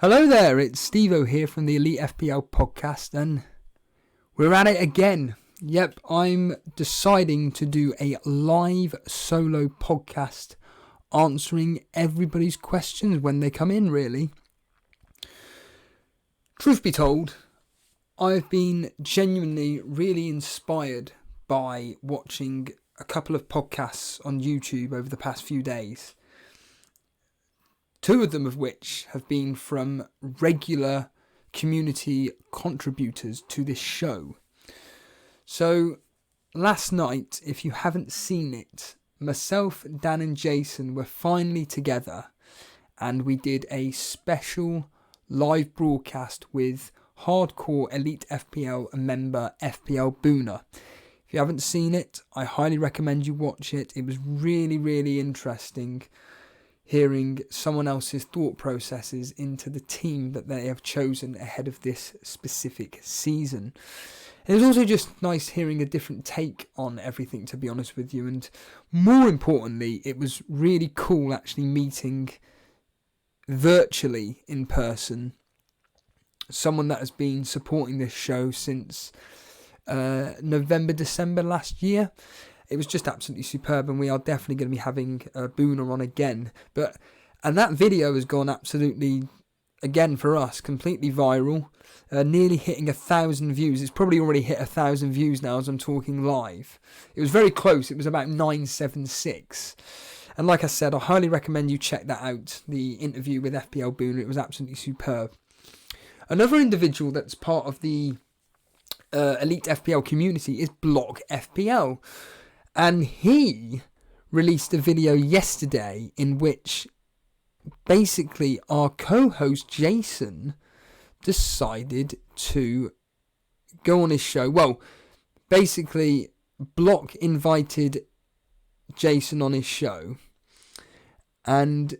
Hello there, it's Steve-O here from the Elite FPL podcast, and we're at it again. Yep, I'm deciding to do a live solo podcast answering everybody's questions when they come in, really. Truth be told, I've been genuinely really inspired by watching a couple of podcasts on YouTube over the past few days. Two of them of which have been from regular community contributors to this show. So, last night, if you haven't seen it, myself, Dan and Jason were finally together and we did a special live broadcast with hardcore Elite FPL member FPL Booner. If you haven't seen it, I highly recommend you watch it. It was really, really interesting hearing someone else's thought processes into the team that they have chosen ahead of this specific season. It was also just nice hearing a different take on everything, to be honest with you, and more importantly, it was really cool actually meeting virtually in person someone that has been supporting this show since November, December last year. It was just absolutely superb, and we are definitely going to be having Booner on again. And that video has gone absolutely, again for us, completely viral, nearly hitting 1,000 views. It's probably already hit 1,000 views now as I'm talking live. It was very close. It was about 976. And like I said, I highly recommend you check that out, the interview with FPL Booner. It was absolutely superb. Another individual that's part of the Elite FPL community is Block FPL. And he released a video yesterday in which basically our co-host Jason decided to go on his show. Well, basically Block invited Jason on his show and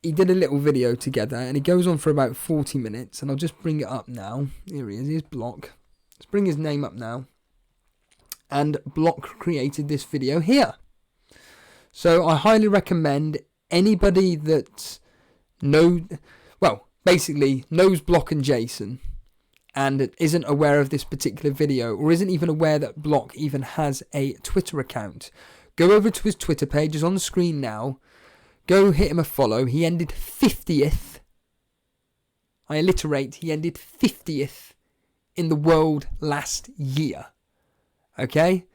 he did a little video together and it goes on for about 40 minutes, and I'll just bring it up now. Here he is, here's Block. Let's bring his name up now. And Block created this video here. So I highly recommend anybody that basically knows Block and Jason and isn't aware of this particular video, or isn't even aware that Block even has a Twitter account, go over to his Twitter page. It's on the screen now. Go hit him a follow. He ended 50th. I alliterate, he ended 50th in the world last year. Okay,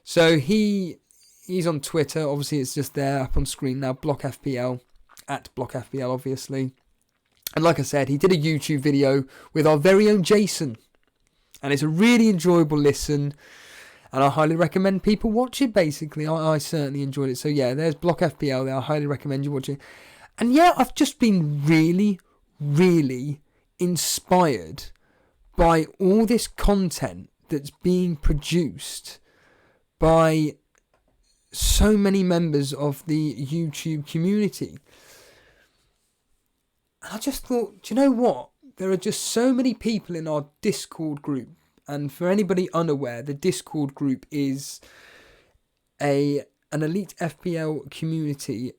so he's on Twitter. Obviously, it's just there up on screen now. Block FPL, at Block FPL, obviously. And like I said, he did a YouTube video with our very own Jason, and it's a really enjoyable listen. And I highly recommend people watch it. Basically, I certainly enjoyed it. So yeah, there's Block FPL there. I highly recommend you watch it. And yeah, I've just been really, really inspired by all this content that's being produced by so many members of the YouTube community. And I just thought, do you know what? There are just so many people in our Discord group. And for anybody unaware, the Discord group is an Elite FPL community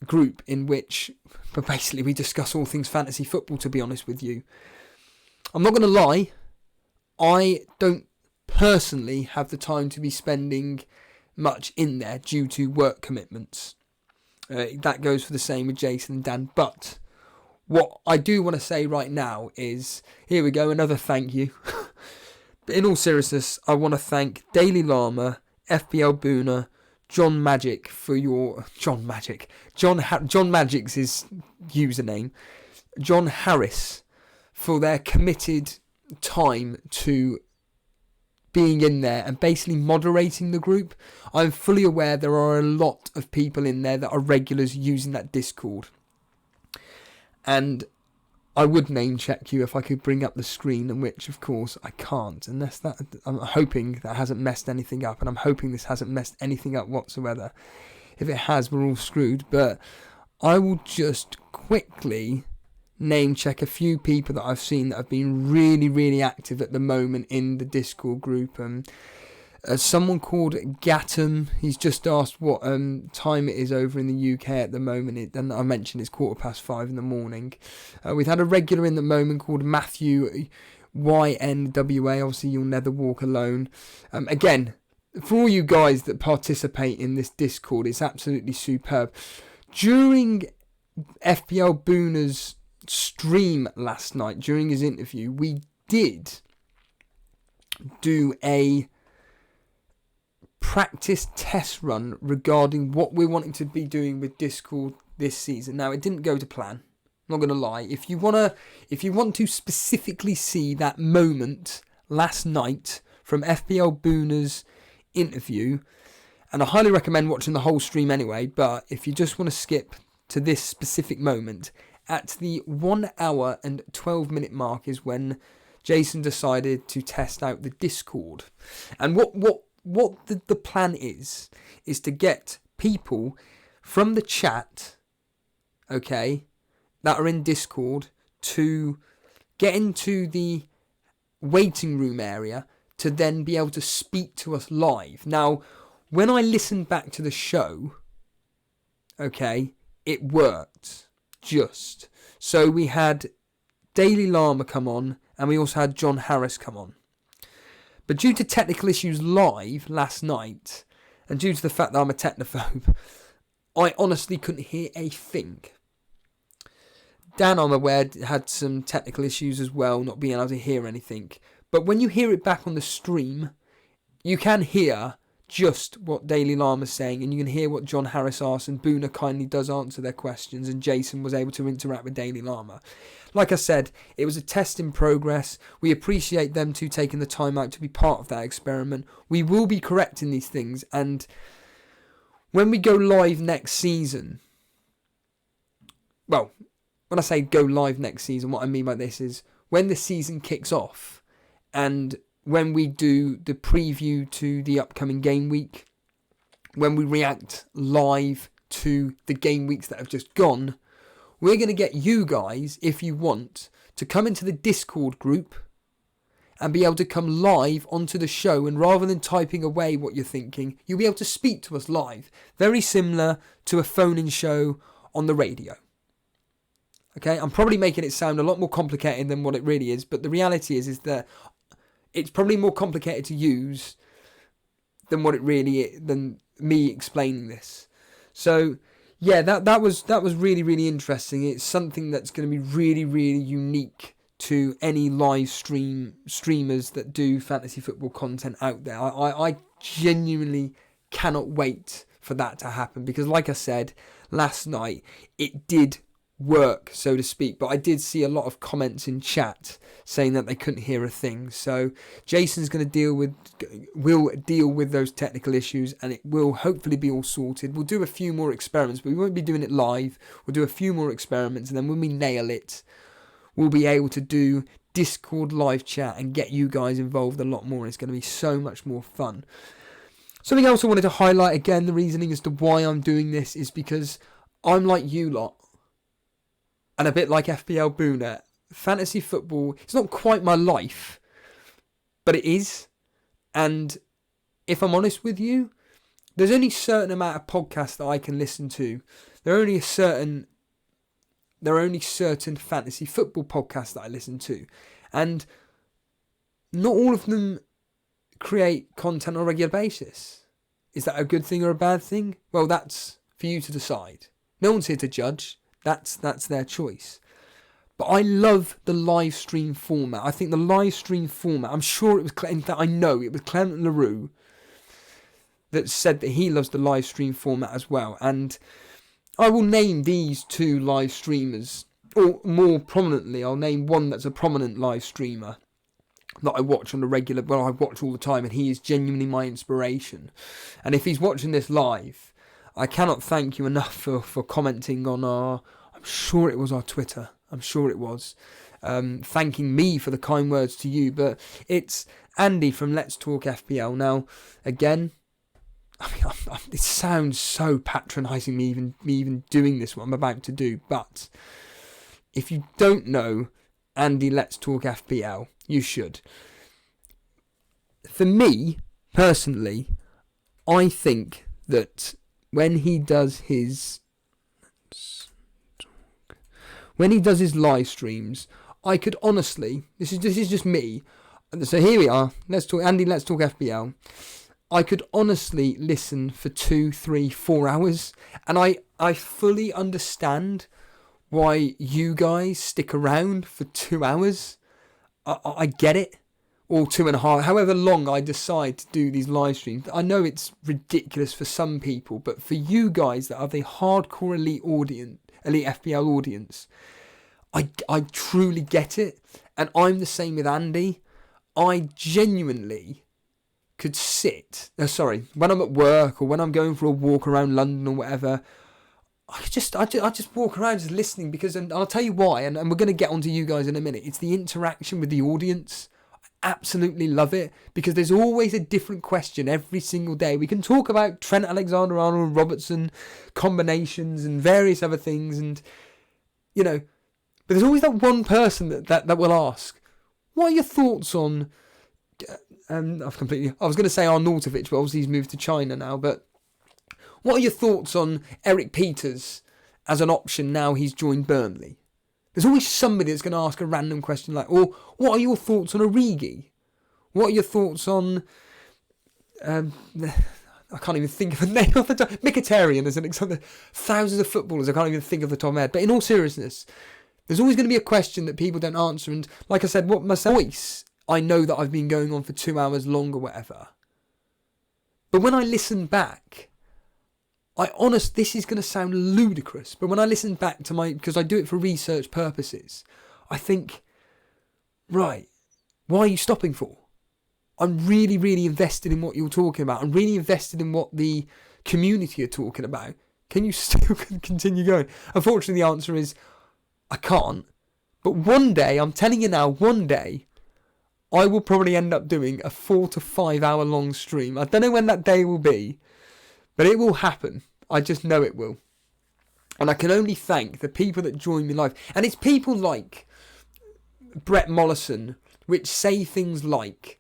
group in which, but basically, we discuss all things fantasy football, to be honest with you. I'm not going to lie, I don't personally have the time to be spending much in there due to work commitments. That goes for the same with Jason and Dan. But what I do want to say right now is, here we go, another thank you. But in all seriousness, I want to thank Daily Llama, FPL Booner, John Magic for your... John Magic's his username. John Harris for their committed time to being in there and basically moderating the group. I'm fully aware there are a lot of people in there that are regulars using that Discord. And I would name check you if I could bring up the screen, in which of course I can't, unless that, I'm hoping that hasn't messed anything up, and I'm hoping this hasn't messed anything up whatsoever. If it has, we're all screwed. But I will just quickly name check a few people that I've seen that have been really, really active at the moment in the Discord group. Someone called Gatum, he's just asked what time it is over in the UK at the moment. And I mentioned it's 5:15 in the morning. We've had a regular in the moment called Matthew YNWA. Obviously, You'll Never Walk Alone. Again, for all you guys that participate in this Discord, it's absolutely superb. During FPL Booner's stream last night, during his interview, we did do a practice test run regarding what we're wanting to be doing with Discord this season. Now, it didn't go to plan. I'm not going to lie. If you want to specifically see that moment last night from FPL Booner's interview, and I highly recommend watching the whole stream anyway, but if you just want to skip to this specific moment, at the 1 hour and 12 minute mark is when Jason decided to test out the Discord. And what the plan is to get people from the chat, okay, that are in Discord, to get into the waiting room area to then be able to speak to us live. Now, when I listened back to the show, okay, it worked just. So we had Daily Llama come on, and we also had John Harris come on. But due to technical issues live last night, and due to the fact that I'm a technophobe, I honestly couldn't hear a thing. Dan, I'm aware, had some technical issues as well, not being able to hear anything. But when you hear it back on the stream, you can hear just what Daily Llama's saying, and you can hear what John Harris asks, and Booner kindly does answer their questions, and Jason was able to interact with Daily Llama. Like I said, it was a test in progress. We appreciate them two taking the time out to be part of that experiment. We will be correcting these things, and when we go live next season, well, when I say go live next season, what I mean by this is when the season kicks off, and when we do the preview to the upcoming game week, when we react live to the game weeks that have just gone, we're going to get you guys, if you want, to come into the Discord group and be able to come live onto the show, and rather than typing away what you're thinking, you'll be able to speak to us live. Very similar to a phone-in show on the radio. Okay, I'm probably making it sound a lot more complicated than what it really is, but the reality is that it's probably more complicated to use than what it really is, than me explaining this. So yeah, that was really, really interesting. It's something that's going to be really, really unique to any live streamers that do fantasy football content out there. I genuinely cannot wait for that to happen, because like I said last night, it did work, so to speak, but I did see a lot of comments in chat saying that they couldn't hear a thing. So Jason's will deal with those technical issues, and it will hopefully be all sorted. We'll do a few more experiments, but we won't be doing it live. We'll do a few more experiments, and then when we nail it, we'll be able to do Discord live chat and get you guys involved a lot more. It's going to be so much more fun. Something else I wanted to highlight, again, the reasoning as to why I'm doing this is because I'm like you lot, and a bit like FPL Booner. Fantasy football, it's not quite my life, but it is. And if I'm honest with you, there's only a certain amount of podcasts that I can listen to. There are only certain fantasy football podcasts that I listen to, and not all of them create content on a regular basis. Is that a good thing or a bad thing? Well, that's for you to decide. No one's here to judge. That's their choice. But I love the live stream format. I think the live stream format, I'm sure it was, in fact I know it was Clement LaRue that said that he loves the live stream format as well. And I will name these two live streamers, or more prominently, I'll name one that's a prominent live streamer that I watch on a regular, well, I watch all the time, and he is genuinely my inspiration. And if he's watching this live, I cannot thank you enough for commenting on I'm sure it was our Twitter. I'm sure it was. Thanking me for the kind words to you. But it's Andy from Let's Talk FPL. Now, again, I mean, it sounds so patronising, me even doing this, what I'm about to do. But if you don't know Andy Let's Talk FPL, you should. For me, personally, I think that when he does his live streams, I could honestly, this is just me. So here we are. Let's talk, Andy. Let's talk FPL. I could honestly listen for 2, 3, 4 hours, and I fully understand why you guys stick around for 2 hours. I get it. Or 2.5, however long I decide to do these live streams. I know it's ridiculous for some people, but for you guys that are the hardcore elite FPL audience, I truly get it. And I'm the same with Andy. I genuinely could sit, when I'm at work or when I'm going for a walk around London or whatever, I just walk around just listening, because, and I'll tell you why, and we're going to get onto you guys in a minute. It's the interaction with the audience. Absolutely love it, because there's always a different question every single day. We can talk about Trent Alexander-Arnold, Robertson combinations and various other things, and but there's always that one person that will ask, what are your thoughts on I was going to say Arnautovic, but obviously he's moved to China now, but what are your thoughts on Eric Peters as an option now he's joined Burnley? There's always somebody that's going to ask a random question like, or what are your thoughts on Origi? What are your thoughts on, I can't even think of a name off the top. Mkhitaryan as an example. Thousands of footballers, I can't even think of the top of my head. But in all seriousness, there's always going to be a question that people don't answer. And like I said, what my voice, I know that I've been going on for 2 hours long or whatever. But when I listen back, this is going to sound ludicrous, but when I listen back to because I do it for research purposes, I think, right, why are you stopping for? I'm really, really invested in what you're talking about. I'm really invested in what the community are talking about. Can you still continue going? Unfortunately, the answer is, I can't. But one day, I'm telling you now, one day, I will probably end up doing a 4 to 5 hour long stream. I don't know when that day will be, but it will happen. I just know it will. And I can only thank the people that join me live. And it's people like Brett Mollison, which say things like,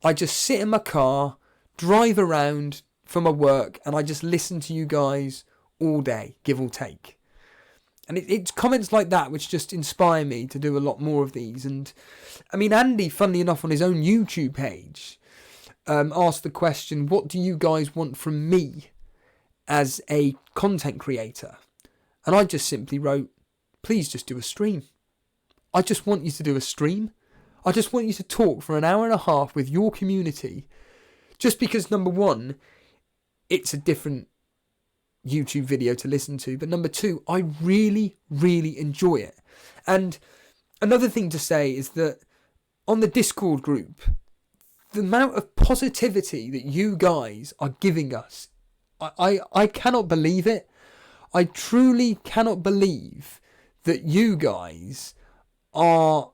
I just sit in my car, drive around for my work, and I just listen to you guys all day, give or take. And it's comments like that which just inspire me to do a lot more of these. And I mean, Andy, funnily enough, on his own YouTube page, asked the question, what do you guys want from me as a content creator? And I just simply wrote, please just do a stream. I just want you to do a stream. I just want you to talk for an hour and a half with your community. Just because, number one, it's a different YouTube video to listen to. But number two, I really, really enjoy it. And another thing to say is that on the Discord group, the amount of positivity that you guys are giving us, I cannot believe it. I truly cannot believe that you guys are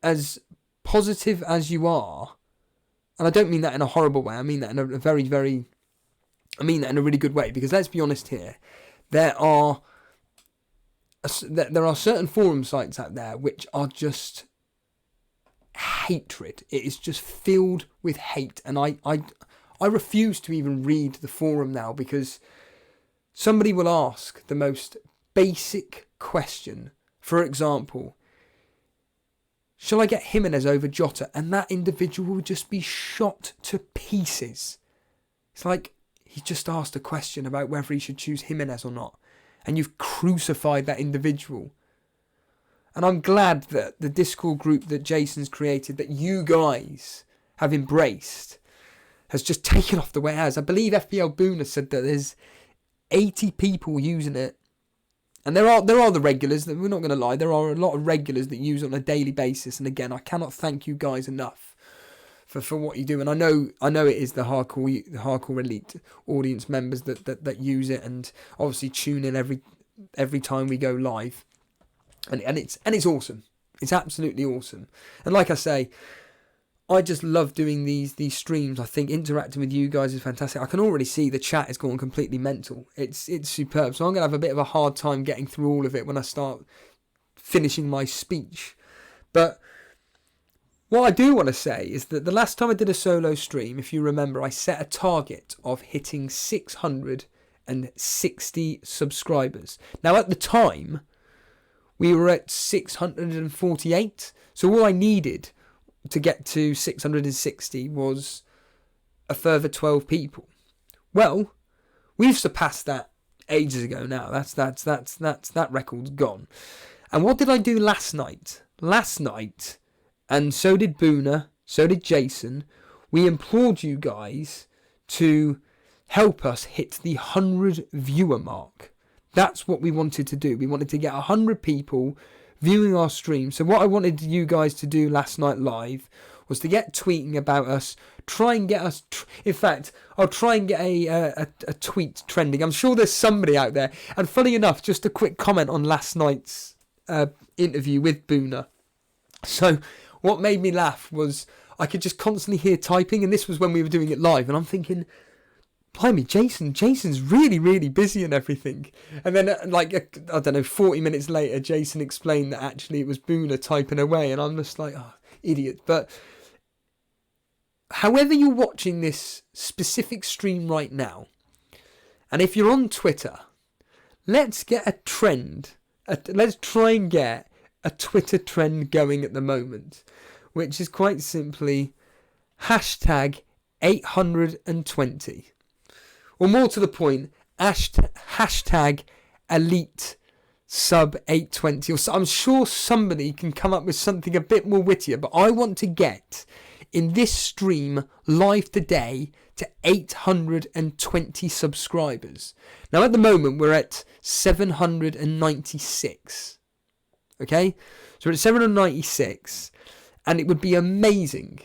as positive as you are. And I don't mean that in a horrible way. I mean that in a very, very... I mean that in a really good way. Because let's be honest here. There are certain forum sites out there which are just hatred. It is just filled with hate. And I refuse to even read the forum now, because somebody will ask the most basic question. For example, shall I get Jimenez over Jota? And that individual will just be shot to pieces. It's like, he just asked a question about whether he should choose Jimenez or not. And you've crucified that individual. And I'm glad that the Discord group that Jason's created, that you guys have embraced, has just taken off the way it has. I believe FPL Boone has said that there's 80 people using it. And there are the regulars, we're not going to lie, there are a lot of regulars that use it on a daily basis. And again, I cannot thank you guys enough for what you do. And I know it is the hardcore elite audience members that use it and obviously tune in every time we go live. And it's awesome. It's absolutely awesome. And like I say, I just love doing these streams. I think interacting with you guys is fantastic. I can already see the chat is going completely mental. It's superb. So I'm going to have a bit of a hard time getting through all of it when I start finishing my speech. But what I do want to say is that the last time I did a solo stream, if you remember, I set a target of hitting 660 subscribers. Now, at the time, we were at 648. So all I needed to get to 660 was a further 12 people. Well, we've surpassed that ages ago now. That record's gone. And what did I do last night? Last night, and so did Boona, so did Jason, we implored you guys to help us hit the 100 viewer mark. That's what we wanted to do. We wanted to get 100 people viewing our stream. So what I wanted you guys to do last night live was to get tweeting about us, try and get us... in fact, I'll try and get a tweet trending. I'm sure there's somebody out there. And funny enough, just a quick comment on last night's interview with Boona. So what made me laugh was I could just constantly hear typing, and this was when we were doing it live, and I'm thinking, blimey, Jason's really, really busy and everything. And then, I don't know, 40 minutes later, Jason explained that actually it was Boona typing away, and I'm just like, oh, idiot. But however you're watching this specific stream right now, and if you're on Twitter, let's get a trend. Let's try and get a Twitter trend going at the moment, which is quite simply hashtag 820. Or more to the point, hashtag elite sub 820. Or so, I'm sure somebody can come up with something a bit more wittier, but I want to get in this stream live today to 820 subscribers. Now at the moment we're at 796. Okay? So we're at 796, and it would be amazing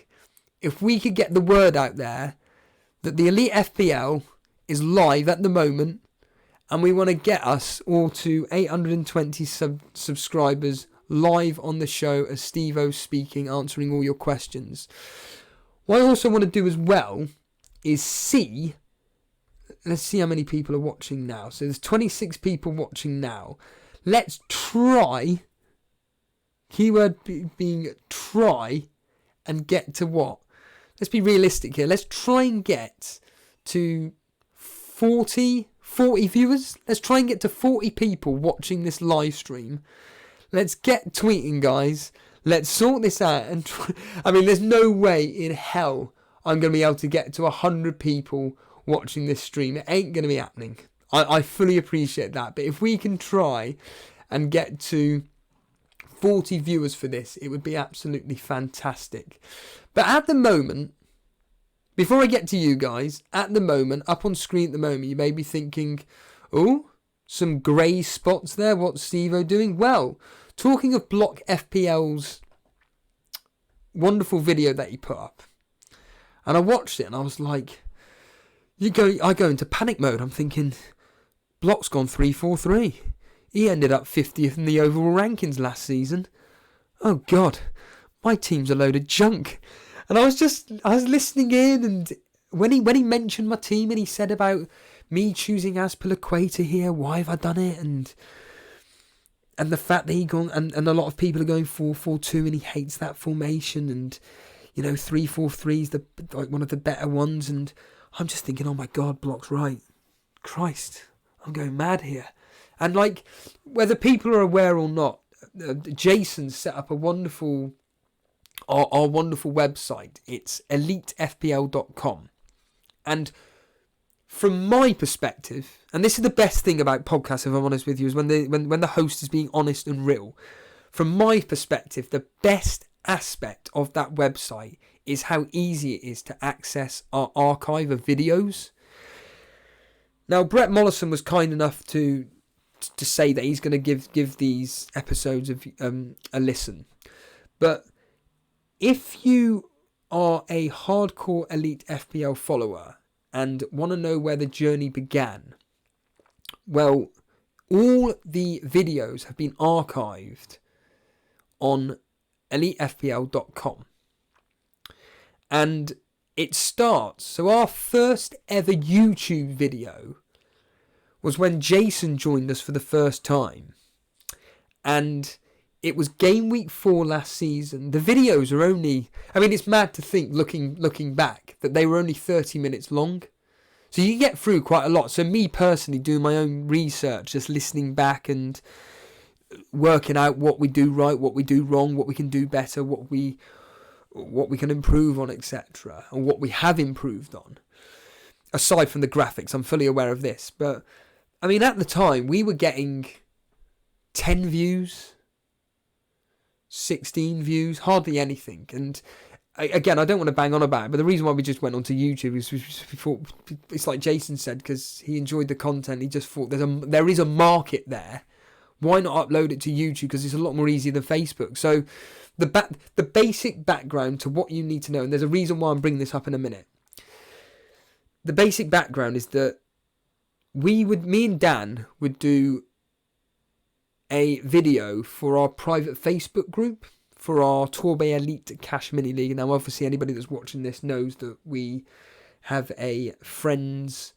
if we could get the word out there that the Elite FPL is live at the moment, and we want to get us all to 820 subscribers live on the show as Steve-O's speaking, answering all your questions. What I also want to do as well is let's see how many people are watching now. So there's 26 people watching now. Let's try, keyword being try, and get to what? Let's be realistic here. Let's try and get to 40 viewers. Let's try and get to 40 people watching this live stream. Let's get tweeting, guys. Let's sort this out. And there's no way in hell I'm going to be able to get to 100 people watching this stream. It ain't going to be happening. I fully appreciate that. But if we can try and get to 40 viewers for this, it would be absolutely fantastic. But at the moment, before I get to you guys, at the moment, up on screen at the moment, you may be thinking, oh, some grey spots there. What's Steve-O doing? Well, talking of Block FPL's wonderful video that he put up, and I watched it and I was like, I go into panic mode. I'm thinking, Block's gone 3-4-3. He ended up 50th in the overall rankings last season. Oh God, my team's a load of junk. And I was listening in, and when he mentioned my team and he said about me choosing Azpilicueta here, why have I done it? And the fact that he gone and a lot of people are going 4-4-2 and he hates that formation, and 3-4-3 is one of the better ones, and I'm just thinking, oh my God, Block's right. Christ, I'm going mad here. And whether people are aware or not, Jason set up a wonderful our wonderful website. It's elitefpl.com. And from my perspective, and this is the best thing about podcasts, if I'm honest with you, is when the host is being honest and real. From my perspective, the best aspect of that website is how easy it is to access our archive of videos. Now, Brett Mollison was kind enough to say that he's going to give these episodes of a listen. But if you are a hardcore Elite FPL follower and want to know where the journey began, well, all the videos have been archived on elitefpl.com. And it starts, so our first ever YouTube video was when Jason joined us for the first time. And it was game week 4 last season. The videos are only, I mean, it's mad to think, looking back, that they were only 30 minutes long. So you get through quite a lot. So me personally doing my own research, just listening back and working out what we do right, what we do wrong, what we can do better, what we can improve on, etc. And what we have improved on. Aside from the graphics, I'm fully aware of this. But, I mean, at the time, we were getting 10 views, 16 views, hardly anything. And again, I don't want to bang on about it, but the reason why we just went onto YouTube is we thought, it's like Jason said, because he enjoyed the content. He just thought there is a market there. Why not upload it to YouTube? Because it's a lot more easier than Facebook. So the basic background to what you need to know, and there's a reason why I'm bringing this up in a minute. The basic background is that me and Dan would do a video for our private Facebook group for our Torbay Elite Cash Mini League. Now, obviously, anybody that's watching this knows that we have a friends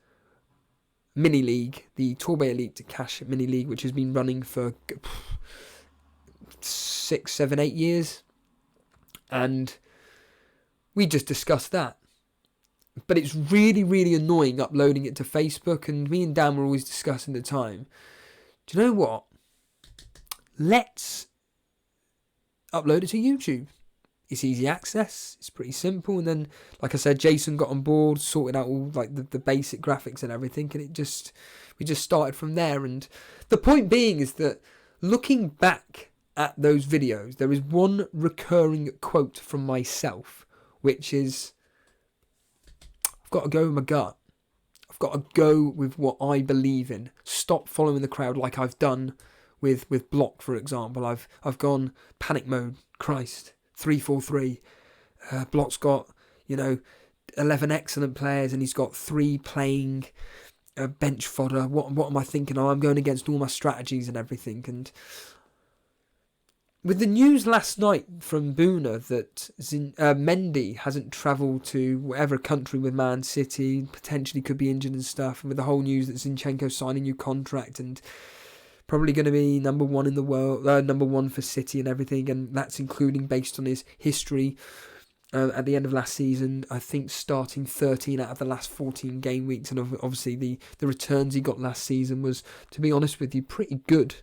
mini league, the Torbay Elite Cash Mini League, which has been running for 6, 7, 8 years. And we just discussed that. But it's really, really annoying uploading it to Facebook. And me and Dan were always discussing the time. Do you know what? Let's upload it to YouTube. It's easy access. It's pretty simple. And then, like I said, Jason got on board, sorted out all like the basic graphics and everything. And we just started from there. And the point being is that looking back at those videos, there is one recurring quote from myself, which is, I've got to go with my gut. I've got to go with what I believe in. Stop following the crowd like I've done with Block, for example. I've gone panic mode. Christ, 3-4-3. Block's got 11 excellent players, and he's got 3 playing bench fodder. What am I thinking? I'm going against all my strategies and everything. And with the news last night from Boona that Mendy hasn't travelled to whatever country with Man City, potentially could be injured and stuff, and with the whole news that Zinchenko signed a new contract and probably going to be number 1 in the world, number 1 for City and everything, and that's including based on his history at the end of last season. I think starting 13 out of the last 14 game weeks, and obviously the returns he got last season was, to be honest with you, pretty good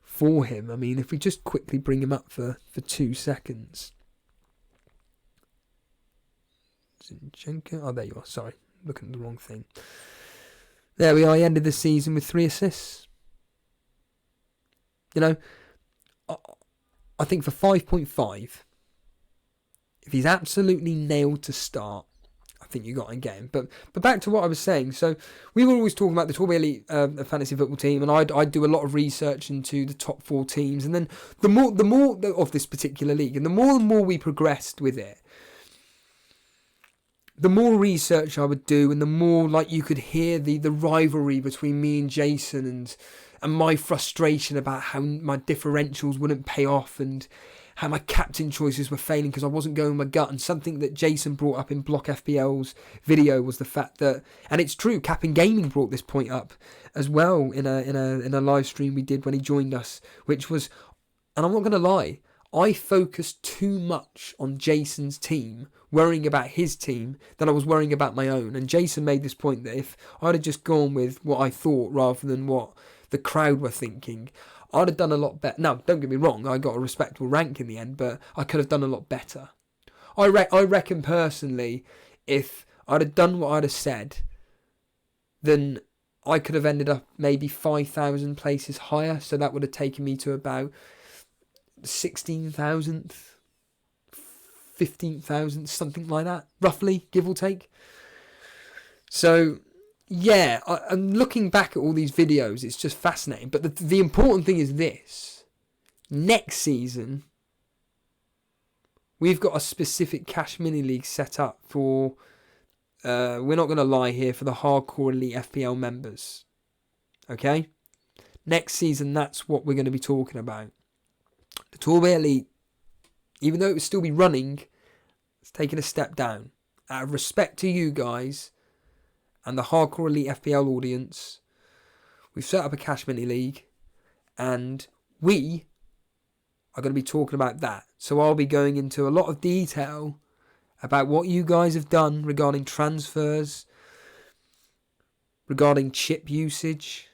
for him. I mean, if we just quickly bring him up for 2 seconds. Zinchenko, oh, there you are, sorry, looking at the wrong thing. There we are, he ended the season with 3 assists. I think for 5.5, if he's absolutely nailed to start, I think you got to get him. But back to what I was saying. So we were always talking about the Torbay Elite fantasy football team, and I'd do a lot of research into the top 4 teams. And then the more of this particular league, and the more we progressed with it, the more research I would do, and the more like you could hear the rivalry between me and Jason, and my frustration about how my differentials wouldn't pay off, and how my captain choices were failing because I wasn't going with my gut. And something that Jason brought up in Block FPL's video was the fact that, and it's true, Capping Gaming brought this point up as well in a live stream we did when he joined us, which was, and I'm not going to lie, I focused too much on Jason's team, worrying about his team, than I was worrying about my own. And Jason made this point that if I'd have just gone with what I thought rather than what the crowd were thinking, I'd have done a lot better. Now, don't get me wrong, I got a respectable rank in the end, but I could have done a lot better. I reckon personally, if I'd have done what I'd have said, then I could have ended up maybe 5,000 places higher, so that would have taken me to about 16,000th, 15,000, something like that, roughly, give or take. So yeah, I'm looking back at all these videos, it's just fascinating. But the important thing is this. Next season, we've got a specific Cash Mini League set up for, we're not going to lie here, for the hardcore elite FPL members. Okay? Next season, that's what we're going to be talking about. The Torbay Elite, even though it would still be running, it's taking a step down. Out of respect to you guys and the hardcore elite FPL audience, we've set up a Cash Mini League, and we are going to be talking about that. So I'll be going into a lot of detail about what you guys have done regarding transfers, regarding chip usage,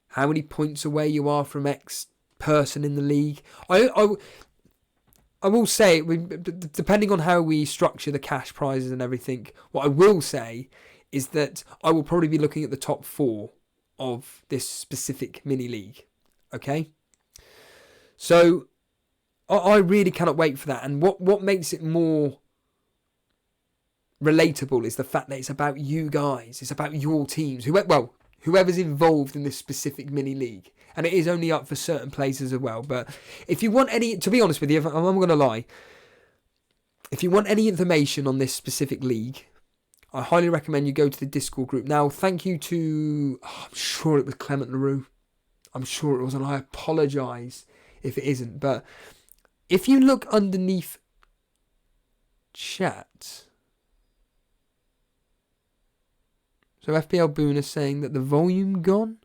how many points away you are from X person in the league. I will say, depending on how we structure the cash prizes and everything, what I will say is that I will probably be looking at the top 4 of this specific mini league. Okay? So I really cannot wait for that. And what makes it more relatable is the fact that it's about you guys. It's about your teams. Whoever's involved in this specific mini league. And it is only up for certain places as well. But if you want any, to be honest with you, I'm not going to lie. If you want any information on this specific league, I highly recommend you go to the Discord group. Now, thank you to, I'm sure it was Clement LaRue. I'm sure it was, and I apologise if it isn't. But if you look underneath chat, so FPL Boone is saying that the volume gone.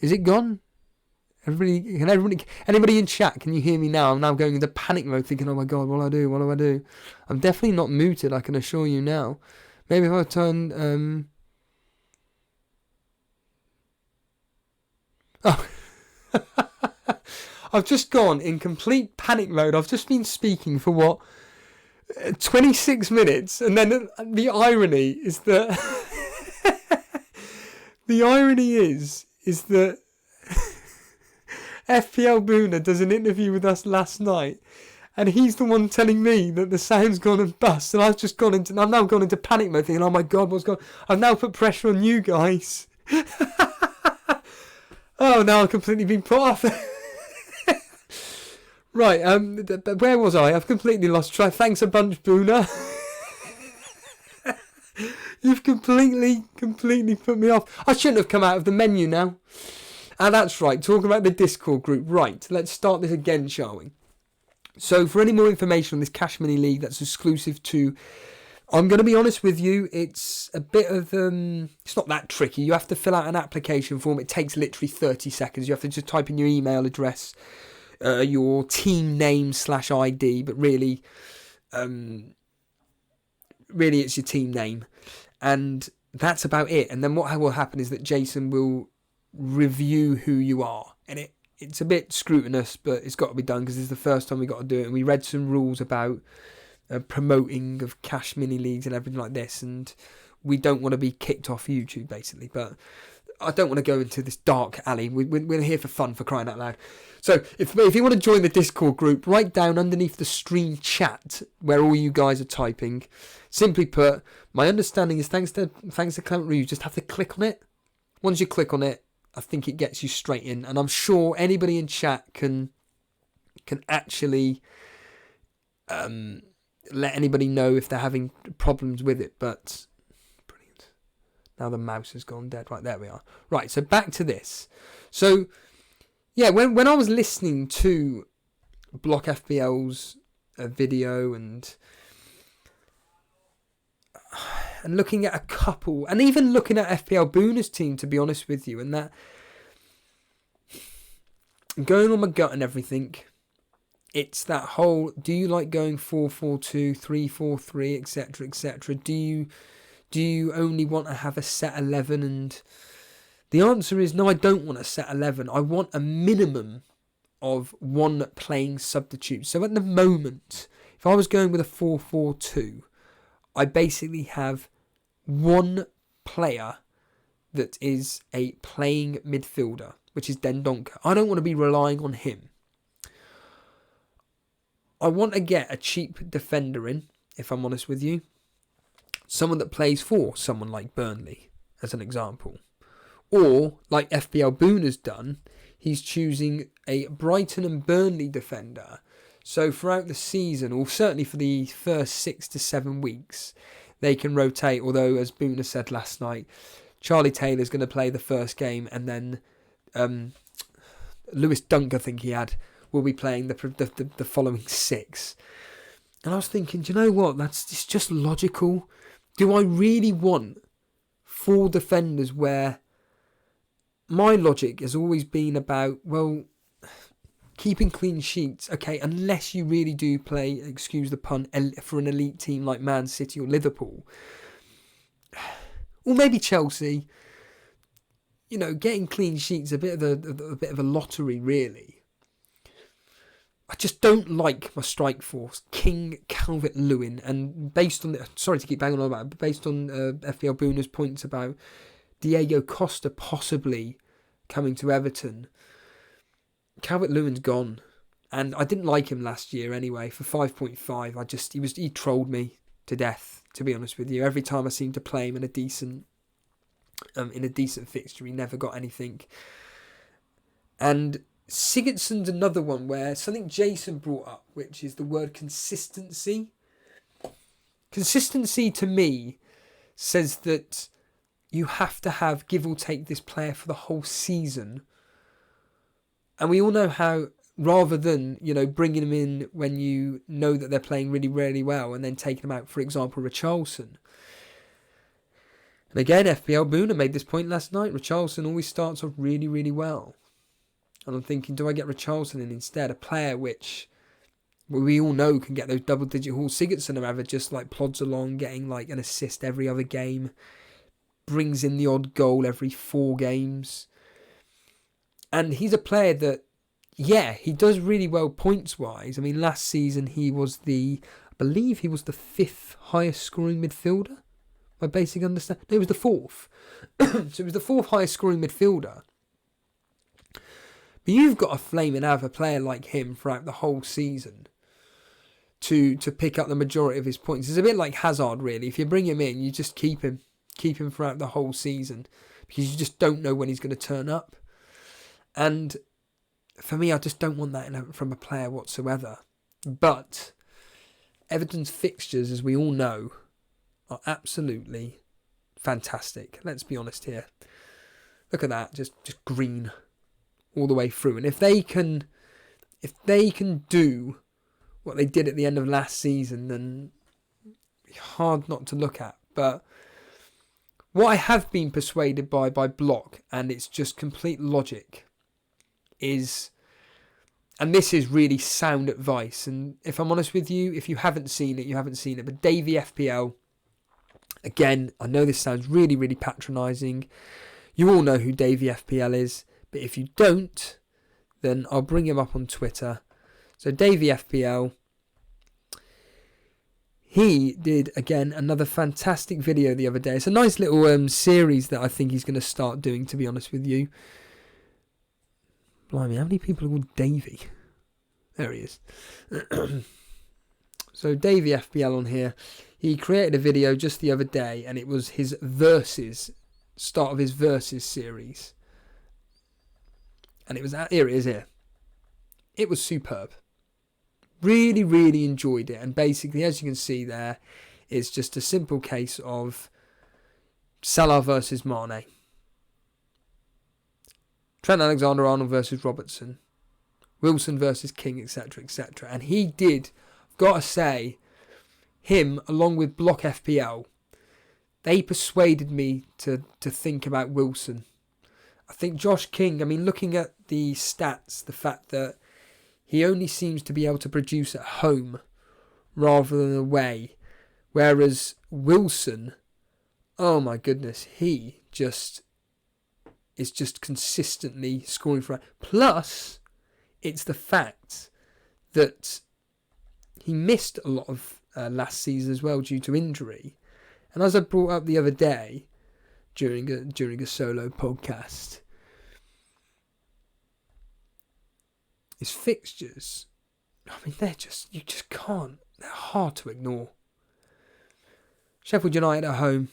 Is it gone? Anybody in chat, can you hear me now? I'm now going into panic mode thinking, oh my god, what do I do? I'm definitely not muted, I can assure you now. Maybe if I turn... Oh. I've just gone in complete panic mode. I've just been speaking for what? 26 minutes, and then the irony is that... the irony is that FPL Booner does an interview with us last night, and he's the one telling me that the sound's gone and bust, and I've now gone into panic mode thinking, oh my god, what's going on? I've now put pressure on you guys. Oh, now I've completely been put off. Right, where was I? I've completely lost track. Thanks a bunch, Booner. You've completely put me off. I shouldn't have come out of the menu now. And that's right, talking about the Discord group. Right, let's start this again, shall we? So for any more information on this Cash Mini League that's exclusive to... I'm going to be honest with you, it's a bit of... it's not that tricky. You have to fill out an application form. It takes literally 30 seconds. You have to just type in your email address, your team name /ID, but really it's your team name. And that's about it. And then what will happen is that Jason will review who you are. And it's a bit scrutinous, but it's got to be done because it's the first time we got to do it. And we read some rules about promoting of cash mini leagues and everything like this. And we don't want to be kicked off YouTube, basically. But I don't want to go into this dark alley. We're here for fun, for crying out loud. So if you want to join the Discord group, write down underneath the stream chat where all you guys are typing. Simply put, my understanding is thanks to Clement LaRue, you just have to click on it. Once you click on it, I think it gets you straight in. And I'm sure anybody in chat can actually let anybody know if they're having problems with it. But brilliant. Now the mouse has gone dead. Right, there we are. Right, so back to this. So yeah, when I was listening to Block FPL's video and looking at a couple, and even looking at FPL Booner's team, to be honest with you, and that going on my gut and everything, it's that whole, do you like going 4-4-2, 3-4-3, etc., etc.? Do you only want to have a set 11? And the answer is no, I don't want a set 11. I want a minimum of one playing substitute. So at the moment, if I was going with a 4-4-2, I basically have one player that is a playing midfielder, which is Dendonka. I don't want to be relying on him. I want to get a cheap defender in, if I'm honest with you. Someone that plays for someone like Burnley, as an example. Or, like FPL Boone has done, he's choosing a Brighton and Burnley defender. So throughout the season, or certainly for the first 6 to 7 weeks, they can rotate. Although, as Boone said last night, Charlie Taylor's going to play the first game, and then Lewis Dunk, I think he had, will be playing the following 6. And I was thinking, do you know what? It's just logical. Do I really want 4 defenders where my logic has always been about, well, keeping clean sheets, okay, unless you really do play, excuse the pun, for an elite team like Man City or Liverpool, or maybe Chelsea, you know, getting clean sheets a bit of a lottery, really. I just don't like my strike force, King, Calvert-Lewin, and based on sorry to keep banging on about it, but based on FPL Booner's points about Diego Costa possibly coming to Everton, Calvert-Lewin's gone, and I didn't like him last year anyway. For 5.5, he trolled me to death, to be honest with you. Every time I seemed to play him in a decent fixture, he never got anything. And Sigurdsson's another one where something Jason brought up, which is the word consistency. Consistency to me says that you have to have, give or take, this player for the whole season. And we all know how, rather than, you know, bringing them in when you know that they're playing really, really well and then taking them out, for example, Richarlison. And again, FPL Booner made this point last night. Richarlison always starts off really, really well. And I'm thinking, do I get Richarlison in instead? A player which we all know can get those double-digit hauls. Sigurdsson, however, just like plods along, getting like an assist every other game. Brings in the odd goal every 4 games. And he's a player that, yeah, he does really well points-wise. I mean, last season I believe he was the 5th highest scoring midfielder. My basic understanding. No, he was the 4th. So he was the 4th highest scoring midfielder. But you've got to flaming have a player like him throughout the whole season to pick up the majority of his points. It's a bit like Hazard, really. If you bring him in, you just keep him throughout the whole season because you just don't know when he's going to turn up. And for me, I just don't want that from a player whatsoever. But Everton's fixtures, as we all know, are absolutely fantastic. Let's be honest here. Look at that, just green all the way through. And if they can do what they did at the end of last season, then it's hard not to look at. But what I have been persuaded by Block, and it's just complete logic, is, and this is really sound advice, and if I'm honest with you, if you haven't seen it, you haven't seen it, but Davey FPL, again, I know this sounds really, really patronising. You all know who Davey FPL is, but if you don't, then I'll bring him up on Twitter. So Davey FPL, he did, again, another fantastic video the other day. It's a nice little series that I think he's going to start doing, to be honest with you. Blimey, how many people are called Davey? There he is. So Davey FPL on here, he created a video just the other day, and it was his verses, start of his verses series. And it was, here it is here. It was superb. Really, really enjoyed it. And basically, as you can see there, it's just a simple case of Salah versus Mane. Trent Alexander-Arnold versus Robertson. Wilson versus King, etc., etc. And he did, I've got to say, him, along with Block FPL, they persuaded me to think about Wilson. I think Josh King, I mean, looking at the stats, the fact that he only seems to be able to produce at home rather than away. Whereas Wilson, oh my goodness, he is just consistently scoring for. Plus, it's the fact that he missed a lot of last season as well due to injury. And as I brought up the other day during a solo podcast, his fixtures, I mean, you just can't. They're hard to ignore. Sheffield United at home,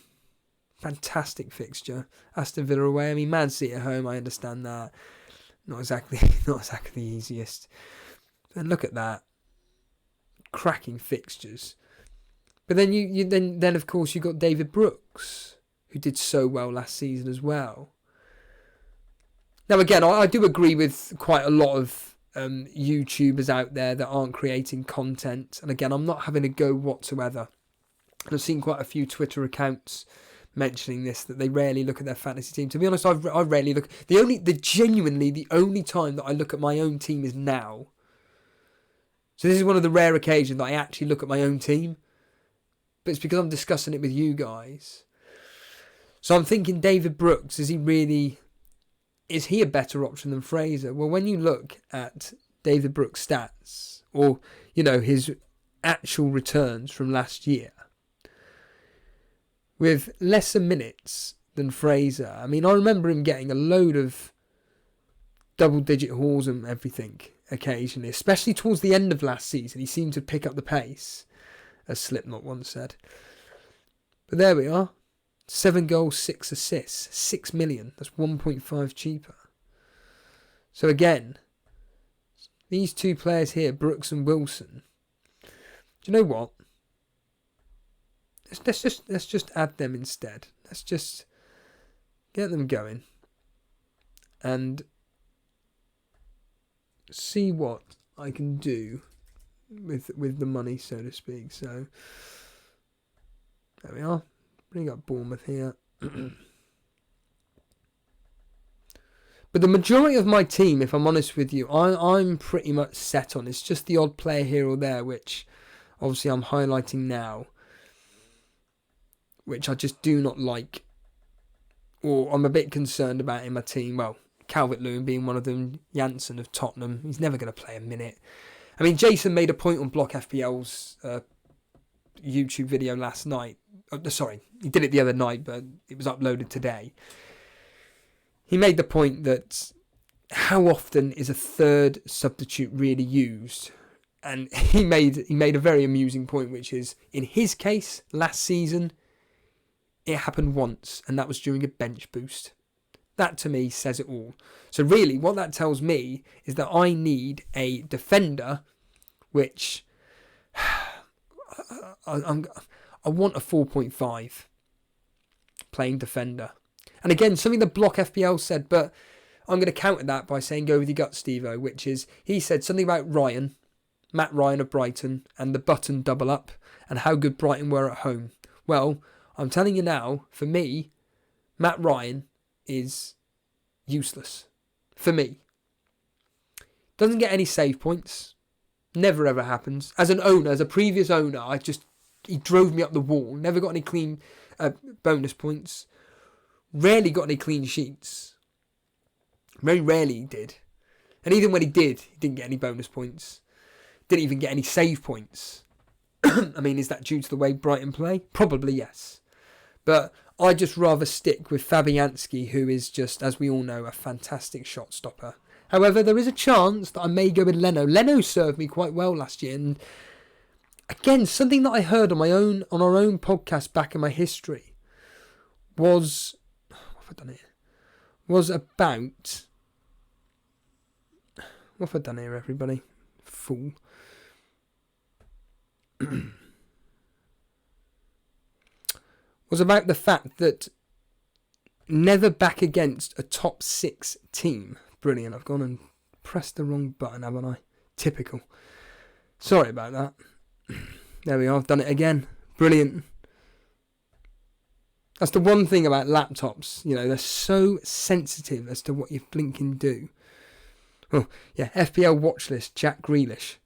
fantastic fixture. Aston Villa away. I mean, Man City at home, I understand that. Not exactly the easiest. And look at that. Cracking fixtures. But then then of course you got David Brooks, who did so well last season as well. Now again, I do agree with quite a lot of YouTubers out there that aren't creating content. And again, I'm not having a go whatsoever. And I've seen quite a few Twitter accounts mentioning this, that they rarely look at their fantasy team. To be honest, I rarely look. The only time that I look at my own team is now. So this is one of the rare occasions that I actually look at my own team. But it's because I'm discussing it with you guys. So I'm thinking David Brooks, is he a better option than Fraser? Well, when you look at David Brooks' stats, or, his actual returns from last year, with lesser minutes than Fraser, I remember him getting a load of double-digit hauls and everything occasionally, especially towards the end of last season. He seemed to pick up the pace, as Slipknot once said. But there we are. 7 goals, 6 assists, 6 million. That's 1.5 cheaper. So again, these two players here, Brooks and Wilson, do you know what? Let's just add them instead. Let's just get them going and see what I can do with the money, so to speak. So there we are. Bring up Bournemouth here. But the majority of my team, if I'm honest with you, I'm pretty much set on. It's just the odd player here or there, which obviously I'm highlighting now, which I just do not like, or I'm a bit concerned about in my team. Well, Calvert-Lewin being one of them, Janssen of Tottenham, he's never going to play a minute. Jason made a point on Block FPL's YouTube video last night. Sorry, he did it the other night, but it was uploaded today. He made the point that how often is a third substitute really used? And he made a very amusing point, which is, in his case, last season, it happened once, and that was during a bench boost. That, to me, says it all. So really, what that tells me is that I need a defender, which I want a 4.5 playing defender. And again, something that Block FPL said, but I'm going to counter that by saying go with your gut, Steve-O, which is, he said something about Matt Ryan of Brighton, and the Button double up, and how good Brighton were at home. Well, I'm telling you now, for me, Matt Ryan is useless. For me. Doesn't get any save points. Never ever happens. As an owner, as a previous owner, he drove me up the wall. Never got any clean bonus points. Rarely got any clean sheets. Very rarely he did. And even when he didn't get any bonus points. Didn't even get any save points. Is that due to the way Brighton play? Probably yes. But I just rather stick with Fabianski, who is just, as we all know, a fantastic shot stopper. However, there is a chance that I may go with Leno. Leno served me quite well last year, and again, something that I heard on our own podcast back in my history was, what have I done here? Was about, what have I done here, everybody? Fool. Was about the fact that never back against a top 6 team. Brilliant. I've gone and pressed the wrong button, haven't I? Typical. Sorry about that. There we are. I've done it again. Brilliant. That's the one thing about laptops. They're so sensitive as to what you blinking do. Oh, yeah. FPL watch list. Jack Grealish.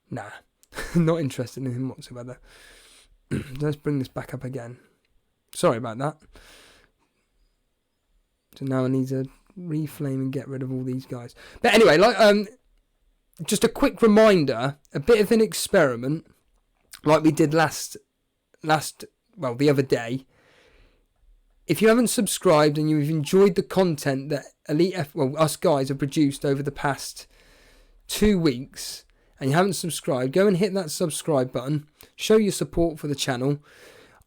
Nah. Not interested in him whatsoever. Let's bring this back up again. Sorry about that. So now I need to reflame and get rid of all these guys. But anyway, just a quick reminder, a bit of an experiment, like we did the other day. If you haven't subscribed and you've enjoyed the content that us guys have produced over the past 2 weeks, and you haven't subscribed, go and hit that subscribe button. Show your support for the channel.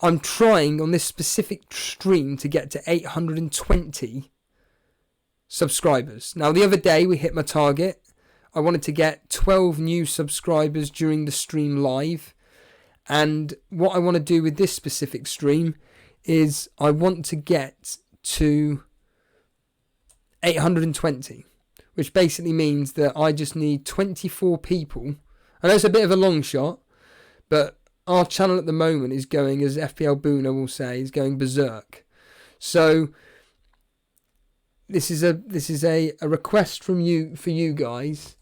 I'm trying on this specific stream to get to 820 subscribers. Now, the other day we hit my target. I wanted to get 12 new subscribers during the stream live. And what I want to do with this specific stream is I want to get to 820, which basically means that I just need 24 people. I know it's a bit of a long shot, but our channel at the moment is going, as FPL Booner will say, is going berserk. So this is a request from you for you guys.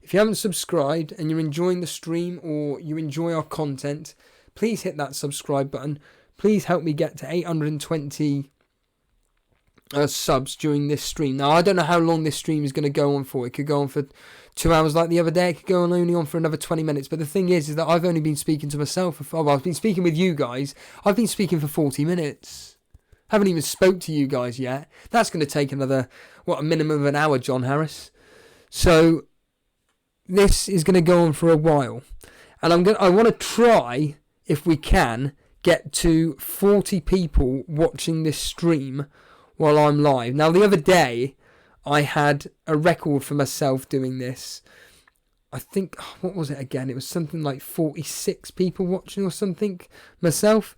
If you haven't subscribed and you're enjoying the stream or you enjoy our content, please hit that subscribe button. Please help me get to 820 subs during this stream. Now, I don't know how long this stream is going to go on for. It could go on for 2 hours like the other day. It could go on only on for another 20 minutes. But the thing is that I've only been speaking to myself. I've been speaking with you guys. I've been speaking for 40 minutes. Haven't even spoke to you guys yet. That's going to take another, a minimum of an hour, John Harris. So this is going to go on for a while. And I want to try, if we can, get to 40 people watching this stream while I'm live. Now, the other day, I had a record for myself doing this. I think, what was it again? It was something like 46 people watching or something myself.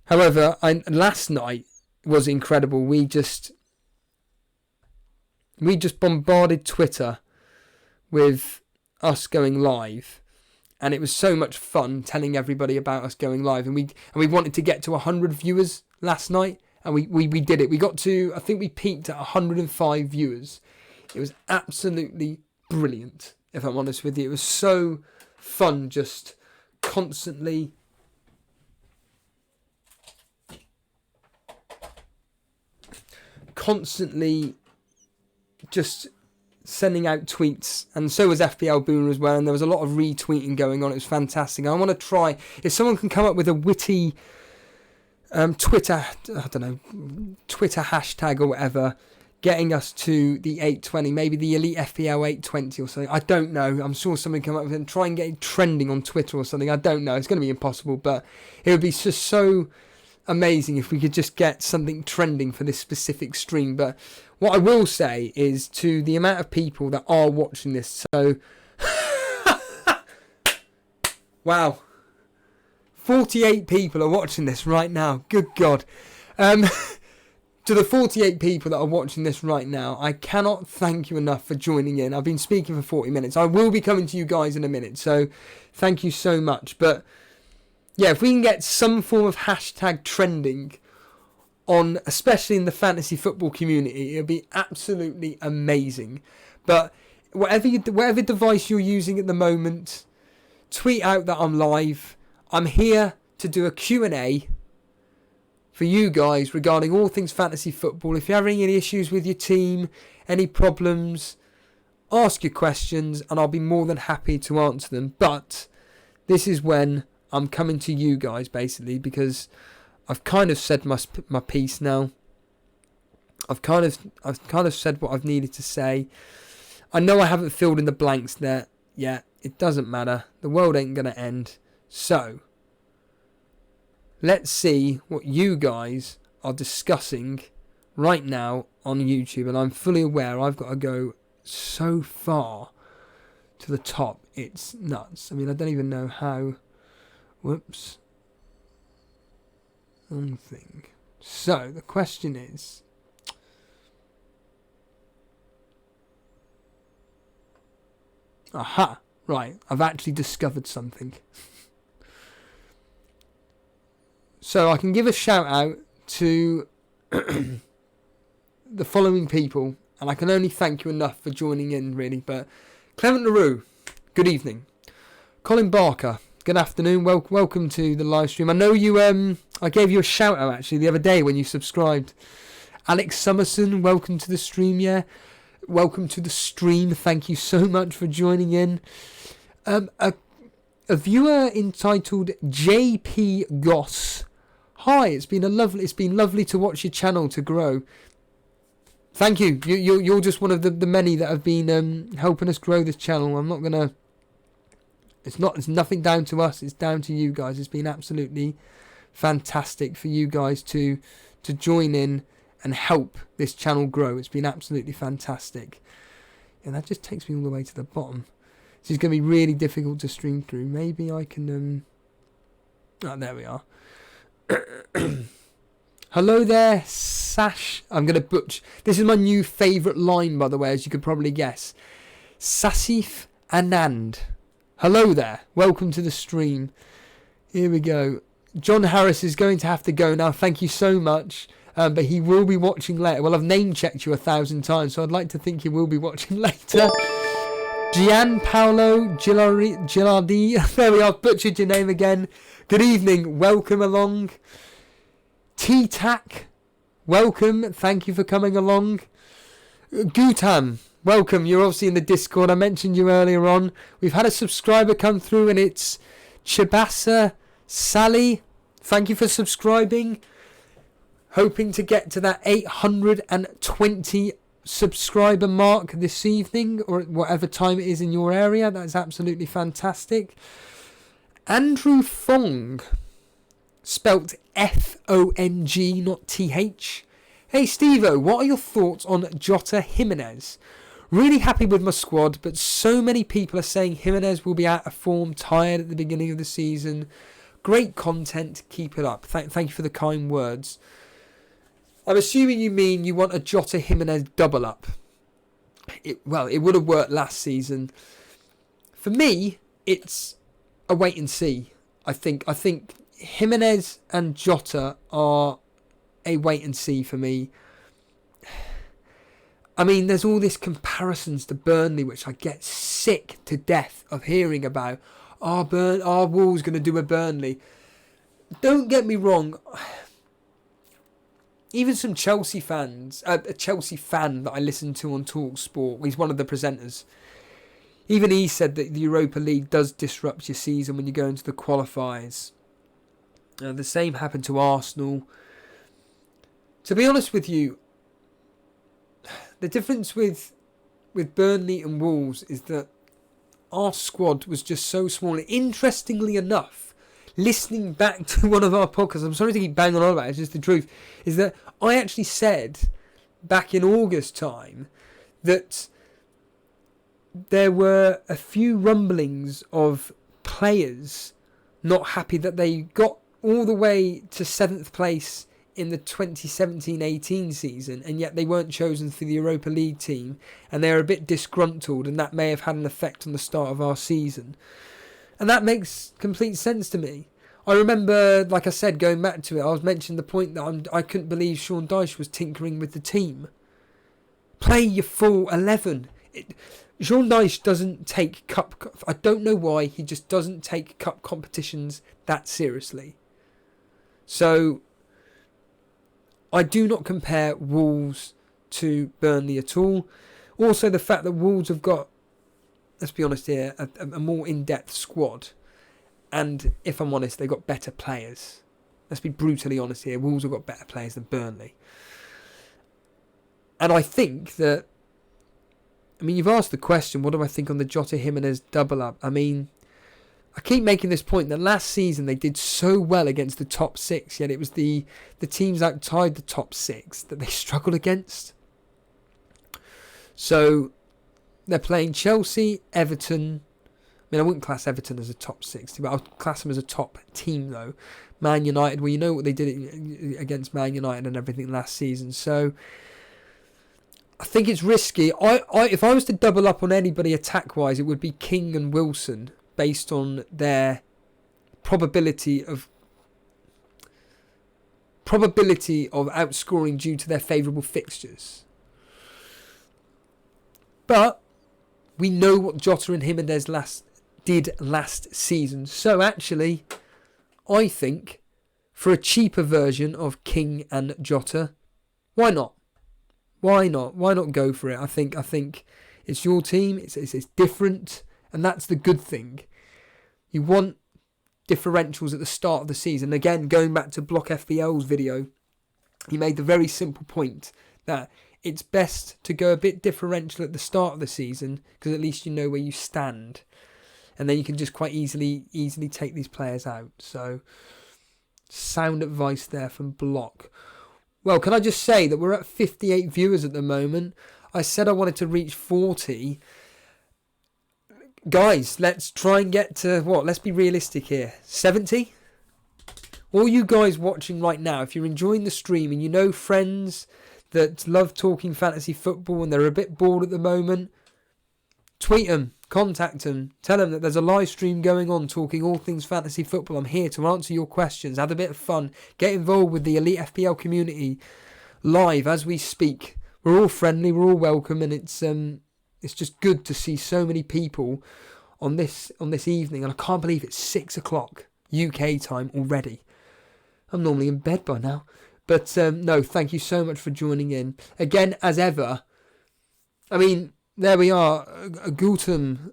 However, last night was incredible. We just bombarded Twitter with us going live. And it was so much fun telling everybody about us going live. And we wanted to get to 100 viewers last night. And we did it. We got to, I think we peaked at 105 viewers. It was absolutely brilliant, if I'm honest with you. It was so fun just constantly just sending out tweets, and so was FPL Booner as well, and there was a lot of retweeting going on. It was fantastic. I want to try, if someone can come up with a witty Twitter hashtag or whatever, getting us to the 820, maybe the Elite FPL 820 or something. I don't know. I'm sure someone come up with it and try and get it trending on Twitter or something. I don't know. It's going to be impossible, but it would be just so amazing if we could just get something trending for this specific stream. But what I will say is, to the amount of people that are watching this, so wow, 48 people are watching this right now. Good God. To the 48 people that are watching this right now, I cannot thank you enough for joining in. I've been speaking for 40 minutes. I will be coming to you guys in a minute, so thank you so much. But yeah, if we can get some form of hashtag trending on, especially in the fantasy football community, it'll be absolutely amazing. But whatever device you're using at the moment, tweet out that I'm live. I'm here to do a Q&A for you guys regarding all things fantasy football. If you're having any issues with your team, any problems, ask your questions and I'll be more than happy to answer them. But this is when I'm coming to you guys, basically, because I've kind of said my piece now. I've kind of said what I've needed to say. I know I haven't filled in the blanks there yet. It doesn't matter. The world ain't going to end. So let's see what you guys are discussing right now on YouTube. And I'm fully aware I've got to go so far to the top. It's nuts. I mean, I don't even know how. Whoops. Wrong thing. So the question is, aha, right, I've actually discovered something. So I can give a shout out to the following people, and I can only thank you enough for joining in, really. But Clement LaRue, good evening. Colin Barker, good afternoon. Welcome to the live stream. I know you. I gave you a shout out actually the other day when you subscribed. Alex Summerson, welcome to the stream. Yeah, welcome to the stream. Thank you so much for joining in. A viewer entitled JP Goss. Hi, it's been lovely to watch your channel to grow. Thank you. You're just one of the many that have been helping us grow this channel. I'm not gonna. It's nothing down to us. It's down to you guys. It's been absolutely fantastic for you guys to join in and help this channel grow. It's been absolutely fantastic. And that just takes me all the way to the bottom. This is going to be really difficult to stream through. Maybe I can. Oh, there we are. Hello there, Sash. I'm going to butcher. This is my new favourite line, by the way, as you could probably guess. Sasif Anand. Hello there. Welcome to the stream. Here we go. John Harris is going to have to go now. Thank you so much. But he will be watching later. Well, I've name-checked you 1,000 times, so I'd like to think he will be watching later. Gianpaolo Gilardi. There we are. Butchered your name again. Good evening. Welcome along. T-Tac. Welcome. Thank you for coming along. Gutam. Welcome. You're obviously in the Discord. I mentioned you earlier on. We've had a subscriber come through, and it's Chibasa Sally. Thank you for subscribing. Hoping to get to that 820 subscriber mark this evening, or whatever time it is in your area. That's absolutely fantastic. Andrew Fong, spelt F-O-N-G, not T-H. Hey Steve-O, what are your thoughts on Jota Jimenez? Really happy with my squad, but so many people are saying Jimenez will be out of form, tired at the beginning of the season. Great content, keep it up. Thank you for the kind words. I'm assuming you mean you want a Jota Jimenez double up. It would have worked last season. For me, it's a wait and see. I think Jimenez and Jota are a wait and see for me. I mean, there's all this comparisons to Burnley, which I get sick to death of hearing about. Are Wolves going to do a Burnley? Don't get me wrong. Even some Chelsea fans, a Chelsea fan that I listen to on TalkSport, he's one of the presenters. Even he said that the Europa League does disrupt your season when you go into the qualifiers. The same happened to Arsenal. To be honest with you, the difference with Burnley and Wolves is that our squad was just so small. And interestingly enough, listening back to one of our podcasts, I'm sorry to keep banging on about it, it's just the truth, is that I actually said back in August time that there were a few rumblings of players not happy that they got all the way to 7th place in the 2017-18 season, and yet they weren't chosen for the Europa League team, and they're a bit disgruntled, and that may have had an effect on the start of our season. And that makes complete sense to me. I remember, like I said, going back to it, I was mentioning the point that I couldn't believe Sean Dyche was tinkering with the team. Play your full 11. Sean Dyche doesn't take cup... I don't know why, he just doesn't take cup competitions that seriously. So I do not compare Wolves to Burnley at all. Also, the fact that Wolves have got, let's be honest here, a more in-depth squad. And if I'm honest, they've got better players. Let's be brutally honest here. Wolves have got better players than Burnley. And I think that, I mean, you've asked the question, what do I think on the Jota Jimenez double up? I mean, I keep making this point that last season they did so well against the top 6, yet it was the teams outside the top 6 that they struggled against. So they're playing Chelsea, Everton. I mean, I wouldn't class Everton as a top 6, but I'll class them as a top team though. Man United, well, you know what they did against Man United and everything last season. So I think it's risky. If I was to double up on anybody attack-wise, it would be King and Wilson, based on their probability of outscoring due to their favourable fixtures. But we know what Jota and Jimenez did last season. So actually, I think for a cheaper version of King and Jota, why not? Why not? Why not go for it? I think it's your team. It's different, and that's the good thing. You want differentials at the start of the season. Again, going back to Block FPL's video, he made the very simple point that it's best to go a bit differential at the start of the season, because at least you know where you stand, and then you can just quite easily take these players out. So, sound advice there from Block. Well, can I just say that we're at 58 viewers at the moment. I said I wanted to reach 40. Guys, let's try and get to, let's be realistic here. 70? All you guys watching right now, if you're enjoying the stream and you know friends that love talking fantasy football and they're a bit bored at the moment, tweet them, contact them, tell them that there's a live stream going on talking all things fantasy football. I'm here to answer your questions, have a bit of fun, get involved with the Elite FPL community live as we speak. We're all friendly, we're all welcome, and it's just good to see so many people on this evening. And I can't believe it's 6 o'clock UK time already. I'm normally in bed by now. But no, thank you so much for joining in. Again, as ever, I mean, there we are. Gautam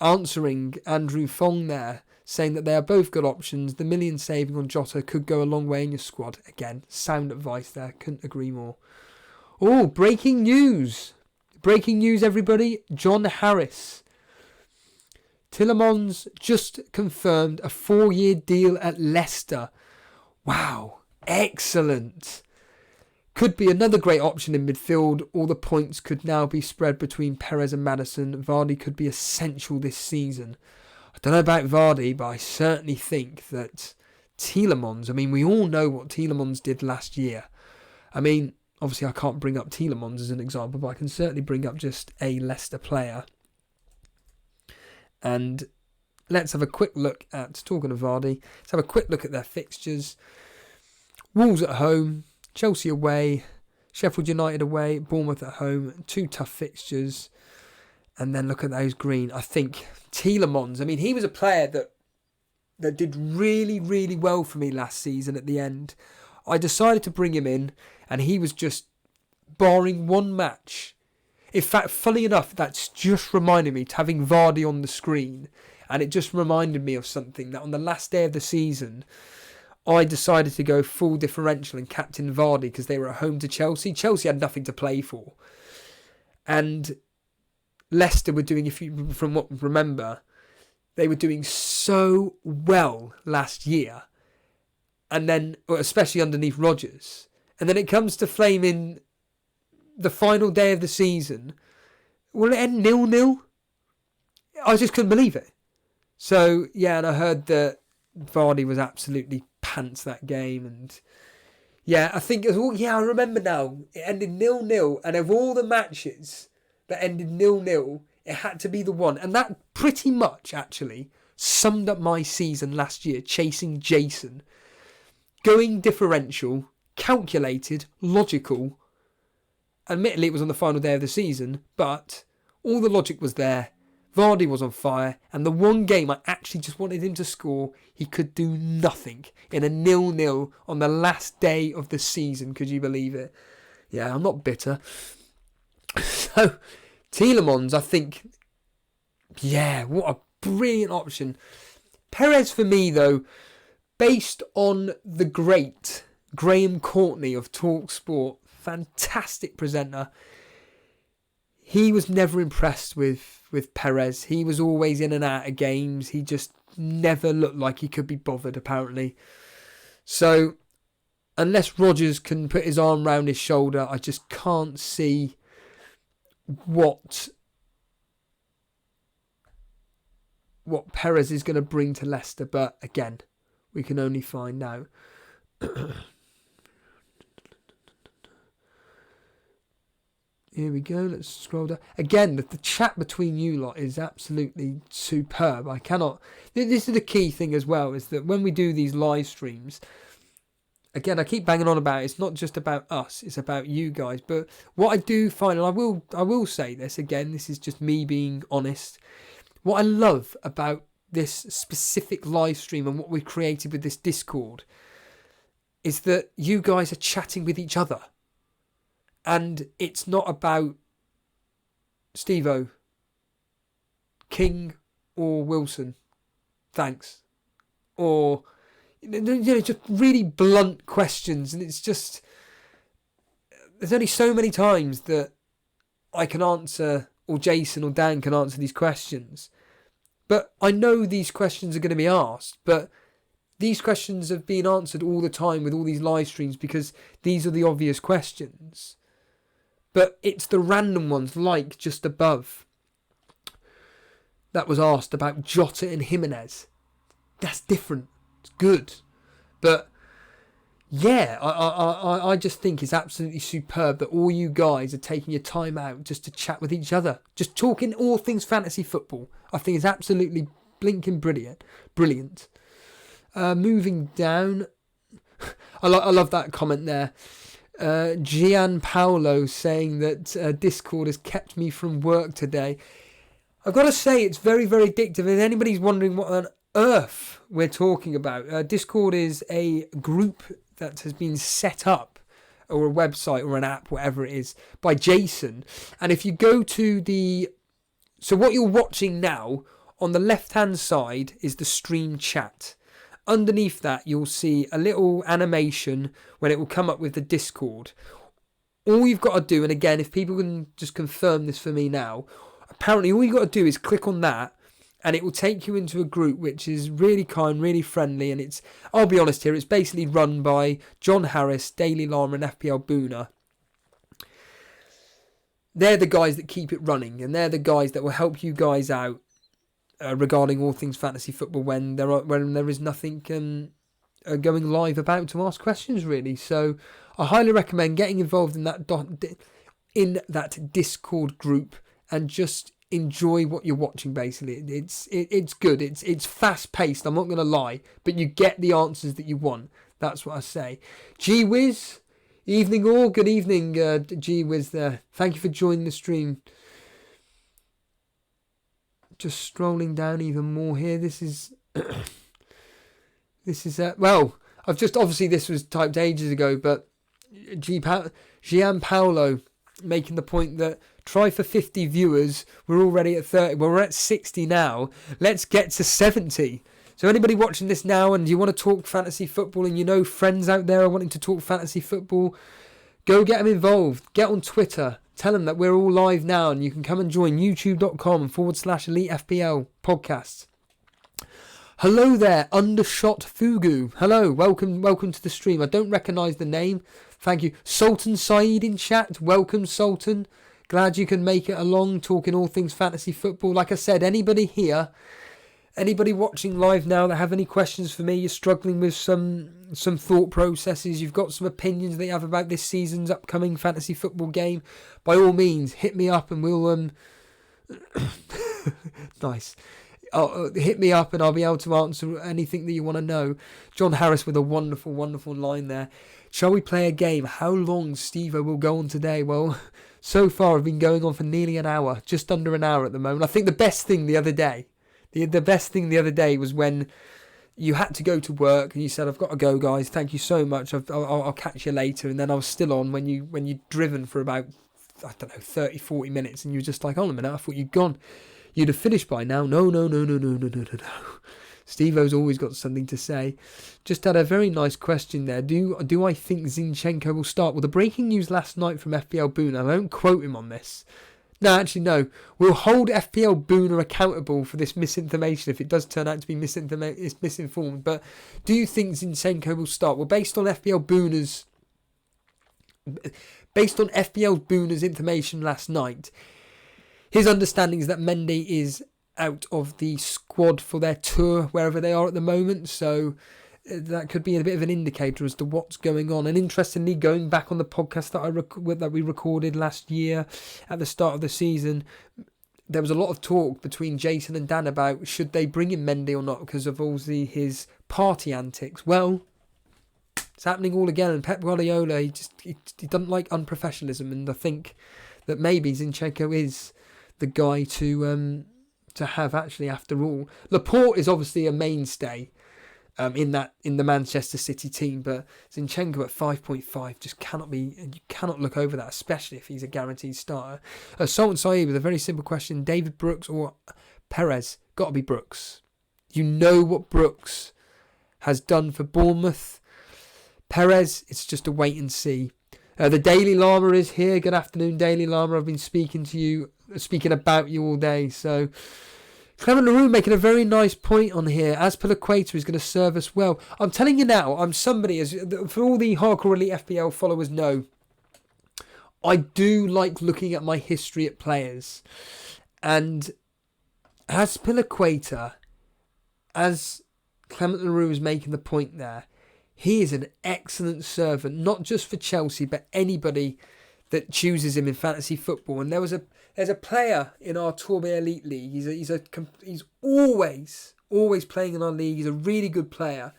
answering Andrew Fong there, saying that they are both good options. The million saving on Jota could go a long way in your squad. Again, sound advice there. Couldn't agree more. Oh, breaking news. Breaking news, everybody. John Harris. Tielemans just confirmed a 4-year deal at Leicester. Wow. Excellent. Could be another great option in midfield. All the points could now be spread between Perez and Maddison. Vardy could be essential this season. I don't know about Vardy, but I certainly think that Tielemans, I mean, we all know what Tielemans did last year. I mean, obviously I can't bring up Tielemans as an example, but I can certainly bring up just a Leicester player. And let's have a quick look at, talking of Vardy, let's have a quick look at their fixtures. Wolves at home, Chelsea away, Sheffield United away, Bournemouth at home. 2 tough fixtures. And then look at those green. I think Tielemans, I mean, he was a player that did really, really well for me last season at the end. I decided to bring him in, and he was just, barring one match. In fact, funny enough, that's just reminded me to having Vardy on the screen. And it just reminded me of something, that on the last day of the season, I decided to go full differential and captain Vardy because they were at home to Chelsea. Chelsea had nothing to play for. And Leicester were doing, if you from what remember, they were doing so well last year. And then, especially underneath Rodgers. And then it comes to flaming the final day of the season. Will it end 0-0? I just couldn't believe it. So, yeah, and I heard that Vardy was absolutely pants that game. And yeah, I think, I remember now. It ended 0-0. And of all the matches that ended 0-0, it had to be the one. And that pretty much, actually, summed up my season last year, chasing Jason. Going differential, calculated, logical. Admittedly, it was on the final day of the season, but all the logic was there. Vardy was on fire, and the one game I actually just wanted him to score, he could do nothing in a 0-0 on the last day of the season. Could you believe it? Yeah, I'm not bitter. So, Tielemans, I think, yeah, what a brilliant option. Perez for me, though, based on the great Graham Courtney of TalkSport, fantastic presenter, he was never impressed with Perez. He was always in and out of games. He just never looked like he could be bothered, apparently. So, unless Rodgers can put his arm round his shoulder, I just can't see what Perez is going to bring to Leicester. But again, we can only find out. Here we go. Let's scroll down. Again, the chat between you lot is absolutely superb. I cannot... This is the key thing as well, is that when we do these live streams, again, I keep banging on about it, it's not just about us, it's about you guys. But what I do find, and I will say this, again, this is just me being honest. What I love about this specific live stream and what we've created with this Discord is that you guys are chatting with each other. And it's not about Steve-O, King or Wilson, thanks. Or, just really blunt questions. And it's just, there's only so many times that I can answer, or Jason or Dan can answer these questions. But I know these questions are going to be asked. But these questions have been answered all the time with all these live streams because these are the obvious questions. But it's the random ones, like just above, that was asked about Jota and Jimenez. That's different. It's good. But yeah, I just think it's absolutely superb that all you guys are taking your time out just to chat with each other, just talking all things fantasy football. I think it's absolutely blinking brilliant. Moving down, I love that comment there. Gianpaolo saying that Discord has kept me from work today. I've got to say it's very, very addictive. If anybody's wondering what on earth we're talking about, Discord is a group that has been set up, or a website or an app, whatever it is, by Jason. And if you go to so what you're watching now, on the left-hand side is the stream chat. Underneath that, you'll see a little animation when it will come up with the Discord. All you've got to do, and again, if people can just confirm this for me now, apparently all you've got to do is click on that, and it will take you into a group which is really kind, really friendly, and it's, I'll be honest here, it's basically run by John Harris, Daily Llama and FPL Booner. They're the guys that keep it running, and they're the guys that will help you guys out regarding all things fantasy football when there is nothing going live about to ask questions, really. So I highly recommend getting involved in that Discord group and just enjoy what you're watching. Basically, it's good. It's fast paced. I'm not going to lie, but you get the answers that you want. That's what I say. Gee whiz, evening all. Good evening, Gee whiz. There. Thank you for joining the stream. Just scrolling down even more here. This is well, I've just, obviously this was typed ages ago, but Gianpaolo making the point that try for 50 viewers. We're already at 30. Well, we're at 60 now. Let's get to 70. So anybody watching this now and you want to talk fantasy football, and you know friends out there are wanting to talk fantasy football, go get them involved. Get on Twitter. Tell them that we're all live now, and you can come and join youtube.com/EliteFPL podcasts. Hello there, Undershot Fugu. Hello, welcome to the stream. I don't recognise the name. Thank you. Sultan Saeed in chat. Welcome, Sultan. Glad you can make it along, talking all things fantasy football. Like I said, anybody here, anybody watching live now that have any questions for me, you're struggling with some thought processes, you've got some opinions that you have about this season's upcoming fantasy football game, by all means, hit me up and we'll nice. Hit me up and I'll be able to answer anything that you want to know. John Harris with a wonderful, wonderful line there. Shall we play a game? How long Steve-O will go on today? Well, so far I've been going on for nearly an hour, just under an hour at the moment. I think the best thing the other day was when you had to go to work and you said, I've got to go, guys. Thank you so much. I'll catch you later. And then I was still on when you'd driven for about, I don't know, 30, 40 minutes. And you were just like, hold on a minute, I thought you'd gone. You'd have finished by now. No. Steve-O's always got something to say. Just had a very nice question there. Do I think Zinchenko will start? Well, the breaking news last night from FPL Booner, I don't quote him on this. No, actually, no. We'll hold FPL Booner accountable for this misinformation if it does turn out to be misinformed. But do you think Zinchenko will start? Well, based on FPL Booner's information last night, his understanding is that Mendy is out of the squad for their tour, wherever they are at the moment. So that could be a bit of an indicator as to what's going on. And interestingly, going back on the podcast that we recorded last year at the start of the season, there was a lot of talk between Jason and Dan about should they bring in Mendy or not because of all his party antics. Well, it's happening all again, and Pep Guardiola, he doesn't like unprofessionalism, and I think that maybe Zinchenko is the guy to have actually after all. Laporte is obviously a mainstay in the Manchester City team, but Zinchenko at 5.5 just cannot be, and you cannot look over that, especially if he's a guaranteed starter. Sultan Saeed with a very simple question: David Brooks or Perez? Got to be Brooks. You know what Brooks has done for Bournemouth. Perez, it's just a wait and see. The Daily Llama is here. Good afternoon, Daily Llama. I've been speaking about you all day. So, Clement LaRue making a very nice point on here. Azpilicueta is going to serve us well. I'm telling you now, I'm somebody, as for all the Hardcore Elite FPL followers know, I do like looking at my history at players. And Azpilicueta, as Clement LaRue is making the point there, He is an excellent servant, not just for Chelsea, but anybody that chooses him in fantasy football. And there's a player in our Torbay Elite League. He's always playing in our league. He's a really good player.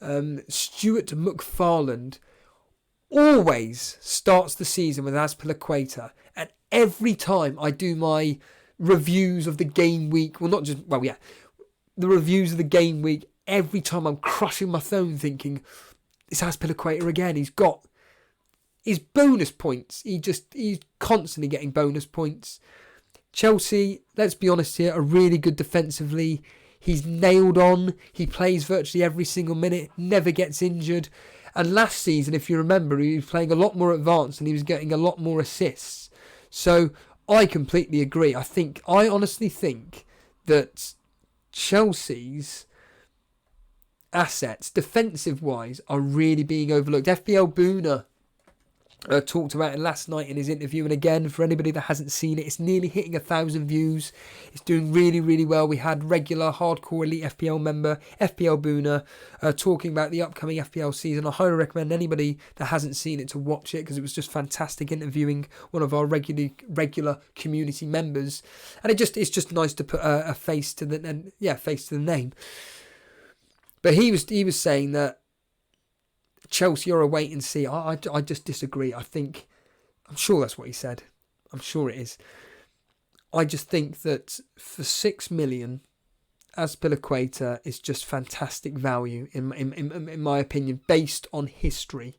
Stuart McFarland always starts the season with Azpilicueta, and every time I do my reviews of the game week, the reviews of the game week, every time I'm crushing my phone thinking, it's Azpilicueta again. He's got his bonus points. He's constantly getting bonus points. Chelsea, let's be honest here, are really good defensively. He's nailed on. He plays virtually every single minute, never gets injured. And last season, if you remember, he was playing a lot more advanced and he was getting a lot more assists. So I completely agree. I honestly think that Chelsea's assets, defensive-wise, are really being overlooked. FPL Boona talked about it last night in his interview, and again, for anybody that hasn't seen it, it's nearly hitting 1,000 views. It's doing really, really well. We had regular hardcore elite FPL member FPL Boona talking about the upcoming FPL season. I highly recommend anybody that hasn't seen it to watch it, because it was just fantastic interviewing one of our regular community members, and it's just nice to put a face to the name. But he was saying that Chelsea are a wait and see. I just disagree. I'm sure that's what he said. I'm sure it is. I just think that for 6 million, Azpilicueta is just fantastic value in my opinion, based on history.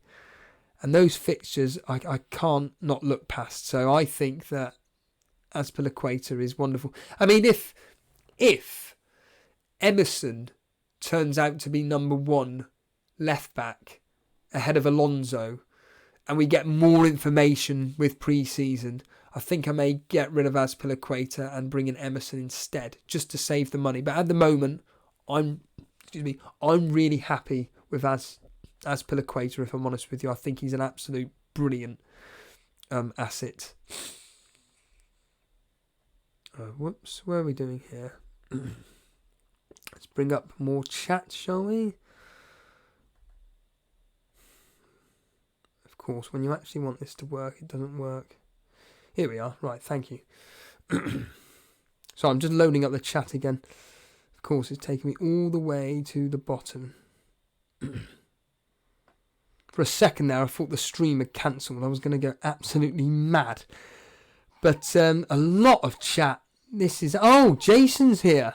And those fixtures I can't not look past. So I think that Azpilicueta is wonderful. I mean, if Emerson turns out to be number one left back ahead of Alonso, and we get more information with pre-season, I think I may get rid of Azpilicueta and bring in Emerson instead, just to save the money. But at the moment, I'm really happy with Azpilicueta, if I'm honest with you. I think he's an absolute brilliant asset. Where are we doing here? Let's bring up more chat, shall we? Of course, when you actually want this to work, it doesn't work. Here we are. Right, thank you. So I'm just loading up the chat again. Of course, it's taking me all the way to the bottom. For a second there, I thought the stream had cancelled. I was going to go absolutely mad. But a lot of chat. Jason's here.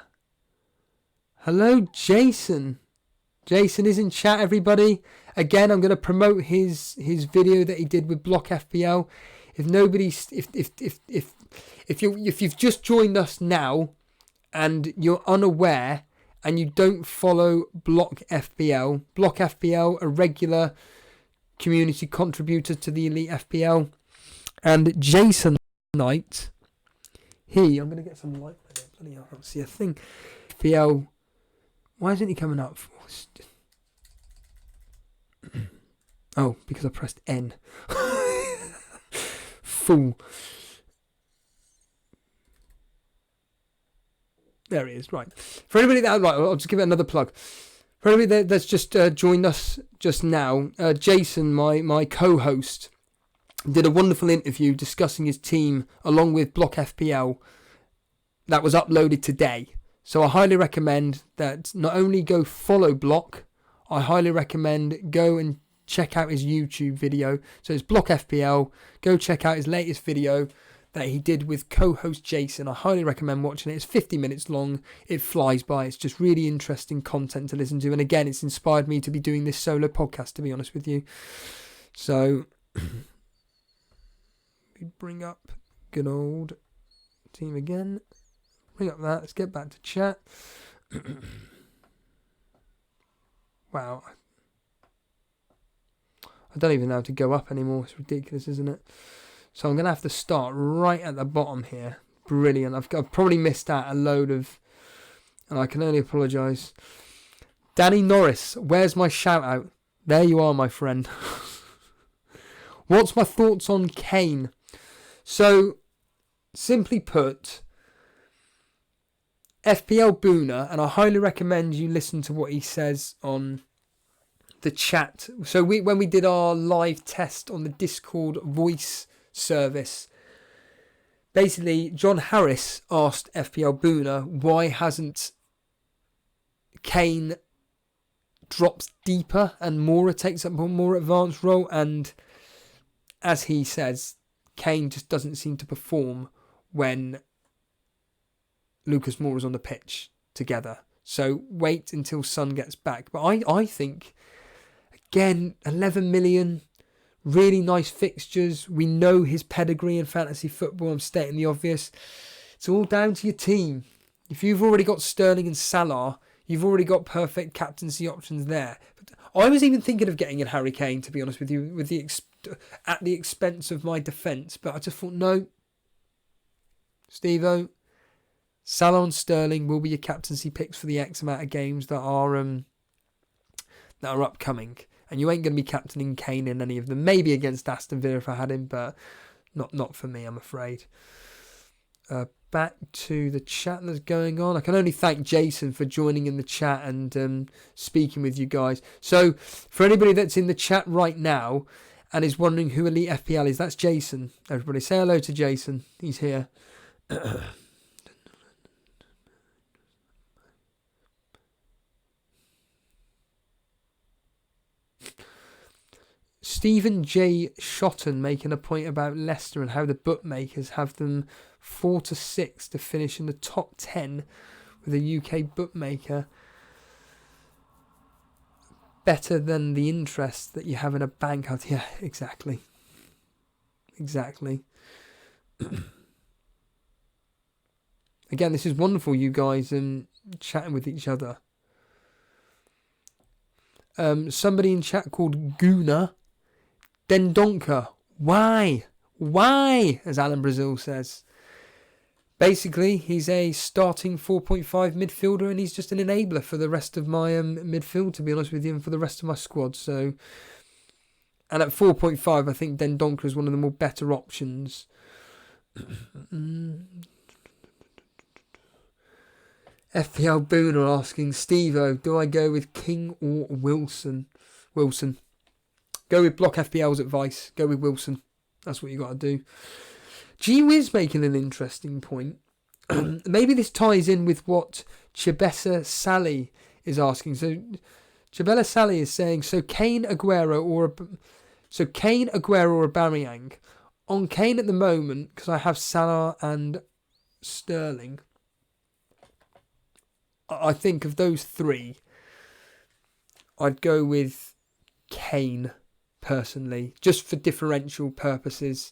Hello, Jason. Jason is in chat, everybody. Again, I'm going to promote his video that he did with Block FPL. If you've just joined us now and you're unaware and you don't follow Block FPL, a regular community contributor to the Elite FPL, and Jason Knight, I'm going to get some light. Bloody hell, I can't see a thing. FPL. Why isn't he coming up? Oh, because I pressed N. Fool. There it is, right. For anybody I'll just give it another plug. For anybody that's just joined us just now, Jason, my co-host, did a wonderful interview discussing his team along with Block FPL that was uploaded today. So I highly recommend that not only go follow Block, I highly recommend go and check out his YouTube video. So it's Block FPL. Go check out his latest video that he did with co-host Jason. I highly recommend watching it. It's 50 minutes long. It flies by. It's just really interesting content to listen to. And again, it's inspired me to be doing this solo podcast, to be honest with you. So we bring up good old team again. Bring up that. Let's get back to chat. Wow. I don't even know how to go up anymore. It's ridiculous, isn't it? So I'm going to have to start right at the bottom here. Brilliant. I've probably missed out a load of... And I can only apologise. Danny Norris, where's my shout out? There you are, my friend. What's my thoughts on Kane? So, simply put, FPL Boona, and I highly recommend you listen to what he says on the chat. So when we did our live test on the Discord voice service, basically John Harris asked FPL Booner why hasn't Kane dropped deeper and Moura takes up a more advanced role, and as he says, Kane just doesn't seem to perform when Lucas Moura's on the pitch together. So wait until Son gets back. But I think, again, 11 million, really nice fixtures. We know his pedigree in fantasy football. I'm stating the obvious. It's all down to your team. If you've already got Sterling and Salah, you've already got perfect captaincy options there. But I was even thinking of getting in Harry Kane, to be honest with you, at the expense of my defence. But I just thought, no, Steve-O, Salah and Sterling will be your captaincy picks for the X amount of games that are upcoming. And you ain't going to be captaining Kane in any of them. Maybe against Aston Villa if I had him, but not for me, I'm afraid. Back to the chat that's going on. I can only thank Jason for joining in the chat and speaking with you guys. So, for anybody that's in the chat right now and is wondering who Elite FPL is, that's Jason. Everybody say hello to Jason. He's here. Stephen J. Shotton making a point about Leicester and how the bookmakers have them 4-6 to finish in the top 10 with a UK bookmaker. Better than the interest that you have in a bank. Yeah, exactly. Again, this is wonderful, you guys, chatting with each other. Somebody in chat called Guna Dendonka. Why? As Alan Brazil says. Basically, he's a starting 4.5 midfielder and he's just an enabler for the rest of my midfield, to be honest with you, and for the rest of my squad. So, and at 4.5, I think Dendonka is one of the more better options. FPL Booner asking, Steve-O, do I go with King or Wilson? Wilson. Go with Block FPL's advice. Go with Wilson. That's what you got to do. G-Wiz making an interesting point. Maybe this ties in with what Chibesa Sally is asking. So Chibella Sally is saying, Kane, Aguero or Aubameyang. On Kane at the moment, because I have Salah and Sterling, I think of those three, I'd go with Kane personally, just for differential purposes.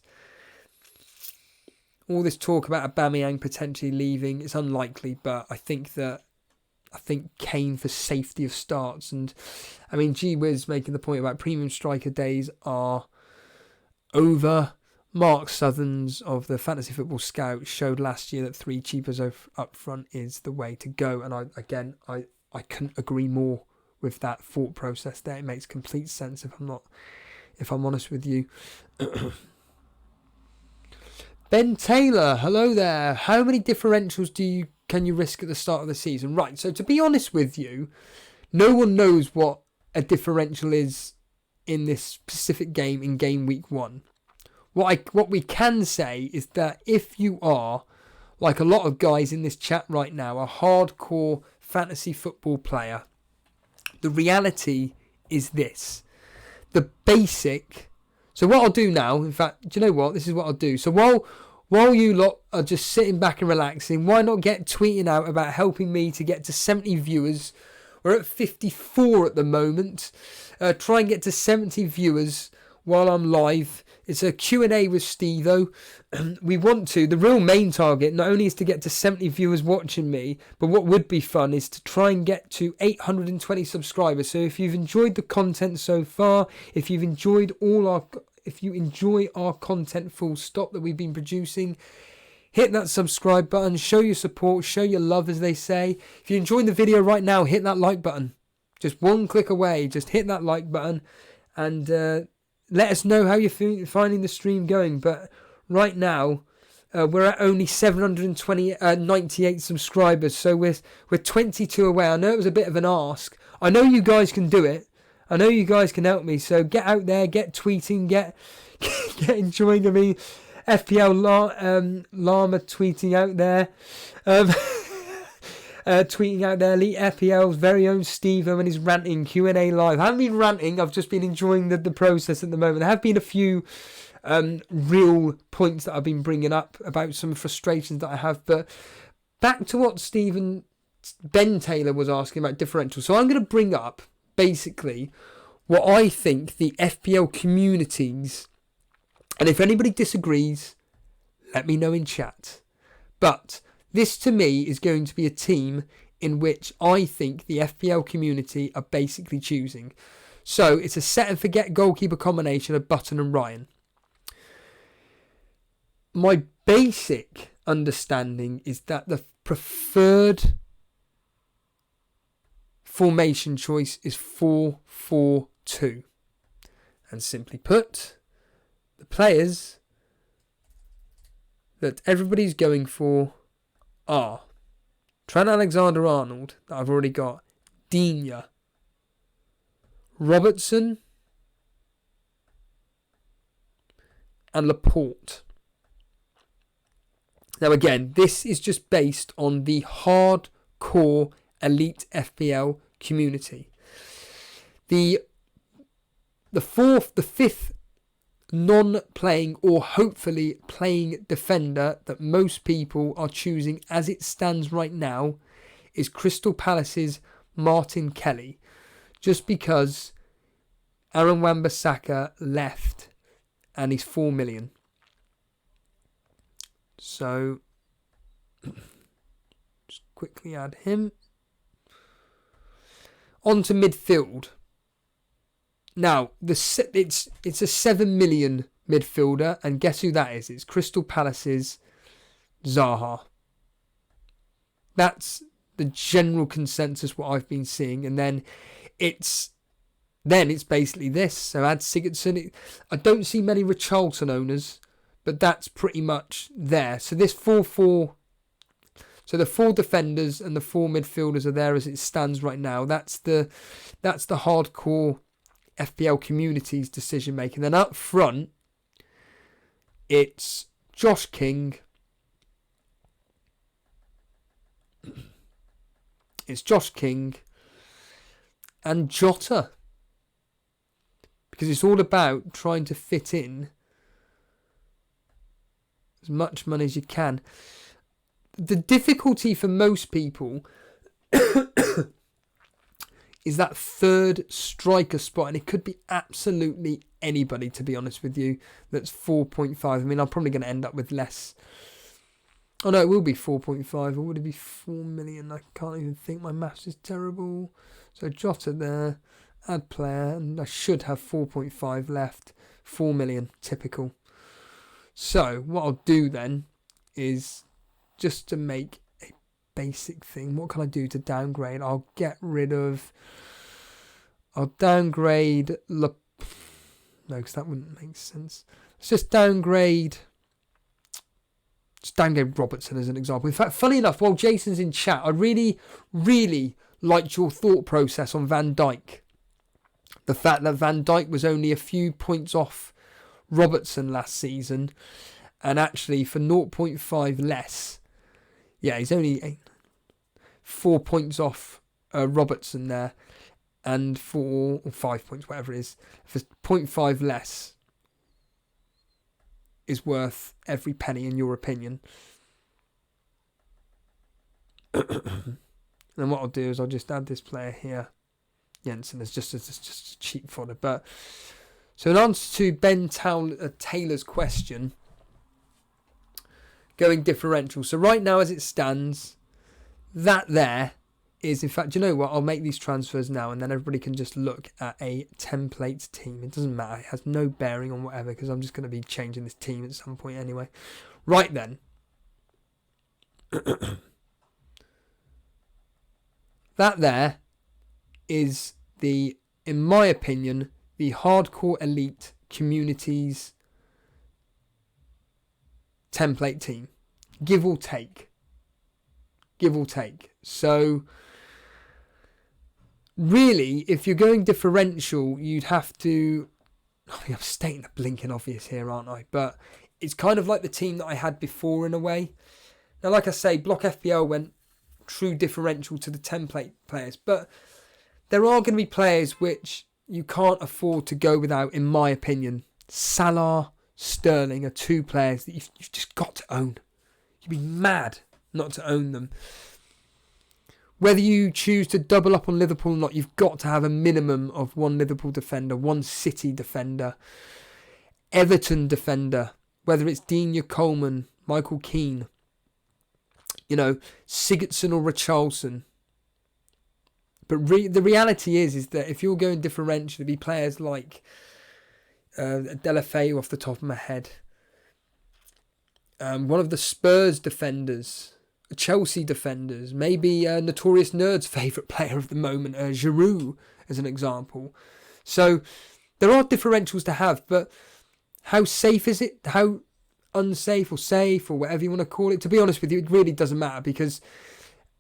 All this talk about Aubameyang potentially leaving, it's unlikely, but I think Kane for safety of starts. And I mean, G-Wiz making the point about premium striker days are over. Mark Southerns of the Fantasy Football Scout showed last year that 3 cheapers up front is the way to go. And I couldn't agree more with that thought process there. It makes complete sense if I'm honest with you. Ben Taylor, hello there. How many differentials can you risk at the start of the season? Right, so to be honest with you, no one knows what a differential is in this specific game in game week 1. What we can say is that if you are, like a lot of guys in this chat right now, a hardcore fantasy football player, the reality is this. The basic. So what I'll do now, in fact, do you know what? This is what I'll do. So while you lot are just sitting back and relaxing, why not get tweeting out about helping me to get to 70 viewers? We're at 54 at the moment. Try and get to 70 viewers while I'm live. It's a Q&A with Steve-O. We want to. The real main target not only is to get to 70 viewers watching me, but what would be fun is to try and get to 820 subscribers. So if you've enjoyed the content so far, if you enjoy our content full stop that we've been producing, hit that subscribe button, show your support, show your love, as they say. If you're enjoying the video right now, hit that like button. Just one click away. Just hit that like button and let us know how you're finding the stream going. But right now, we're at only 98 subscribers, so we're 22 away. I know it was a bit of an ask. I know you guys can do it. I know you guys can help me. So get out there, get tweeting, get enjoying. I mean, FPL Llama tweeting out there. Tweeting out there, Elite FPL's very own Steve and his ranting Q&A live. I haven't been ranting, I've just been enjoying the process at the moment. There have been a few real points that I've been bringing up about some frustrations that I have, but back to what Ben Taylor was asking about differential. So I'm going to bring up basically what I think the FPL communities, and if anybody disagrees, let me know in chat. But this to me is going to be a team in which I think the FPL community are basically choosing. So it's a set and forget goalkeeper combination of Button and Ryan. My basic understanding is that the preferred formation choice is 4-4-2. And simply put, the players that everybody's going for are Trent Alexander-Arnold, that I've already got, Digne, Robertson, and Laporte. Now again, this is just based on the hardcore elite FPL community. The fifth non-playing or hopefully playing defender that most people are choosing as it stands right now is Crystal Palace's Martin Kelly, just because Aaron Wan-Bissaka left and he's 4 million. So just quickly add him onto midfield. Now, it's a 7 million midfielder, and guess who that is? It's Crystal Palace's Zaha. That's the general consensus, what I've been seeing. And then it's basically this. So add Sigurdsson. I don't see many Richarlison owners, but that's pretty much there. So this 4-4. So the 4 defenders and the 4 midfielders are there as it stands right now. That's the hardcore FPL community's decision making. Then up front, it's Josh King. It's Josh King and Jota, because it's all about trying to fit in as much money as you can. The difficulty for most people is that third striker spot, and it could be absolutely anybody, to be honest with you, that's 4.5. I mean, I'm probably going to end up with less. Oh no, it will be 4.5, or would it be 4 million? I can't even think, my maths is terrible. So Jota there, add player, and I should have 4.5 left. 4 million, typical. So what I'll do then is, just to make a basic thing, what can I do to downgrade? I'll downgrade no, because that wouldn't make sense. Let's just downgrade Robertson as an example. In fact, funny enough, while Jason's in chat, I really, really liked your thought process on Van Dijk. The fact that Van Dijk was only a few points off Robertson last season, and actually for 0.5 less, yeah, he's only 4 points off Robertson there, and 4 or 5 points, whatever it is, for 0.5 less is worth every penny in your opinion. And what I'll do is I'll just add this player here, Jensen, as just a cheap fodder. But so in answer to Ben Taylor's question, going differential. So right now as it stands, that there is, in fact, do you know what? I'll make these transfers now, and then everybody can just look at a template team. It doesn't matter. It has no bearing on whatever, because I'm just going to be changing this team at some point anyway. Right then. That there is the, in my opinion, the hardcore elite community's template team. Give or take. So really, if you're going differential, you'd have to... I think I'm stating the blinking obvious here, aren't I? But it's kind of like the team that I had before in a way. Now, like I say, Block FPL went true differential to the template players. But there are going to be players which you can't afford to go without, in my opinion. Salah, Sterling are two players that you've just got to own. You'd be mad not to own them. Whether you choose to double up on Liverpool or not, you've got to have a minimum of one Liverpool defender, one City defender, Everton defender, whether it's Digne, Coleman, Michael Keane, Sigurdsson or Richarlison. But the reality is that if you're going differential, there'll be players like Delafeu off the top of my head. One of the Spurs defenders, Chelsea defenders, maybe Notorious Nerd's favourite player of the moment, Giroud, as an example. So there are differentials to have, but how safe is it? How unsafe or safe or whatever you want to call it? To be honest with you, it really doesn't matter, because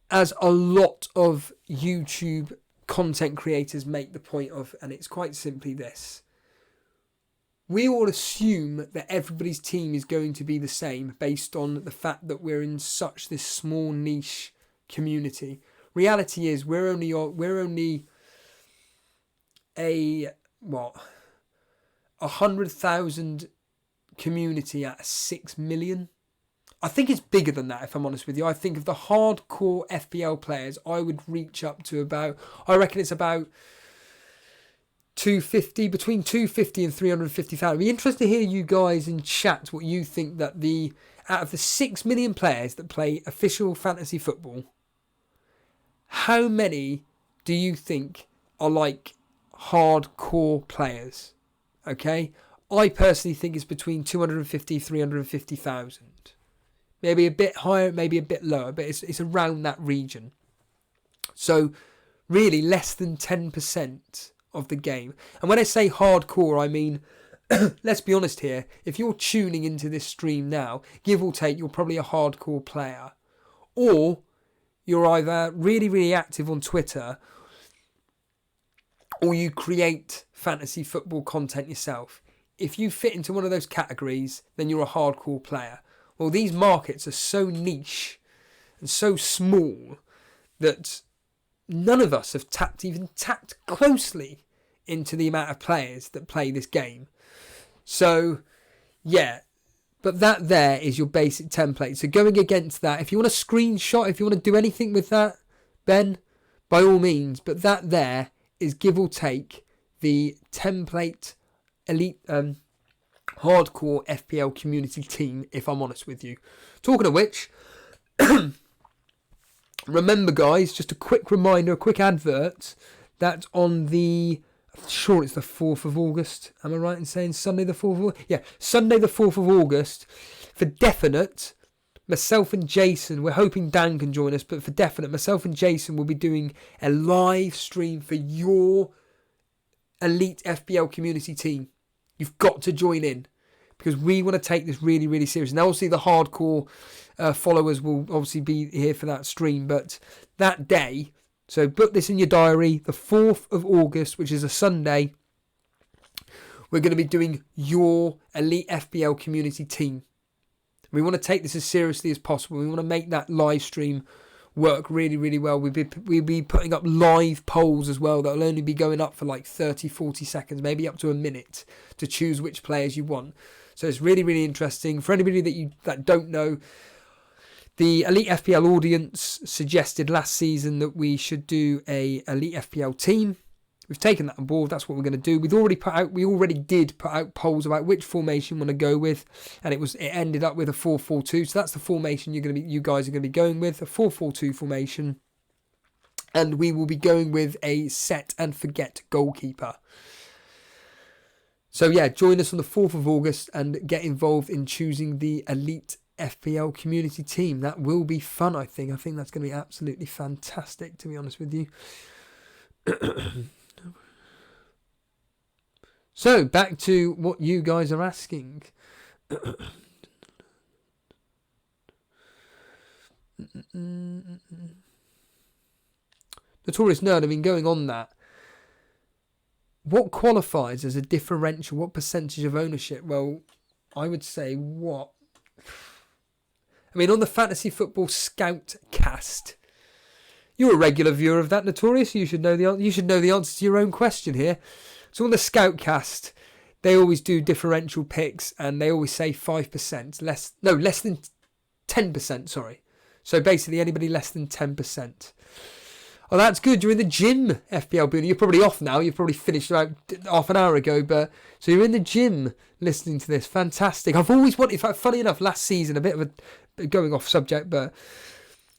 as a lot of YouTube content creators make the point of, and it's quite simply this: we all assume that everybody's team is going to be the same based on the fact that we're in such this small niche community. Reality is we're only a 100,000 community out of 6 million. I think it's bigger than that, if I'm honest with you. I think of the hardcore FPL players, I would reach up to about, I reckon it's about 250, between 250 and 350,000. It'd be interesting to hear you guys in chat what you think that out of the 6 million players that play official fantasy football, how many do you think are like hardcore players? Okay, I personally think it's between 250, 350,000. Maybe a bit higher, maybe a bit lower, but it's around that region. So really less than 10% of the game. And when I say hardcore, I mean, let's be honest here, if you're tuning into this stream now, give or take, you're probably a hardcore player. Or you're either really, really active on Twitter, or you create fantasy football content yourself. If you fit into one of those categories, then you're a hardcore player. Well, these markets are so niche and so small that none of us have even tapped closely into the amount of players that play this game. So, yeah, but that there is your basic template. So going against that, if you want to screenshot, if you want to do anything with that, Ben, by all means. But that there is, give or take, the template elite hardcore FPL community team, if I'm honest with you. Talking of which, remember guys, just a quick reminder, a quick advert, that on the, I'm sure it's the 4th of August, am I right in saying Sunday the 4th of August? Yeah, Sunday the 4th of August, for definite, myself and Jason, we're hoping Dan can join us, but for definite, myself and Jason will be doing a live stream for your elite FPL community team. You've got to join in, because we want to take this really, really serious. Now, obviously, the hardcore followers will obviously be here for that stream, but that day, so put this in your diary, the 4th of August, which is a Sunday, we're going to be doing your elite FPL community team. We want to take this as seriously as possible. We want to make that live stream work really, really well. We'll be putting up live polls as well that will only be going up for like 30, 40 seconds, maybe up to a minute, to choose which players you want. So it's really, really interesting. For anybody that don't know, the Elite FPL audience suggested last season that we should do a Elite FPL team. We've taken that on board. That's what we're going to do. We already did put out polls about which formation we want to go with, and it ended up with a 4-4-2. So that's the formation you guys are going to be going with, a 4-4-2 formation, and we will be going with a set and forget goalkeeper. So yeah, join us on the 4th of August and get involved in choosing the Elite FPL community team. That will be fun, I think. I think that's going to be absolutely fantastic, to be honest with you. So, back to what you guys are asking. The Notorious Nerd, I mean, going on that, what qualifies as a differential? What percentage of ownership? Well, I would say on the Fantasy Football Scout cast, you're a regular viewer of that, Notorious. You should know the answer to your own question here. So on the Scout cast, they always do differential picks, and they always say 5%, less than 10%. Sorry. So basically, anybody less than 10%. Oh, that's good. You're in the gym, FPL Booner. You're probably off now. You've probably finished about half an hour ago. So you're in the gym listening to this. Fantastic. I've always wanted, funny enough, last season, a bit of a going off subject, but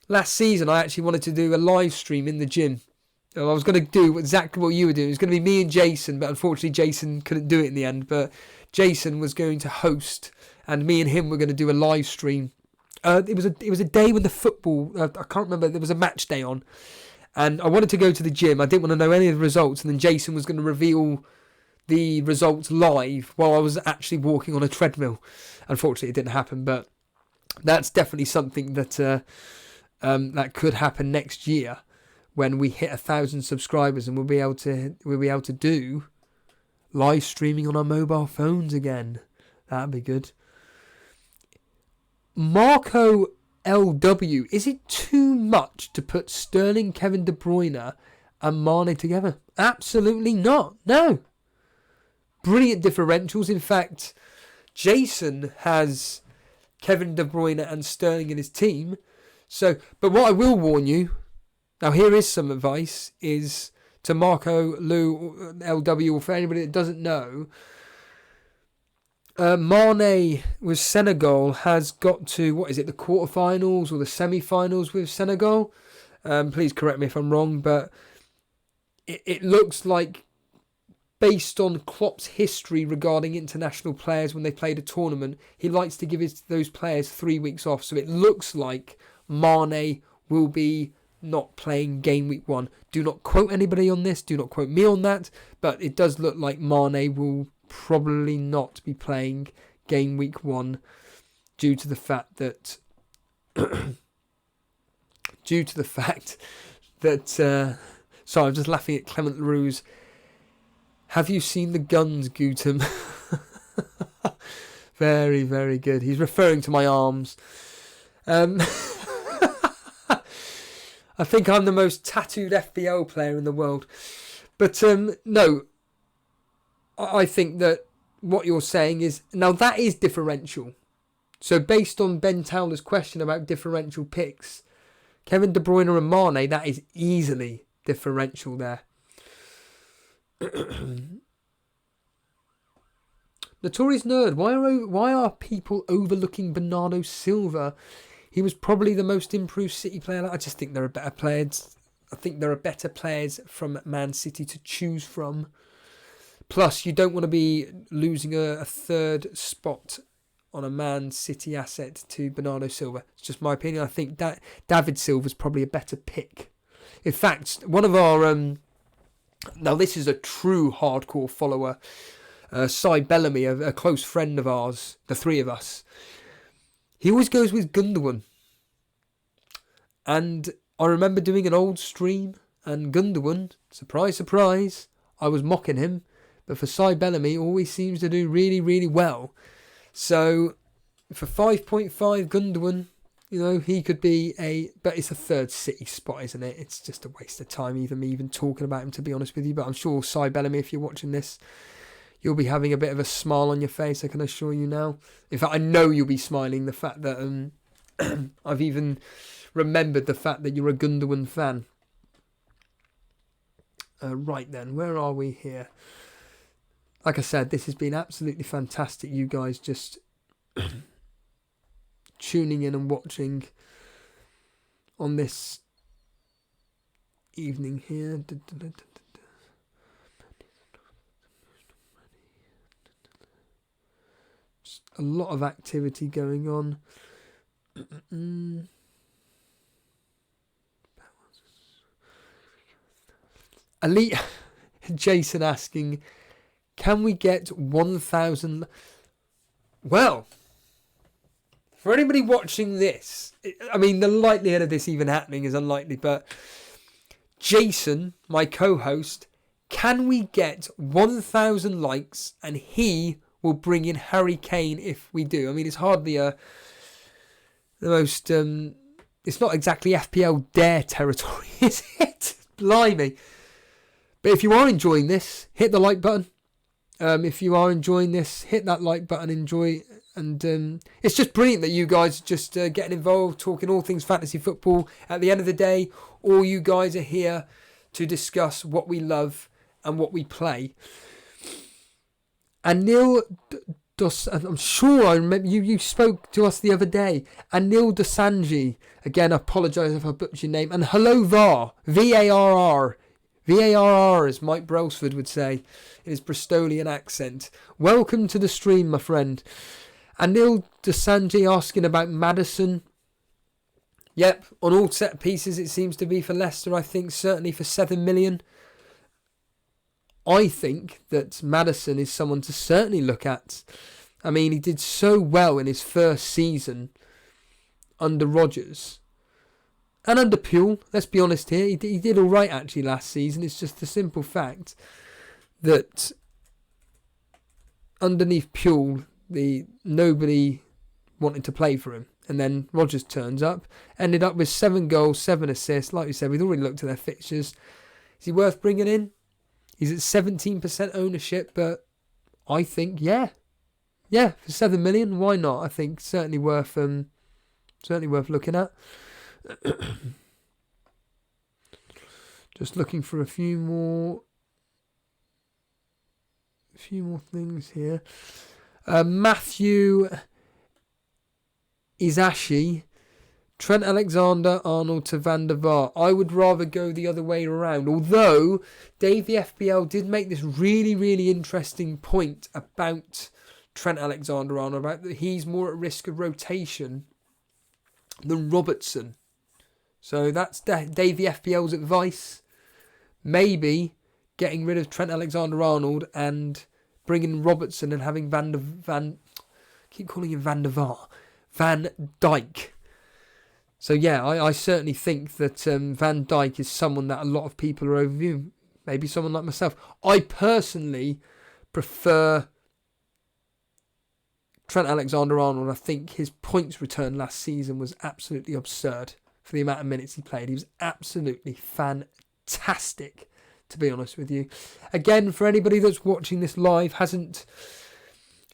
last season I actually wanted to do a live stream in the gym. I was going to do exactly what you were doing. It was going to be me and Jason, but unfortunately Jason couldn't do it in the end. But Jason was going to host, and me and him were going to do a live stream. It was a day when the football, I can't remember, there was a match day on. And I wanted to go to the gym. I didn't want to know any of the results. And then Jason was going to reveal the results live while I was actually walking on a treadmill. Unfortunately, it didn't happen. But that's definitely something that that could happen next year when we hit 1,000 subscribers, and we'll be able to do live streaming on our mobile phones again. That'd be good. Marco LW, is it too much to put Sterling, Kevin De Bruyne and Mane together? Absolutely not. No. Brilliant differentials. In fact, Jason has Kevin De Bruyne and Sterling in his team. But what I will warn you, now here is some advice, is to Marco, Lou, LW, or for anybody that doesn't know, Mane with Senegal has got to, the quarterfinals or the semi-finals with Senegal. Please correct me if I'm wrong, but it looks like, based on Klopp's history regarding international players when they played a tournament, he likes to give those players 3 weeks off. So it looks like Mane will be not playing game week 1. Do not quote anybody on this. Do not quote me on that. But it does look like Mane will probably not be playing game week 1 due to the fact that sorry, I'm just laughing at Clement Leroux's "Have you seen the guns, Gutem?" Very, very good. He's referring to my arms. I think I'm the most tattooed FPL player in the world. But no, I think that what you're saying is, now that is differential. So based on Ben Towler's question about differential picks, Kevin De Bruyne and Mane, that is easily differential there. Notorious Nerd, why are people overlooking Bernardo Silva? He was probably the most improved City player. I just think there are better players. I think there are better players from Man City to choose from. Plus, you don't want to be losing a third spot on a Man City asset to Bernardo Silva. It's just my opinion. I think that David Silva's probably a better pick. In fact, one of our... now, this is a true hardcore follower. Cy Bellamy, a close friend of ours, the three of us. He always goes with Gundogan. And I remember doing an old stream, and Gundogan, surprise, surprise, I was mocking him. But for Cy Bellamy, always seems to do really, really well. So, for 5.5 Gundogan, he could be but it's a third City spot, isn't it? It's just a waste of time even talking about him, to be honest with you. But I'm sure Cy Bellamy, if you're watching this, you'll be having a bit of a smile on your face, I can assure you now. In fact, I know you'll be smiling, the fact that I've even remembered the fact that you're a Gundogan fan. Right then, where are we here? Like I said, this has been absolutely fantastic. You guys just tuning in and watching on this evening here. Just a lot of activity going on. Elite Jason asking, can we get 1,000? Well, for anybody watching this, I mean, the likelihood of this even happening is unlikely, but Jason, my co-host, can we get 1,000 likes and he will bring in Harry Kane if we do? I mean, it's hardly the most... it's not exactly FPL Dare territory, is it? Blimey. But if you are enjoying this, hit the like button. If you are enjoying this, hit that like button, enjoy. And it's just brilliant that you guys are just getting involved, talking all things fantasy football. At the end of the day, all you guys are here to discuss what we love and what we play. And I'm sure I remember you spoke to us the other day. Anil Dosanjhi, again, I apologise if I butchered your name. And hello VAR, VARR. VARR, as Mike Brailsford would say in his Bristolian accent. Welcome to the stream, my friend. Anil Dosanjhi asking about Maddison. Yep, on all set pieces it seems to be for Leicester, I think, certainly for 7 million. I think that Maddison is someone to certainly look at. I mean, he did so well in his first season under Rodgers. And under Puel, let's be honest here, he did all right actually last season. It's just the simple fact that underneath Puel, nobody wanted to play for him. And then Rodgers turns up, ended up with 7 goals, 7 assists. Like we said, we've already looked at their fixtures. Is he worth bringing in? He's at 17% ownership, but I think, yeah, for 7 million, why not? I think certainly worth looking at. Just looking for a few more things here. Matthew Izashi, Trent Alexander-Arnold to Van der Vaart. I would rather go the other way around. Although Dave the FPL did make this really, really interesting point about Trent Alexander-Arnold, about that he's more at risk of rotation than Robertson. So that's Dave the FPL's advice. Maybe getting rid of Trent Alexander-Arnold and bringing Robertson and having Van Dijk. So yeah, I certainly think that Van Dijk is someone that a lot of people are overviewing. Maybe someone like myself. I personally prefer Trent Alexander-Arnold. I think his points return last season was absolutely absurd for the amount of minutes he played. He was absolutely fantastic, to be honest with you. Again, for anybody that's watching this live, hasn't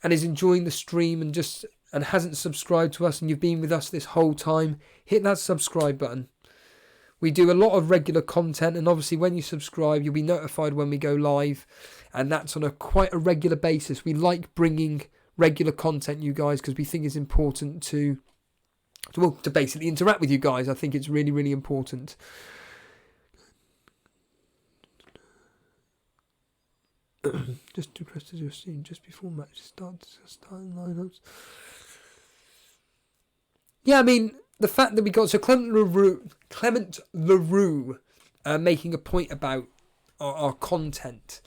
and is enjoying the stream and hasn't subscribed to us and you've been with us this whole time, hit that subscribe button. We do a lot of regular content, and obviously when you subscribe, you'll be notified when we go live, and that's on quite a regular basis. We like bringing regular content, you guys, because we think it's important to basically interact with you guys. I think it's really, really important. Just to press to your scene just before matches starting lineups. Yeah, I mean, the fact that we got Clement LaRue making a point about our content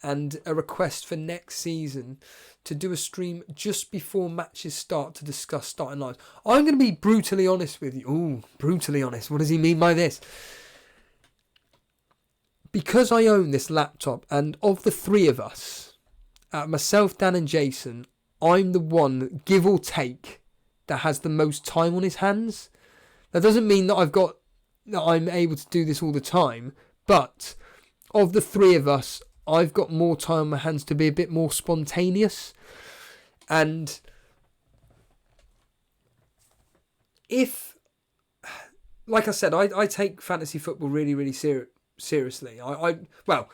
and a request for next season to do a stream just before matches start to discuss starting lines. I'm going to be brutally honest with you. Ooh, brutally honest. What does he mean by this? Because I own this laptop, and of the three of us, myself, Dan and Jason, I'm the one, give or take, that has the most time on his hands. That doesn't mean that I'm able to do this all the time, but of the three of us, I've got more time on my hands to be a bit more spontaneous. And if, like I said, I take fantasy football really, really seriously. Well,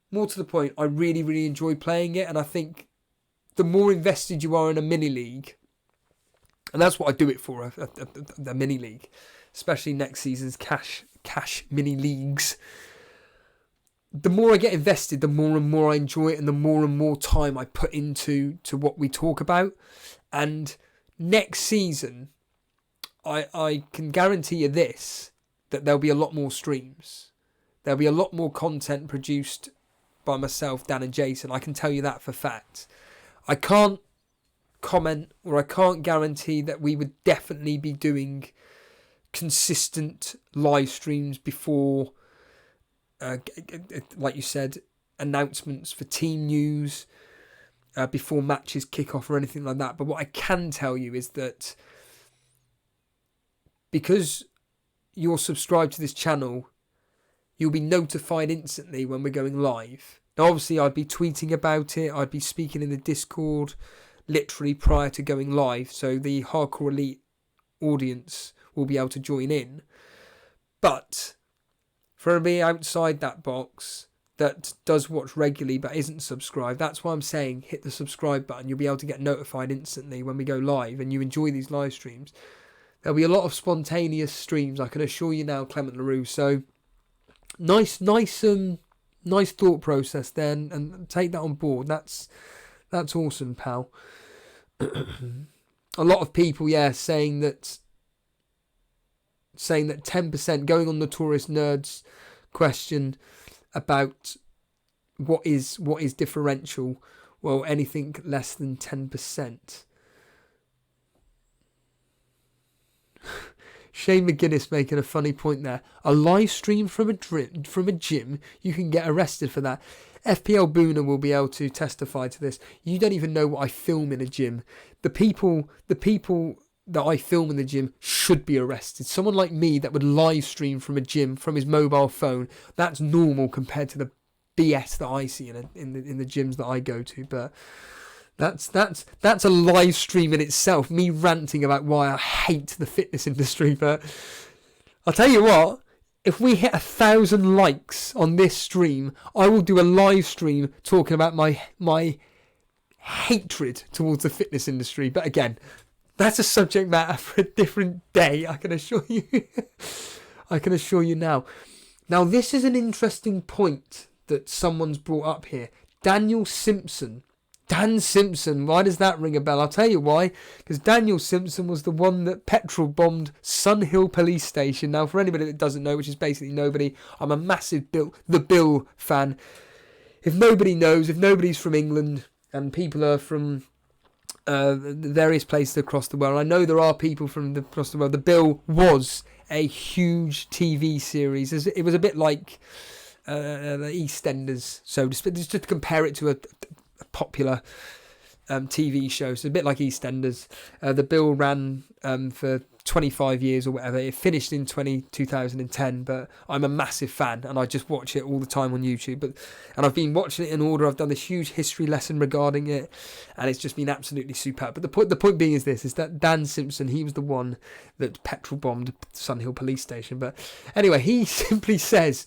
more to the point, I really, really enjoy playing it. And I think the more invested you are in a mini league, and that's what I do it for, the mini league, especially next season's cash mini leagues. The more I get invested, the more and more I enjoy it, and the more time I put into what we talk about. And next season, I can guarantee you this, that there'll be a lot more streams. There'll be a lot more content produced by myself, Dan and Jason. I can tell you that for fact. I can't comment or I can't guarantee that we would definitely be doing consistent live streams before like you said, announcements for team news before matches kick off or anything like that. But what I can tell you is that because you're subscribed to this channel, you'll be notified instantly when we're going live. Now, obviously, I'd be tweeting about it. I'd be speaking in the Discord literally prior to going live. So the Hardcore Elite audience will be able to join in. But for everybody outside that box that does watch regularly but isn't subscribed, that's why I'm saying hit the subscribe button. You'll be able to get notified instantly when we go live and you enjoy these live streams. There'll be a lot of spontaneous streams, I can assure you now, Clement LaRue. So nice thought process then, and take that on board. That's awesome, pal. A lot of people, saying that 10%, going on the Tourist Nerds question about what is differential. Well, anything less than 10%. Shane McGuinness making a funny point there. A live stream from a gym, you can get arrested for that. FPL Boona will be able to testify to this. You don't even know what I film in a gym. The people that I film in the gym should be arrested. Someone like me that would live stream from a gym from his mobile phone, that's normal compared to the BS that I see in the gyms that I go to. But that's a live stream in itself, me ranting about why I hate the fitness industry. But I'll tell you what, if we hit 1,000 likes on this stream, I will do a live stream talking about my hatred towards the fitness industry. But again, that's a subject matter for a different day, I can assure you. I can assure you now. Now, this is an interesting point that someone's brought up here. Dan Simpson, why does that ring a bell? I'll tell you why. Because Daniel Simpson was the one that petrol bombed Sun Hill Police Station. Now, for anybody that doesn't know, which is basically nobody, I'm a massive The Bill fan. If nobody knows, if nobody's from England and people are from various places across the world, I know there are people from across the world. The Bill was a huge TV series. It was a bit like the EastEnders, so just to compare it to a popular TV show. So a bit like EastEnders. The Bill ran for 25 years or whatever. It finished in 2010, but I'm a massive fan and I just watch it all the time on YouTube. And I've been watching it in order. I've done this huge history lesson regarding it and it's just been absolutely superb. But the point being is that Dan Simpson, he was the one that petrol bombed Sun Hill Police Station. But anyway, he simply says,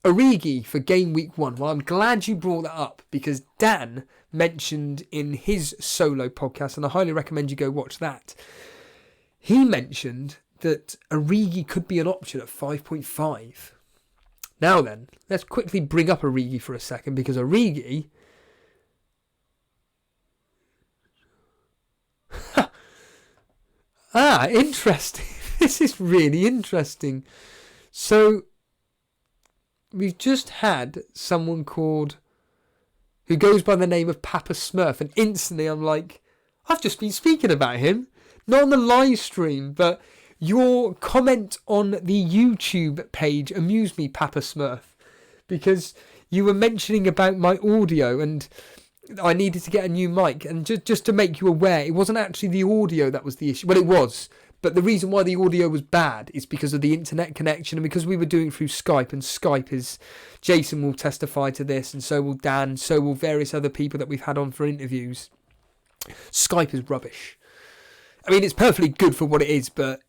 Origi for game week 1. Well, I'm glad you brought that up because Dan mentioned in his solo podcast, and I highly recommend you go watch that. He mentioned that Origi could be an option at 5.5. Now then, let's quickly bring up Origi for a second because Origi... interesting. This is really interesting. So... we've just had someone who goes by the name of Papa Smurf, and instantly I'm like, I've just been speaking about him, not on the live stream, but your comment on the YouTube page amused me, Papa Smurf, because you were mentioning about my audio and I needed to get a new mic, and just to make you aware, it wasn't actually the audio that was the issue. Well, it was. But the reason why the audio was bad is because of the internet connection and because we were doing it through Skype, and Skype is, Jason will testify to this, and so will Dan, so will various other people that we've had on for interviews. Skype is rubbish. I mean, it's perfectly good for what it is, but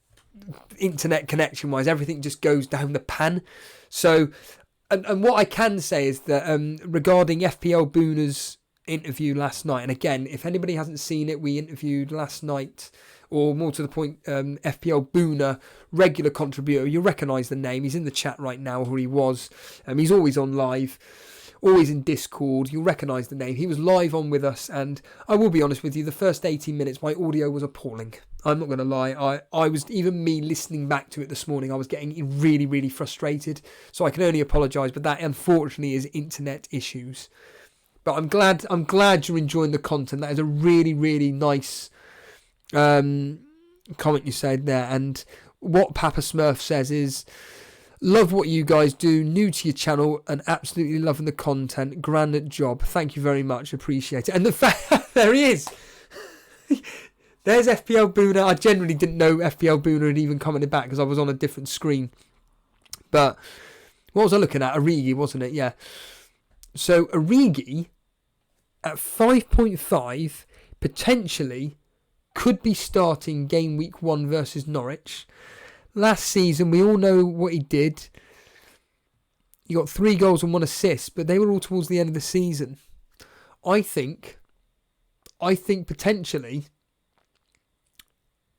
internet connection wise, everything just goes down the pan. So, and what I can say is that regarding FPL Boona's interview last night, and again, if anybody hasn't seen it, we interviewed last night, or more to the point, FPL Boona, regular contributor. You'll recognise the name. He's in the chat right now, or he was. He's always on live, always in Discord. You'll recognise the name. He was live on with us, and I will be honest with you, the first 18 minutes, my audio was appalling. I'm not going to lie. I was, even me listening back to it this morning, I was getting really, really frustrated. So I can only apologise, but that unfortunately is internet issues. But I'm glad you're enjoying the content. That is a really, really nice comment you said there. And what Papa Smurf says is, Love what you guys do. New to your channel and absolutely loving the content. Grand job. Thank you very much. Appreciate it. And the fact there he is. There's FPL Boona. I generally didn't know FPL Boona had even commented back because I was on a different screen. But what was I looking at? Origi, wasn't it? Yeah. So Origi at 5.5 potentially could be starting game week 1 versus Norwich. Last season, we all know what he did. He got 3 goals and 1 assist, but they were all towards the end of the season. I think potentially,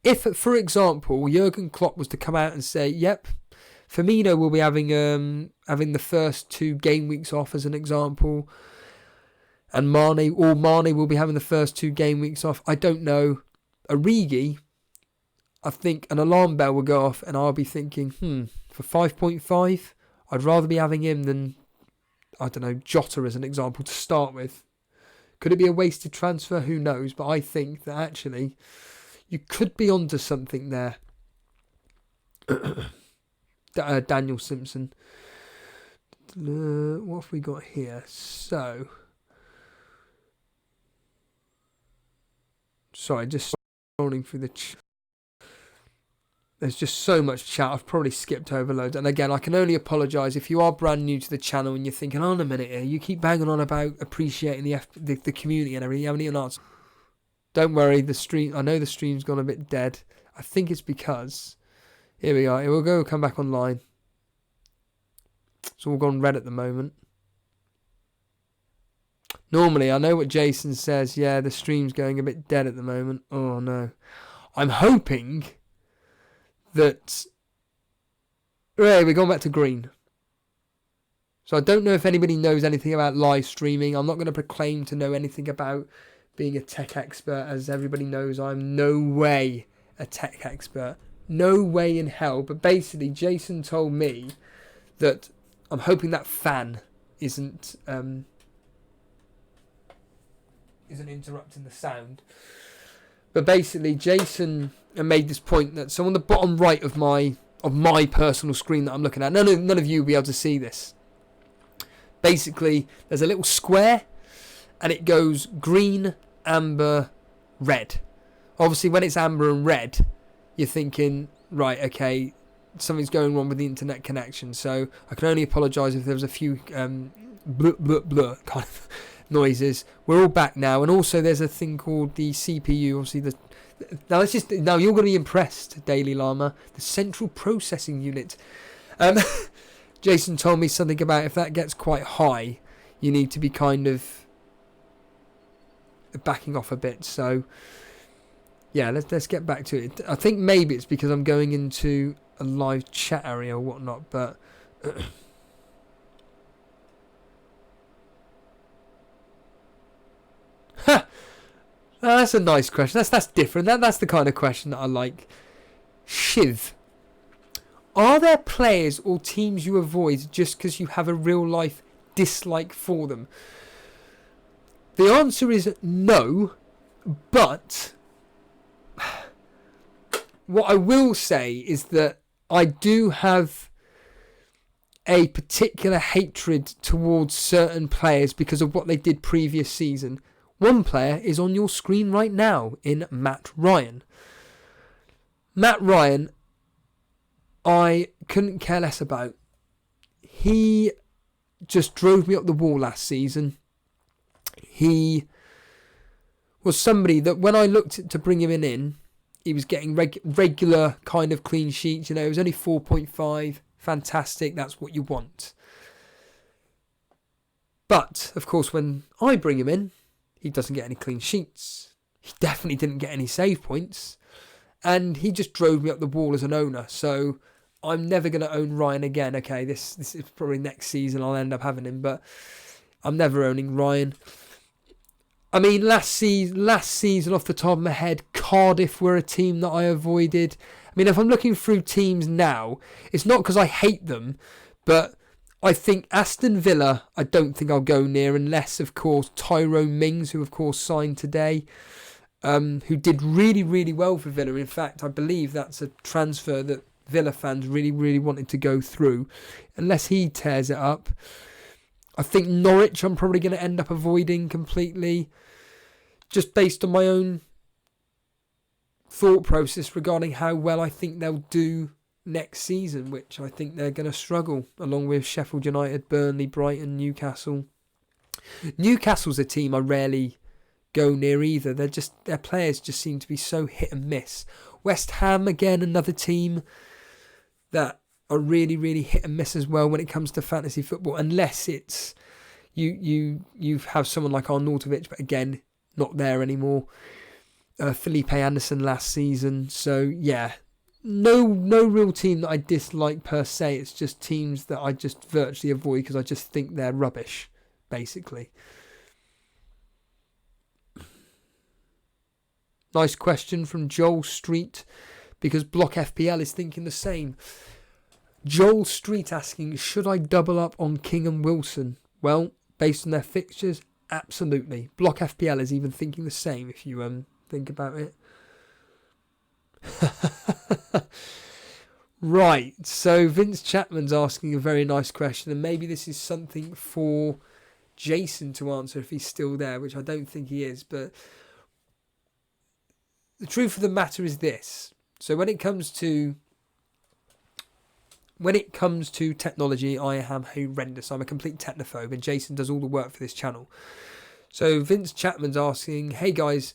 if, for example, Jurgen Klopp was to come out and say, yep, Firmino will be having the first 2 game weeks off as an example, and Mane will be having the first 2 game weeks off. I don't know. Origi, I think an alarm bell will go off and I'll be thinking, for 5.5, I'd rather be having him than, I don't know, Jota as an example to start with. Could it be a wasted transfer? Who knows? But I think that actually you could be onto something there. Daniel Simpson. What have we got here? So, sorry, just scrolling through the there's just so much chat. I've probably skipped over loads. And again, I can only apologise if you are brand new to the channel and you're thinking, hold on a minute here, you keep banging on about appreciating the community and everything. You haven't even answered. Don't worry, the stream. I know the stream's gone a bit dead. I think it's because, here we are. It will come back online. It's all gone red at the moment. Normally, I know what Jason says. Yeah, the stream's going a bit dead at the moment. Oh no. I'm hoping that, right, we're going back to green. So I don't know if anybody knows anything about live streaming. I'm not going to proclaim to know anything about being a tech expert. As everybody knows, I'm no way a tech expert. No way in hell. But basically, Jason told me that I'm hoping that fan isn't interrupting the sound. But basically, Jason made this point that, so on the bottom right of my personal screen that I'm looking at, none of you will be able to see this. Basically, there's a little square, and it goes green, amber, red. Obviously, when it's amber and red, you're thinking, right, okay, something's going wrong with the internet connection. So I can only apologise if there was a few blah, blah, blah kind of noises. We're all back now, and also there's a thing called the CPU. Obviously, now you're going to be impressed, Daily Llama. The central processing unit. Jason told me something about if that gets quite high, you need to be kind of backing off a bit. So yeah, let's get back to it. I think maybe it's because I'm going into a live chat area or whatnot, but that's a nice question. That's different. That's the kind of question that I like. Shiv. Are there players or teams you avoid just because you have a real life dislike for them? The answer is no, but what I will say is that I do have a particular hatred towards certain players because of what they did previous season. One player is on your screen right now in Matt Ryan. Matt Ryan, I couldn't care less about. He just drove me up the wall last season. He was somebody that when I looked to bring him in, he was getting regular kind of clean sheets. You know, it was only 4.5. Fantastic. That's what you want. But, of course, when I bring him in, he doesn't get any clean sheets. He definitely didn't get any save points. And he just drove me up the wall as an owner. So I'm never going to own Ryan again. Okay, this is probably next season I'll end up having him. But I'm never owning Ryan. I mean, last season off the top of my head, Cardiff were a team that I avoided. I mean, if I'm looking through teams now, it's not because I hate them, but I think Aston Villa, I don't think I'll go near unless, of course, Tyrone Mings, who, of course, signed today, who did really, really well for Villa. In fact, I believe that's a transfer that Villa fans really, really wanted to go through. Unless he tears it up. I think Norwich I'm probably going to end up avoiding completely. Just based on my own thought process regarding how well I think they'll do next season, which I think they're going to struggle, along with Sheffield United, Burnley, Brighton, Newcastle. Newcastle's a team I rarely go near either. Their players just seem to be so hit and miss. West Ham, again, another team that are really, really hit and miss as well when it comes to fantasy football, unless it's you have someone like Arnautovic, but again, not there anymore. Felipe Anderson last season. So yeah, no real team that I dislike per se. It's just teams that I just virtually avoid because I just think they're rubbish, basically. Nice question from Joel Street, because Block FPL is thinking the same. Joel Street asking, should I double up on King and Wilson? Well, based on their fixtures, absolutely. Block FPL is even thinking the same if you think about it. Right, so Vince Chapman's asking a very nice question, and maybe this is something for Jason to answer if he's still there, which I don't think he is, but the truth of the matter is this. So when it comes to technology, I am horrendous. I'm a complete technophobe, and Jason does all the work for this channel. So Vince Chapman's asking, hey guys,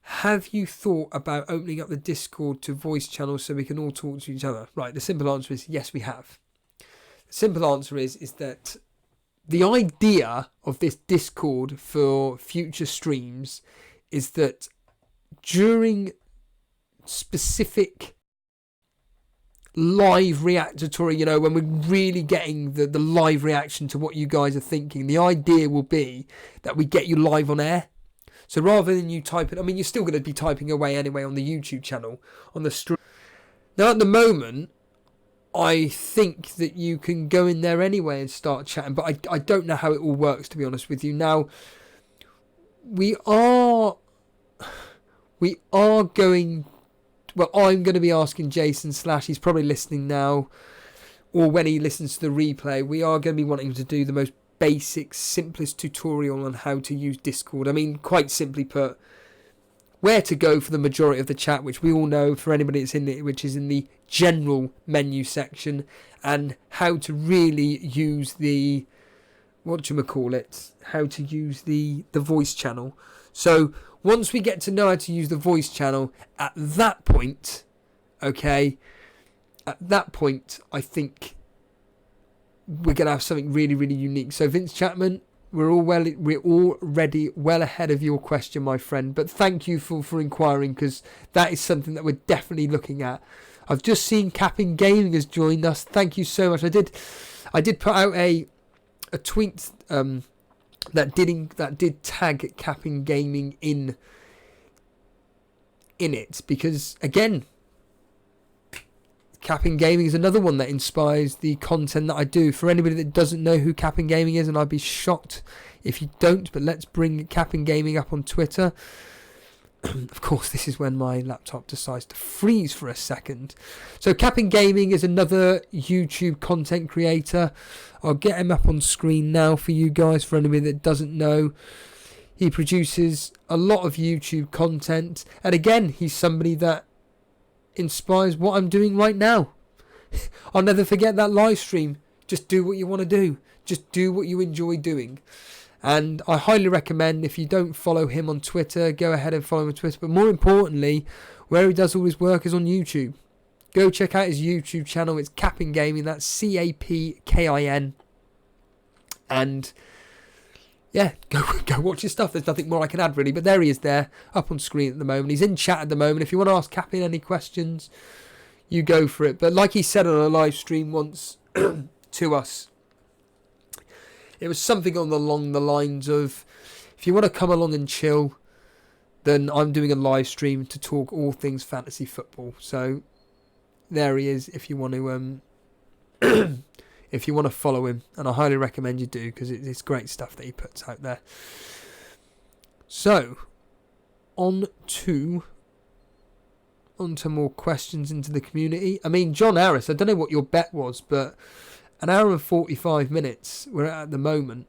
have you thought about opening up the Discord to voice channels so we can all talk to each other? Right, the simple answer is yes, we have. The simple answer is that the idea of this Discord for future streams is that during specific live reactatory, when we're really getting the live reaction to what you guys are thinking, the idea will be that we get you live on air. So rather than you type it, you're still going to be typing away anyway on the YouTube channel, on the stream. Now at the moment, I think that you can go in there anyway and start chatting, but I don't know how it all works, to be honest with you. Now, I'm going to be asking Jason / he's probably listening now, or when he listens to the replay, we are going to be wanting him to do the most basic, simplest tutorial on how to use Discord. Quite simply put, where to go for the majority of the chat, which we all know for anybody that's in it, which is in the general menu section, and how to really use the, how to use the voice channel. So once we get to know how to use the voice channel, at that point, I think we're going to have something really, really unique. So Vince Chapman, we're already well ahead of your question, my friend. But thank you for inquiring, because that is something that we're definitely looking at. I've just seen Capping Gaming has joined us. Thank you so much. I did put out a tweet that did tag Capping Gaming in it, because again, Capping Gaming is another one that inspires the content that I do. For anybody that doesn't know who Capping Gaming is, and I'd be shocked if you don't, but let's bring Capping Gaming up on Twitter. Of course, this is when my laptop decides to freeze for a second. So Capping Gaming is another YouTube content creator. I'll get him up on screen now for you guys, for anybody that doesn't know. He produces a lot of YouTube content, and again, he's somebody that inspires what I'm doing right now. I'll never forget that live stream. Just do what you want to do. Just do what you enjoy doing. And I highly recommend, if you don't follow him on Twitter, go ahead and follow him on Twitter. But more importantly, where he does all his work is on YouTube. Go check out his YouTube channel. It's Capping Gaming. That's CAPKIN. And yeah, go watch his stuff. There's nothing more I can add, really. But there he is there, up on screen at the moment. He's in chat at the moment. If you want to ask Capping any questions, you go for it. But like he said on a live stream once to us, it was something along the lines of, if you want to come along and chill, then I'm doing a live stream to talk all things fantasy football. So there he is, if you want to if you want to follow him, and I highly recommend you do, because it's great stuff that he puts out there. So on to on to more questions into the community. I mean, John Harris, I don't know what your bet was, but an hour and 45 minutes we're at the moment.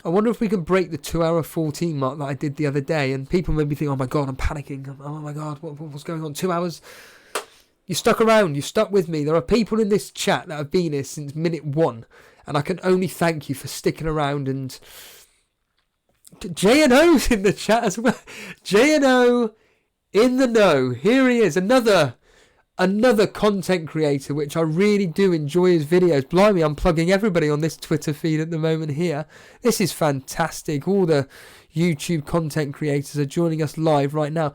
I wonder if we can break the 2 hour 14 mark that I did the other day. And people maybe think, oh my God, I'm panicking. Oh my God, what's going on? 2 hours? You stuck around. You stuck with me. There are people in this chat that have been here since minute 1. And I can only thank you for sticking around. And J&O's in the chat as well. J&O in the know. Here he is. Another content creator, which I really do enjoy his videos. Blimey, I'm plugging everybody on this Twitter feed at the moment here. This is fantastic. All the YouTube content creators are joining us live right now.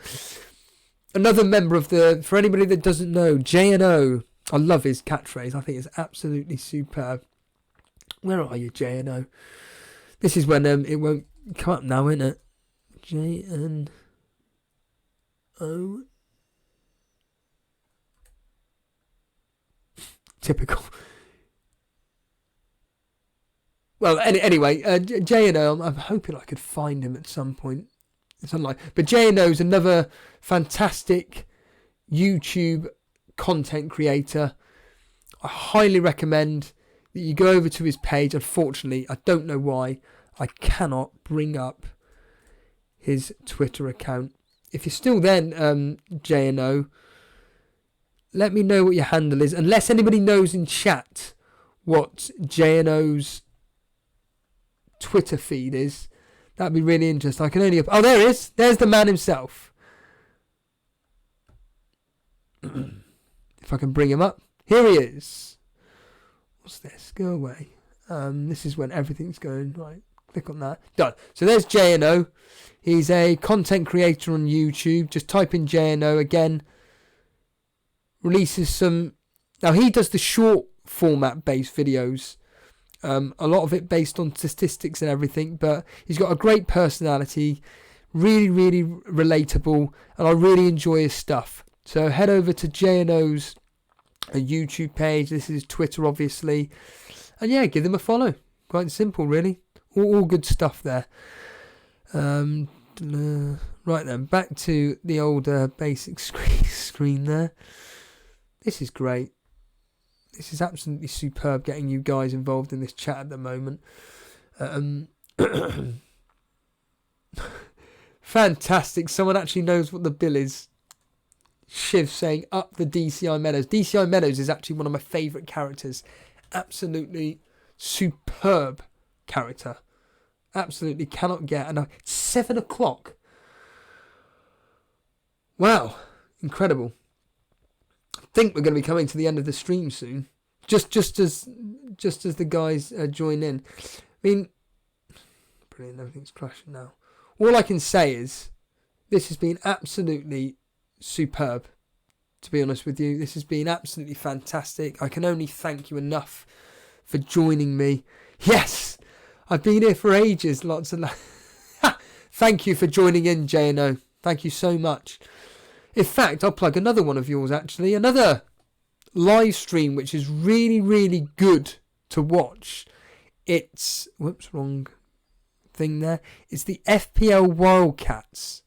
Another member of for anybody that doesn't know, J&O. I love his catchphrase. I think it's absolutely superb. Where are you, J&O? This is when it won't come up now, isn't it? J&O. Typical. Well, anyway, J&O, I'm hoping I could find him at some point. It's unlikely. But J&O is another fantastic YouTube content creator. I highly recommend that you go over to his page. Unfortunately, I don't know why, I cannot bring up his Twitter account. If you're still there, J&O, let me know what your handle is. Unless anybody knows in chat what J&O's Twitter feed is, that'd be really interesting. I can only... Oh, there he is. There's the man himself. If I can bring him up. Here he is. What's this? Go away. This is when everything's going... Right, click on that. Done. So there's J&O. He's a content creator on YouTube. Just type in J&O again. Releases some... Now, he does the short format based videos. A lot of it based on statistics and everything. But he's got a great personality. Really, really relatable. And I really enjoy his stuff. So head over to J&O's YouTube page. This is Twitter, obviously. And yeah, give them a follow. Quite simple, really. All good stuff there. Right then, back to the old basic screen there. This is great. This is absolutely superb getting you guys involved in this chat at the moment. Fantastic. Someone actually knows what the bill is. Shiv saying up the DCI Meadows. DCI Meadows is actually one of my favourite characters. Absolutely superb character. Absolutely cannot get enough. It's 7 o'clock. Wow. Incredible. I think we're going to be coming to the end of the stream soon. Just as the guys join in. I mean, brilliant. Everything's crashing now. All I can say is this has been absolutely superb. To be honest with you, this has been absolutely fantastic. I can only thank you enough for joining me. Yes, I've been here for ages. Lots of thank you for joining in, J&O. Thank you so much. In fact, I'll plug another one of yours, actually. Another live stream, which is really, really good to watch. It's... Whoops, wrong thing there. It's the FPL Wildcats.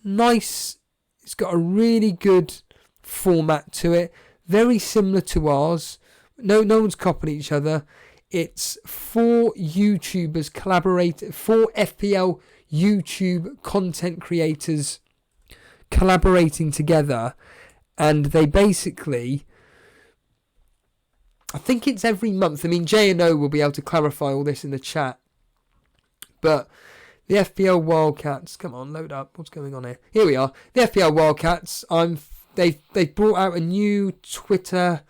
Nice. It's got a really good format to it. Very similar to ours. No one's copying each other. It's 4 YouTubers collaborating, 4 FPL YouTube content creators collaborating together, and they basically, I think it's every month. I mean, J&O will be able to clarify all this in the chat, but the FPL Wildcats, come on, load up, what's going on here? Here we are, the FPL Wildcats. They've brought out a new Twitter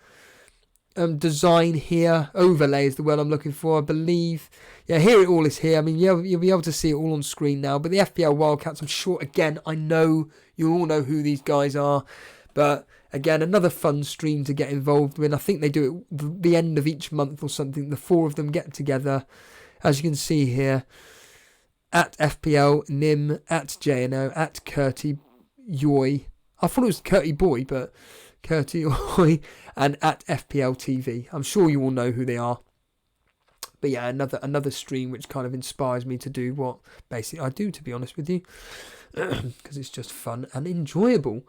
design here. Overlay is the word I'm looking for, I believe. Yeah, here it all is here. I mean, you'll be able to see it all on screen now. But the FPL Wildcats, I'm sure, again, I know you all know who these guys are. But again, another fun stream to get involved with. I think they do it at the end of each month or something. The 4 of them get together, as you can see here. At FPL Nim, at J&O, at Curty Yoy. I thought it was Curty Boy, but Curty Yoy, and at FPL TV. I'm sure you all know who they are. But yeah, another stream which kind of inspires me to do what basically I do, to be honest with you, because it's just fun and enjoyable.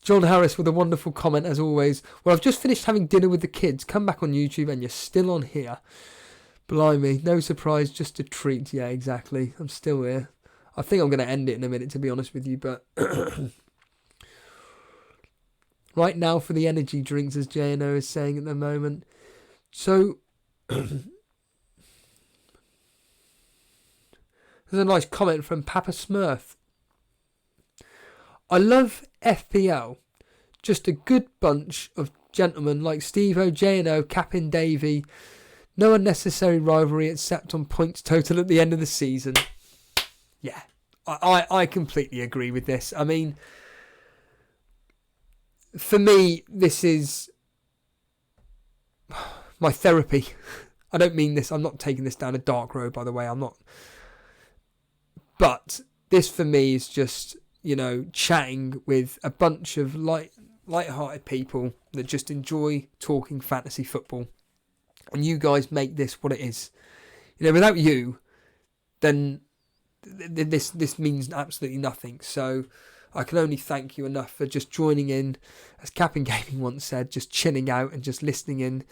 John Harris with a wonderful comment as always. Well, I've just finished having dinner with the kids. Come back on YouTube and you're still on here. Blimey, no surprise, just a treat. Yeah, exactly. I'm still here. I think I'm going to end it in a minute, to be honest with you, but right now for the energy drinks, as JNO is saying at the moment. So there's a nice comment from Papa Smurf. I love FPL. Just a good bunch of gentlemen like Steve-O, JNO, Captain Davey. No unnecessary rivalry except on points total at the end of the season. Yeah, I completely agree with this. I mean, for me, this is my therapy. I don't mean this. I'm not taking this down a dark road, by the way. I'm not. But this for me is just, chatting with a bunch of light-hearted people that just enjoy talking fantasy football. And you guys make this what it is. Without you, then this means absolutely nothing. So I can only thank you enough for just joining in, as Captain Gaming once said, just chilling out and just listening in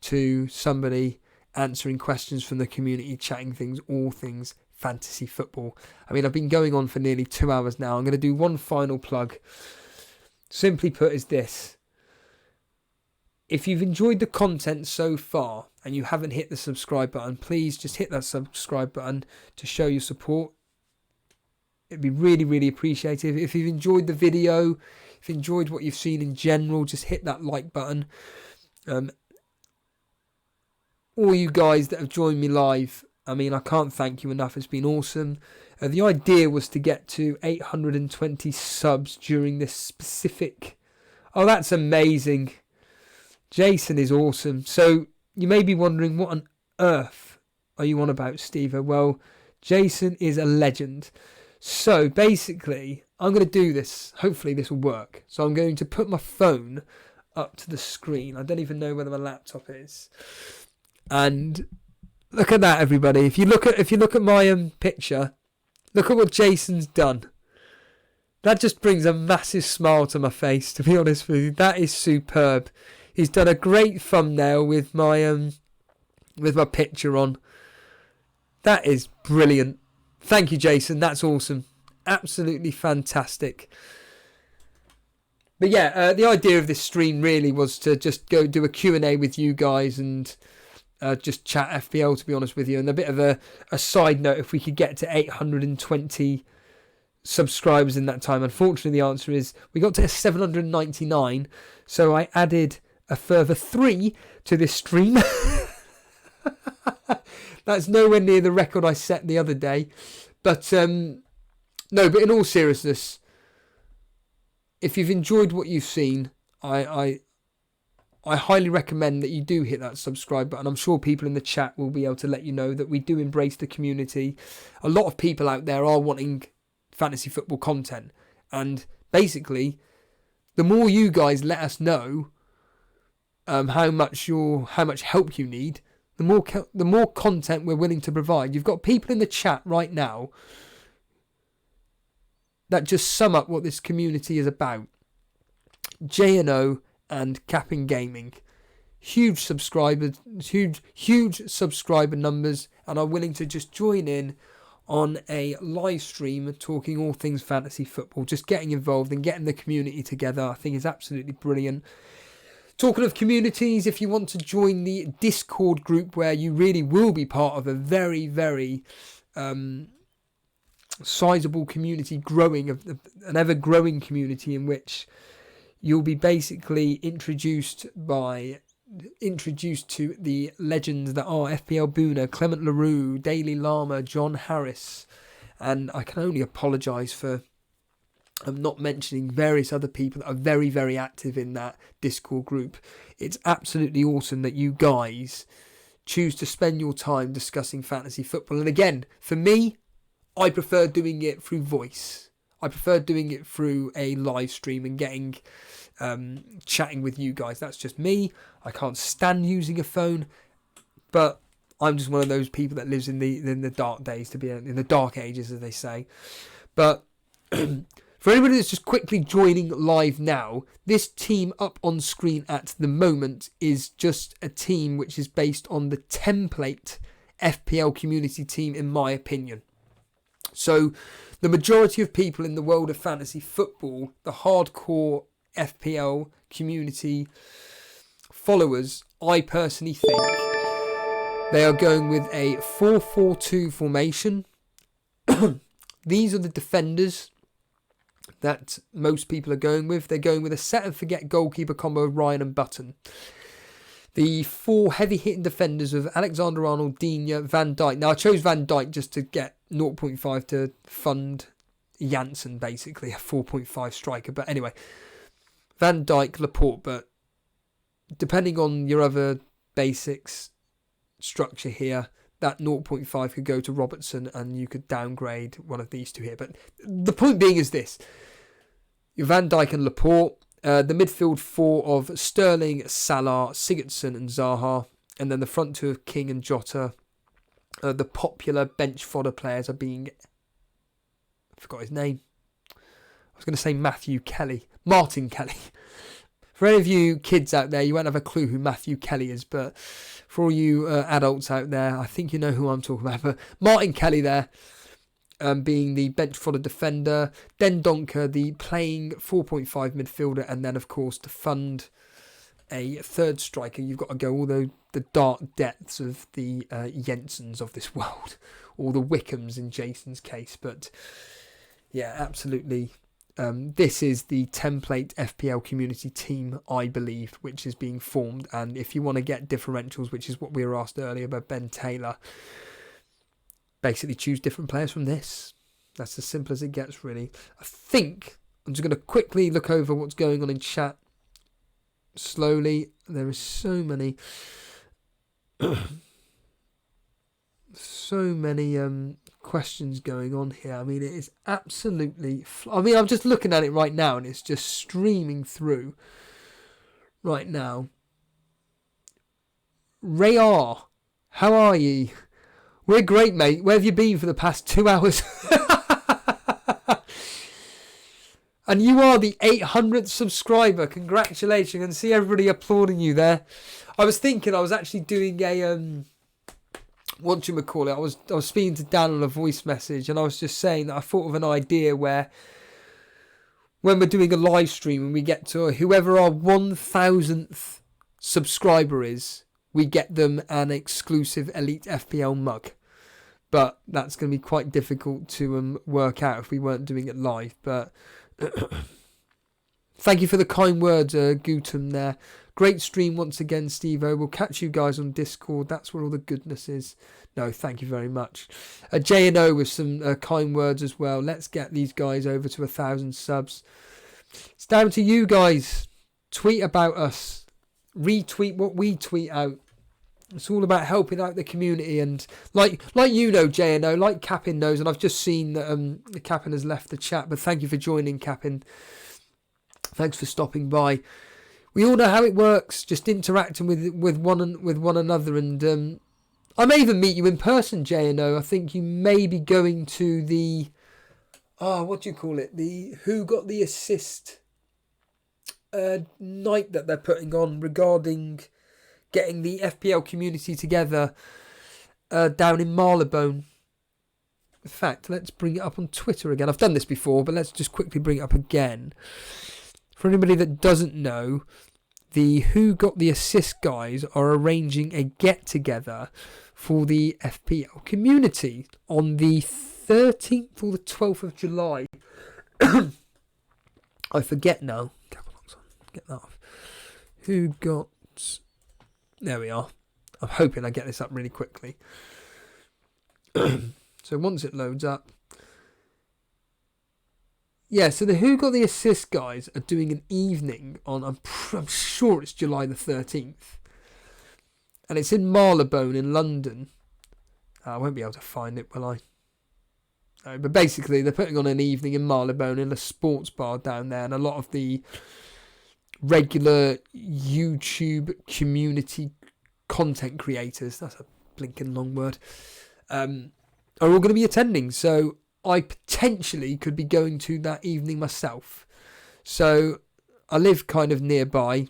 to somebody answering questions from the community, chatting things, all things fantasy football. I mean, I've been going on for nearly 2 hours now. I'm going to do one final plug. Simply put is this. If you've enjoyed the content so far and you haven't hit the subscribe button, please just hit that subscribe button to show your support. It'd be really, really appreciated. If you've enjoyed the video, if you enjoyed what you've seen in general, just hit that like button. All you guys that have joined me live, I mean, I can't thank you enough. It's been awesome. The idea was to get to 820 subs during this specific... Oh, that's amazing. Jason is awesome. So you may be wondering, what on earth are you on about, Steve? Well, Jason is a legend. So basically, I'm going to do this. Hopefully this will work. So I'm going to put my phone up to the screen. I don't even know whether my laptop is. And look at that, everybody. If you look at my picture, look at what Jason's done. That just brings a massive smile to my face, to be honest with you. That is superb. He's done a great thumbnail with my picture on. That is brilliant. Thank you, Jason. That's awesome. Absolutely fantastic. But yeah, the idea of this stream really was to just go do a Q&A with you guys and just chat FPL, to be honest with you. And a bit of a side note, if we could get to 820 subscribers in that time. Unfortunately, the answer is we got to 799. So I added a further 3 to this stream. That's nowhere near the record I set the other day. But no, but in all seriousness, if you've enjoyed what you've seen, I highly recommend that you do hit that subscribe button. I'm sure people in the chat will be able to let you know that we do embrace the community. A lot of people out there are wanting fantasy football content. And basically, the more you guys let us know how much help you need, the more content we're willing to provide. You've got people in the chat right now that just sum up what this community is about. JNO and Capping Gaming, huge subscriber numbers, and are willing to just join in on a live stream talking all things fantasy football, just getting involved and getting the community together. I think is absolutely brilliant. Talking of communities, if you want to join the Discord group, where you really will be part of a very, very sizable community, an ever-growing community, in which you'll be basically introduced to the legends that are FPL Boona, Clement LaRue, Daily Llama, John Harris, and I can only apologise for not mentioning various other people that are very, very active in that Discord group. It's absolutely awesome that you guys choose to spend your time discussing fantasy football. And again, for me, I prefer doing it through voice. I prefer doing it through a live stream and getting chatting with you guys. That's just me. I can't stand using a phone, but I'm just one of those people that lives in the dark days, to be in the dark ages, as they say. But for anybody that's just quickly joining live now, this team up on screen at the moment is just a team which is based on the template FPL community team, in my opinion. So the majority of people in the world of fantasy football, the hardcore FPL community followers, I personally think they are going with a 4-4-2 formation. These are the defenders that most people are going with. They're going with a set and forget goalkeeper combo of Ryan and Button. The 4 heavy-hitting defenders of Alexander-Arnold, Digne, Van Dijk. Now, I chose Van Dijk just to get 0.5 to fund Janssen, basically, a 4.5 striker. But anyway, Van Dijk, Laporte. But depending on your other basics structure here, that 0.5 could go to Robertson and you could downgrade one of these two here. But the point being is this. Your Van Dijk and Laporte. The midfield 4 of Sterling, Salah, Sigurdsson and Zaha. And then the front 2 of King and Jota. The popular bench fodder players are being... I forgot his name. I was going to say Martin Kelly. For any of you kids out there, you won't have a clue who Matthew Kelly is. But for all you adults out there, I think you know who I'm talking about. But Martin Kelly there. Being the bench fodder defender, then Donker, the playing 4.5 midfielder, and then of course to fund a third striker, you've got to go all the dark depths of the Jensens of this world, or the Wickhams in Jason's case. But yeah, absolutely. This is the template FPL community team, I believe, which is being formed. And if you want to get differentials, which is what we were asked earlier by Ben Taylor, basically choose different players from this. That's as simple as it gets, really. I think I'm just going to quickly look over what's going on in chat slowly. There is so many questions going on here. I mean, it is absolutely... I'm just looking at it right now and it's just streaming through right now. Rayar, how are you? We're great, mate. Where have you been for the past 2 hours? And you are the 800th subscriber. Congratulations. And see everybody applauding you there. I was thinking I was actually doing a... whatchamacallit. I was speaking to Dan on a voice message. And I was just saying that I thought of an idea where... when we're doing a live stream and we get to whoever our 1000th subscriber is... we get them an exclusive Elite FPL mug. But that's going to be quite difficult to work out if we weren't doing it live. But thank you for the kind words, Gutum there. Great stream once again, Steve-O. We'll catch you guys on Discord. That's where all the goodness is. No, thank you very much. J&O with some kind words as well. Let's get these guys over to 1,000 subs. It's down to you guys. Tweet about us. Retweet what we tweet out. It's all about helping out the community, and like you know, J&O, like Capin knows, and I've just seen that Capin has left the chat, but thank you for joining, Capin. Thanks for stopping by. We all know how it works, just interacting with one another, and I may even meet you in person, J&O. I think you may be going to the what do you call it? The Who Got the Assist night that they're putting on regarding getting the FPL community together down in Marylebone. In fact, let's bring it up on Twitter again. I've done this before, but let's just quickly bring it up again. For anybody that doesn't know, the Who Got the Assist guys are arranging a get-together for the FPL community on the 13th or the 12th of July. I forget now. Get that off. Who got... There we are. I'm hoping I get this up really quickly. So once it loads up. Yeah, so the Who Got the Assist guys are doing an evening on, I'm sure it's July the 13th. And it's in Marylebone in London. I won't be able to find it, will I? But basically, they're putting on an evening in Marylebone in a sports bar down there, and a lot of the regular YouTube community content creators, that's a blinking long word, are all going to be attending. So I potentially could be going to that evening myself. So I live kind of nearby.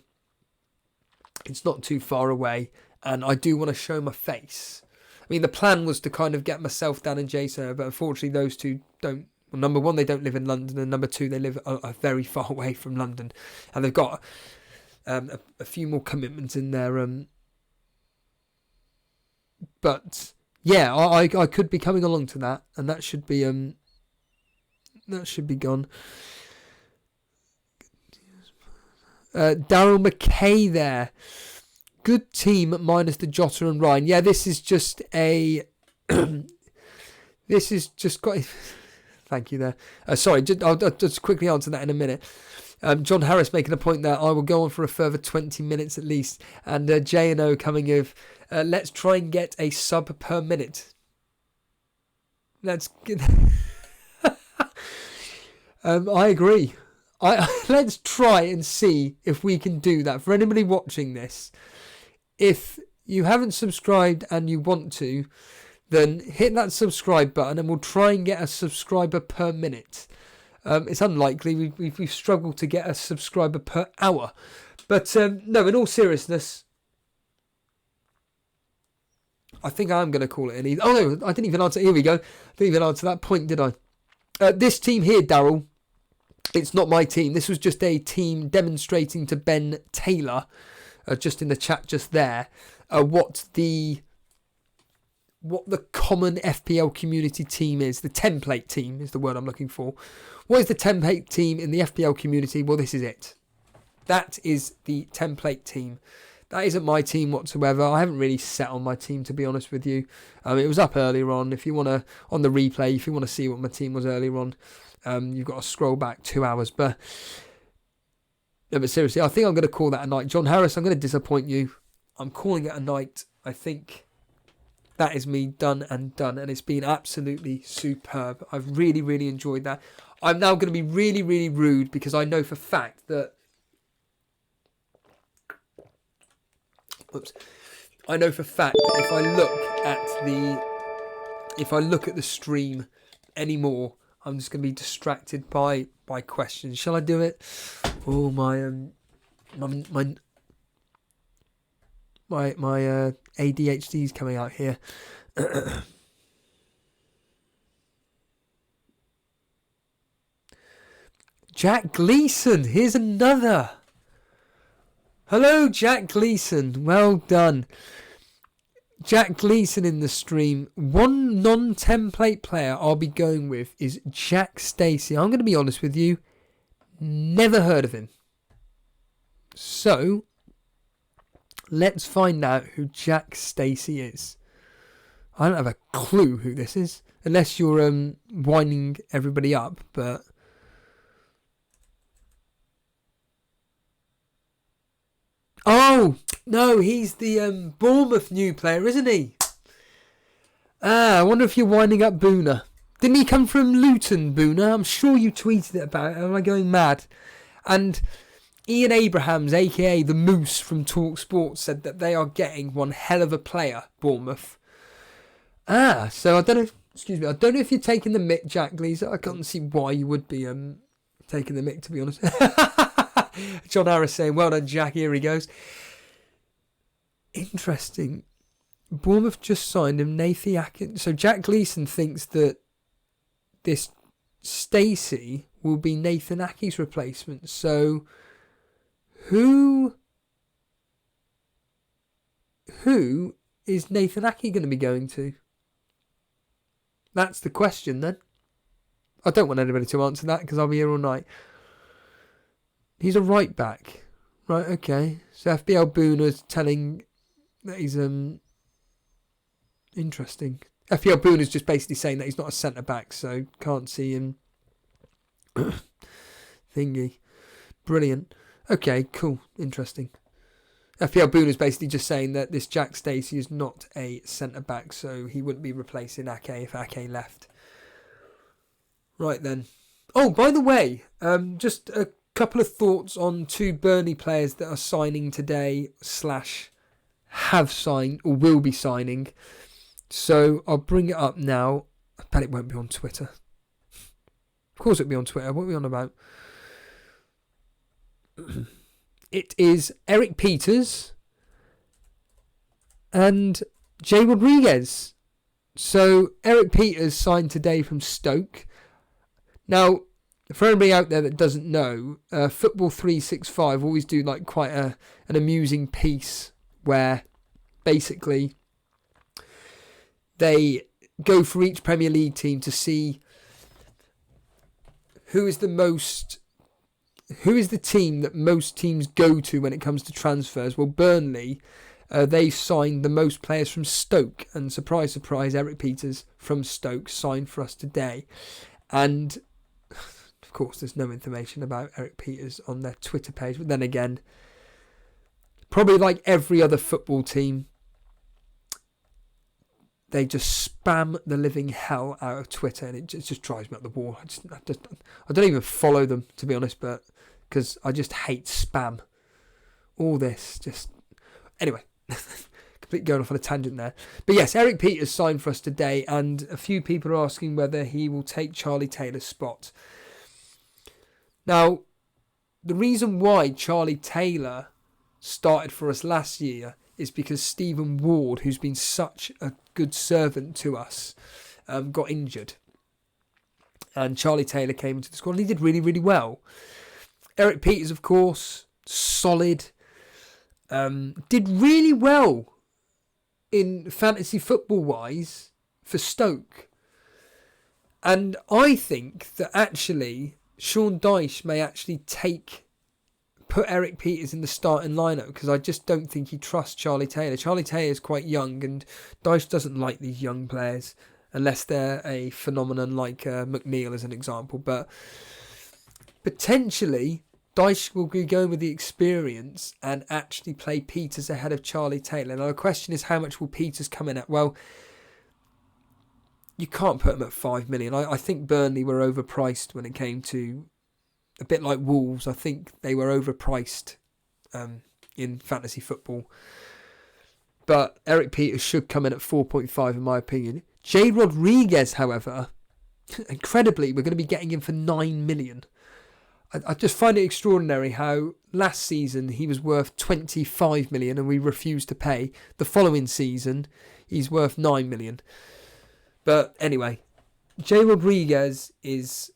It's not too far away, and I do want to show my face. I mean, the plan was to kind of get myself down and Jason, but unfortunately those two don't. Well, number one, they don't live in London, and number two, they live very far away from London, and they've got a few more commitments in there. But yeah, I could be coming along to that, and that should be gone. Daryl McKay there. Good team minus the Jota and Ryan. Yeah, this is just a. This is just got. Thank you there. Sorry, I'll just quickly answer that in a minute. John Harris making a point there. I will go on for a further 20 minutes at least. And J&O coming with, let's try and get a sub per minute. That's good. I agree. Let's try and see if we can do that. For anybody watching this, if you haven't subscribed and you want to, then hit that subscribe button and we'll try and get a subscriber per minute. It's unlikely. We've struggled to get a subscriber per hour. But no, in all seriousness, I think I'm going to call it an easy. Oh no, I didn't even answer. Here we go. I didn't even answer that point, did I? This team here, Daryl, it's not my team. This was just a team demonstrating to Ben Taylor, just in the chat just there, what the common FPL community team is. The template team is the word I'm looking for. What is the template team in the FPL community? Well, this is it. That is the template team. That isn't my team whatsoever. I haven't really set on my team, to be honest with you. It was up earlier on. If you want to, on the replay, if you want to see what my team was earlier on, you've got to scroll back 2 hours. But seriously, I think I'm going to call that a night. John Harris, I'm going to disappoint you. I'm calling it a night. I think that is me done, and it's been absolutely superb. I've really, really enjoyed that. I'm now going to be really, really rude because I know for fact that... I know for fact that if I look at the stream anymore, I'm just going to be distracted by questions. Shall I do it? Oh, my ADHD is coming out here. Jack Gleason, here's another. Hello, Jack Gleason. Well done. Jack Gleason in the stream. One non-template player I'll be going with is Jack Stacey. I'm going to be honest with you. Never heard of him. So, let's find out who Jack Stacey is. I don't have a clue who this is. Unless you're winding everybody up, but... Oh, no, he's the Bournemouth new player, isn't he? I wonder if you're winding up Booner. Didn't he come from Luton, Booner? I'm sure you tweeted it about it. Am I going mad? And Ian Abrahams, a.k.a. the Moose from Talk Sports, said that they are getting one hell of a player, Bournemouth. So I don't know. Excuse me. I don't know if you're taking the mick, Jack Gleason. I can't see why you would be taking the mick, to be honest. John Harris saying, well done, Jack. Here he goes. Interesting. Bournemouth just signed him, Nathan Atkins. So Jack Gleason thinks that this Stacey will be Nathan Ake's replacement. So who is Nathan Ake going to be going to? That's the question then. I don't want anybody to answer that because I'll be here all night. He's a right back. Right, okay. So FBL Booner's telling that he's interesting. FPL Booner's just basically saying that he's not a centre back, so can't see him thingy. Brilliant. Okay, cool. Interesting. FPL Booner's basically just saying that this Jack Stacey is not a centre back, so he wouldn't be replacing Ake if Ake left. Right then. Oh, by the way, just a couple of thoughts on 2 Burnley players that are signing today / have signed or will be signing. So I'll bring it up now. I bet it won't be on Twitter. Of course it'll be on Twitter. What are we on about? It is Eric Peters and Jay Rodriguez. So Eric Peters signed today from Stoke. Now, for anybody out there that doesn't know, Football 365 always do like quite an amusing piece where basically they go for each Premier League team to see who is the team that most teams go to when it comes to transfers. Well, Burnley, they signed the most players from Stoke, and surprise, surprise, Eric Peters from Stoke signed for us today. And of course, there's no information about Eric Peters on their Twitter page. But then again, probably like every other football team, they just spam the living hell out of Twitter, and it just drives me up the wall. I don't even follow them, to be honest, but because I just hate spam. All this, just... Anyway, completely going off on a tangent there. But yes, Eric Peters signed for us today, and a few people are asking whether he will take Charlie Taylor's spot. Now, the reason why Charlie Taylor started for us last year is because Stephen Ward, who's been such a good servant to us, got injured. And Charlie Taylor came into the squad and he did really, really well. Eric Peters, of course, solid. Did really well in fantasy football-wise for Stoke. And I think that actually Sean Dyche may actually put Eric Peters in the starting lineup, because I just don't think he trusts Charlie Taylor. Charlie Taylor is quite young, and Dyche doesn't like these young players unless they're a phenomenon like McNeil as an example. But potentially Dyche will be going with the experience and actually play Peters ahead of Charlie Taylor. Now the question is, how much will Peters come in at? Well, you can't put him at 5 million. I think Burnley were overpriced when it came to, a bit like Wolves. I think they were overpriced in fantasy football. But Eric Peters should come in at 4.5 in my opinion. Jay Rodriguez, however, incredibly, we're going to be getting him for 9 million. I just find it extraordinary how last season he was worth 25 million and we refused to pay. The following season, he's worth 9 million. But anyway, Jay Rodriguez is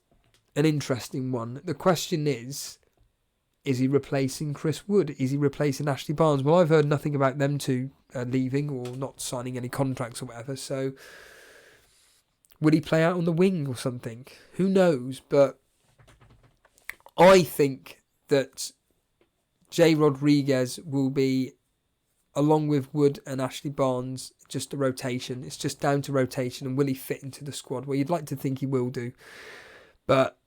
an interesting one. The question is he replacing Chris Wood? Is he replacing Ashley Barnes? Well, I've heard nothing about them two leaving or not signing any contracts or whatever. So would he play out on the wing or something? Who knows? But I think that Jay Rodriguez will be, along with Wood and Ashley Barnes, just a rotation. It's just down to rotation, and will he fit into the squad? Well, you'd like to think he will do. But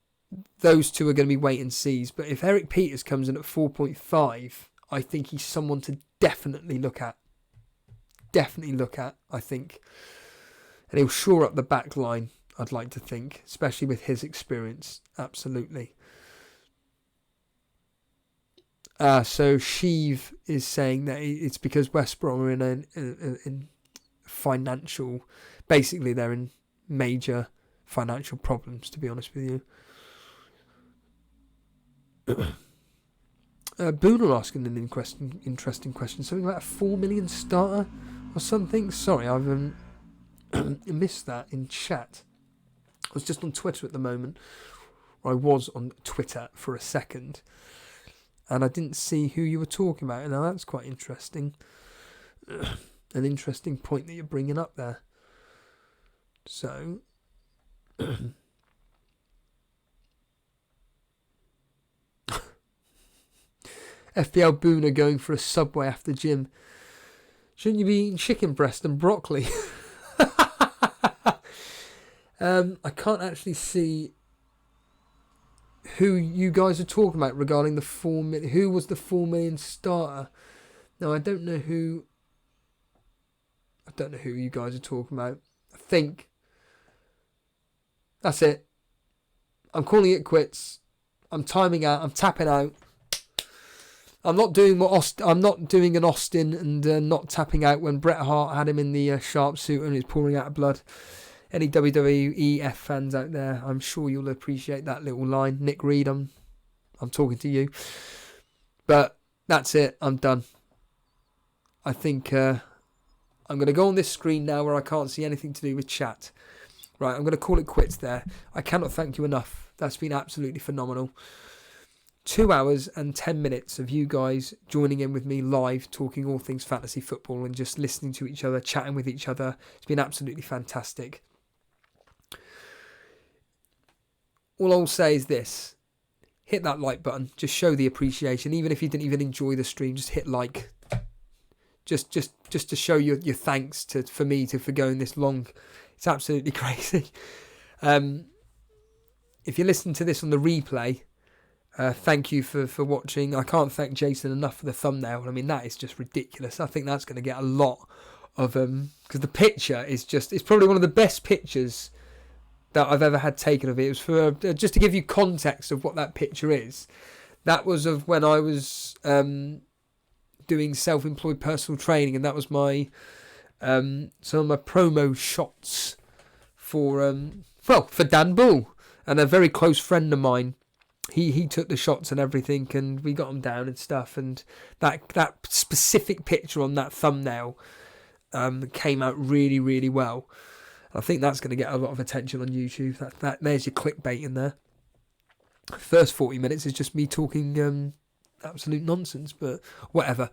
those two are going to be wait and sees. But if Eric Peters comes in at 4.5, I think he's someone to definitely look at. Definitely look at, I think. And he'll shore up the back line, I'd like to think, especially with his experience. Absolutely. So Sheev is saying that it's because West Brom are in financial... Basically, they're in major financial problems, to be honest with you. Boone asking an interesting question. Something about a 4 million starter or something. Sorry, I've missed that in chat. I was just on Twitter at the moment. Or I was on Twitter for a second. And I didn't see who you were talking about. Now that's quite interesting. An interesting point that you're bringing up there. So... FPL Boone are going for a Subway after gym. Shouldn't you be eating chicken breast and broccoli? I can't actually see who you guys are talking about regarding the 4 million. Who was the 4 million starter? No, I don't know who you guys are talking about. I think that's it. I'm calling it quits. I'm timing out. I'm tapping out. I'm not doing an Austin and not tapping out when Bret Hart had him in the sharp suit and he was pouring out of blood. Any WWEF fans out there, I'm sure you'll appreciate that little line. Nick Reed, I'm talking to you. But that's it. I'm done. I think I'm going to go on this screen now where I can't see anything to do with chat. Right, I'm going to call it quits there. I cannot thank you enough. That's been absolutely phenomenal. 2 hours and 10 minutes of you guys joining in with me live, talking all things fantasy football and just listening to each other, chatting with each other. It's been absolutely fantastic. All I'll say is this. Hit that like button. Just show the appreciation. Even if you didn't even enjoy the stream, just hit like. Just to show your thanks for going this long. It's absolutely crazy. If you listen to this on the replay, thank you for watching. I can't thank Jason enough for the thumbnail. I mean, that is just ridiculous. I think that's going to get a lot of because the picture is it's probably one of the best pictures that I've ever had taken of it. It was for just to give you context of what that picture is. That was of when I was doing self-employed personal training, and that was my some of my promo shots for Dan Bull, and a very close friend of mine. He took the shots and everything, and we got them down and stuff. And that specific picture on that thumbnail came out really, really well. I think that's going to get a lot of attention on YouTube. There's your clickbait in there. First 40 minutes is just me talking absolute nonsense, but whatever.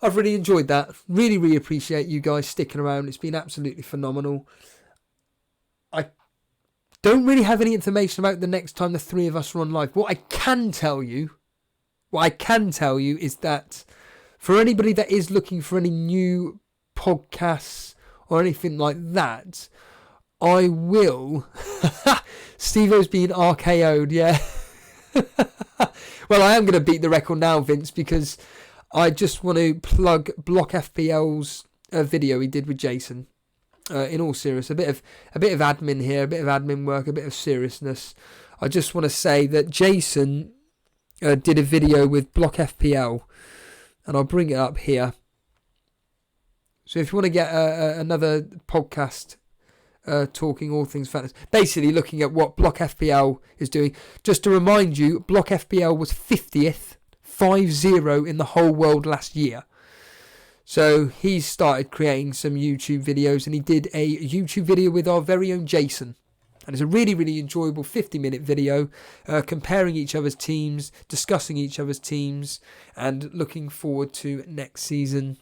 I've really enjoyed that. Really, really appreciate you guys sticking around. It's been absolutely phenomenal. I don't really have any information about the next time the three of us are on live. What I can tell you is that for anybody that is looking for any new podcasts or anything like that, I will. Steve-O's being RKO'd, yeah. Well, I am going to beat the record now, Vince, because I just want to plug Block FPL's video he did with Jason. In all seriousness, a bit of admin here, a bit of admin work, a bit of seriousness. I just want to say that Jason did a video with Block FPL, and I'll bring it up here. So if you want to get another podcast talking all things fantasy, basically looking at what Block FPL is doing. Just to remind you, Block FPL was 50th, 5-0 in the whole world last year. So he started creating some YouTube videos, and he did a YouTube video with our very own Jason. And it's a really, really enjoyable 50-minute video comparing each other's teams, discussing each other's teams, and looking forward to next season.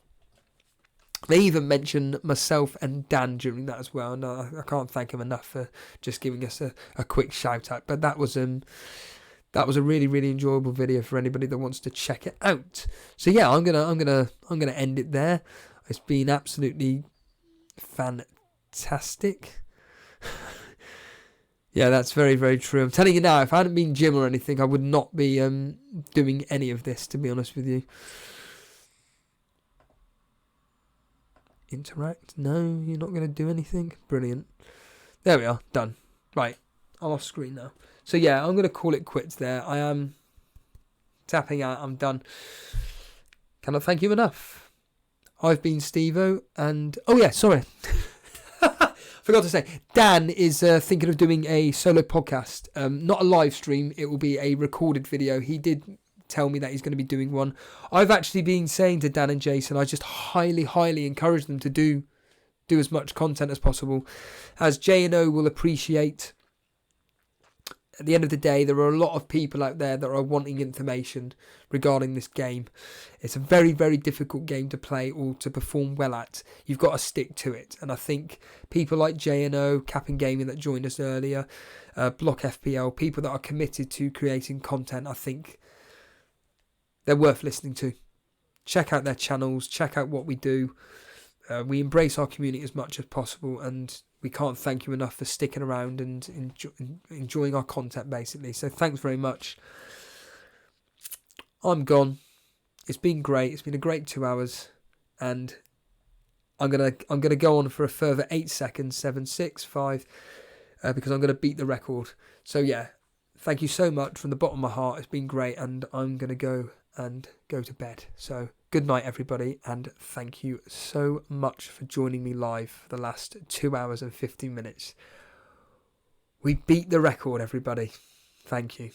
They even mentioned myself and Dan during that as well. No, I can't thank him enough for just giving us a quick shout out. But that was a really, really enjoyable video for anybody that wants to check it out. So yeah, I'm gonna end it there. It's been absolutely fantastic. Yeah, that's very, very true. I'm telling you now, if I hadn't been Jim or anything, I would not be doing any of this, to be honest with you. Interact? No, you're not going to do anything? Brilliant. There we are, done. Right, I'm off screen now. So yeah, I'm going to call it quits there. I am tapping out, I'm done. Cannot thank you enough. I've been Steve-O, and... oh yeah, sorry. Forgot to say, Dan is thinking of doing a solo podcast. Not a live stream, it will be a recorded video. He did tell me that he's going to be doing one. I've actually been saying to Dan and Jason, I just highly, highly encourage them to do as much content as possible. As J&O will appreciate, at the end of the day, there are a lot of people out there that are wanting information regarding this game. It's a very, very difficult game to play or to perform well at. You've got to stick to it. And I think people like J&O, Cap'n Gaming that joined us earlier, Block FPL, people that are committed to creating content, I think they're worth listening to. Check out their channels, check out what we do. We embrace our community as much as possible, and we can't thank you enough for sticking around and enjoying our content, basically. So thanks very much. I'm gone. It's been great. It's been a great 2 hours, and I'm gonna go on for a further 8 seconds. 7, 6, 5. because I'm going to beat the record. So yeah, thank you so much from the bottom of my heart. It's been great, and I'm going to go to bed. So good night, everybody, and thank you so much for joining me live for the last 2 hours and 15 minutes. We beat the record, everybody. Thank you.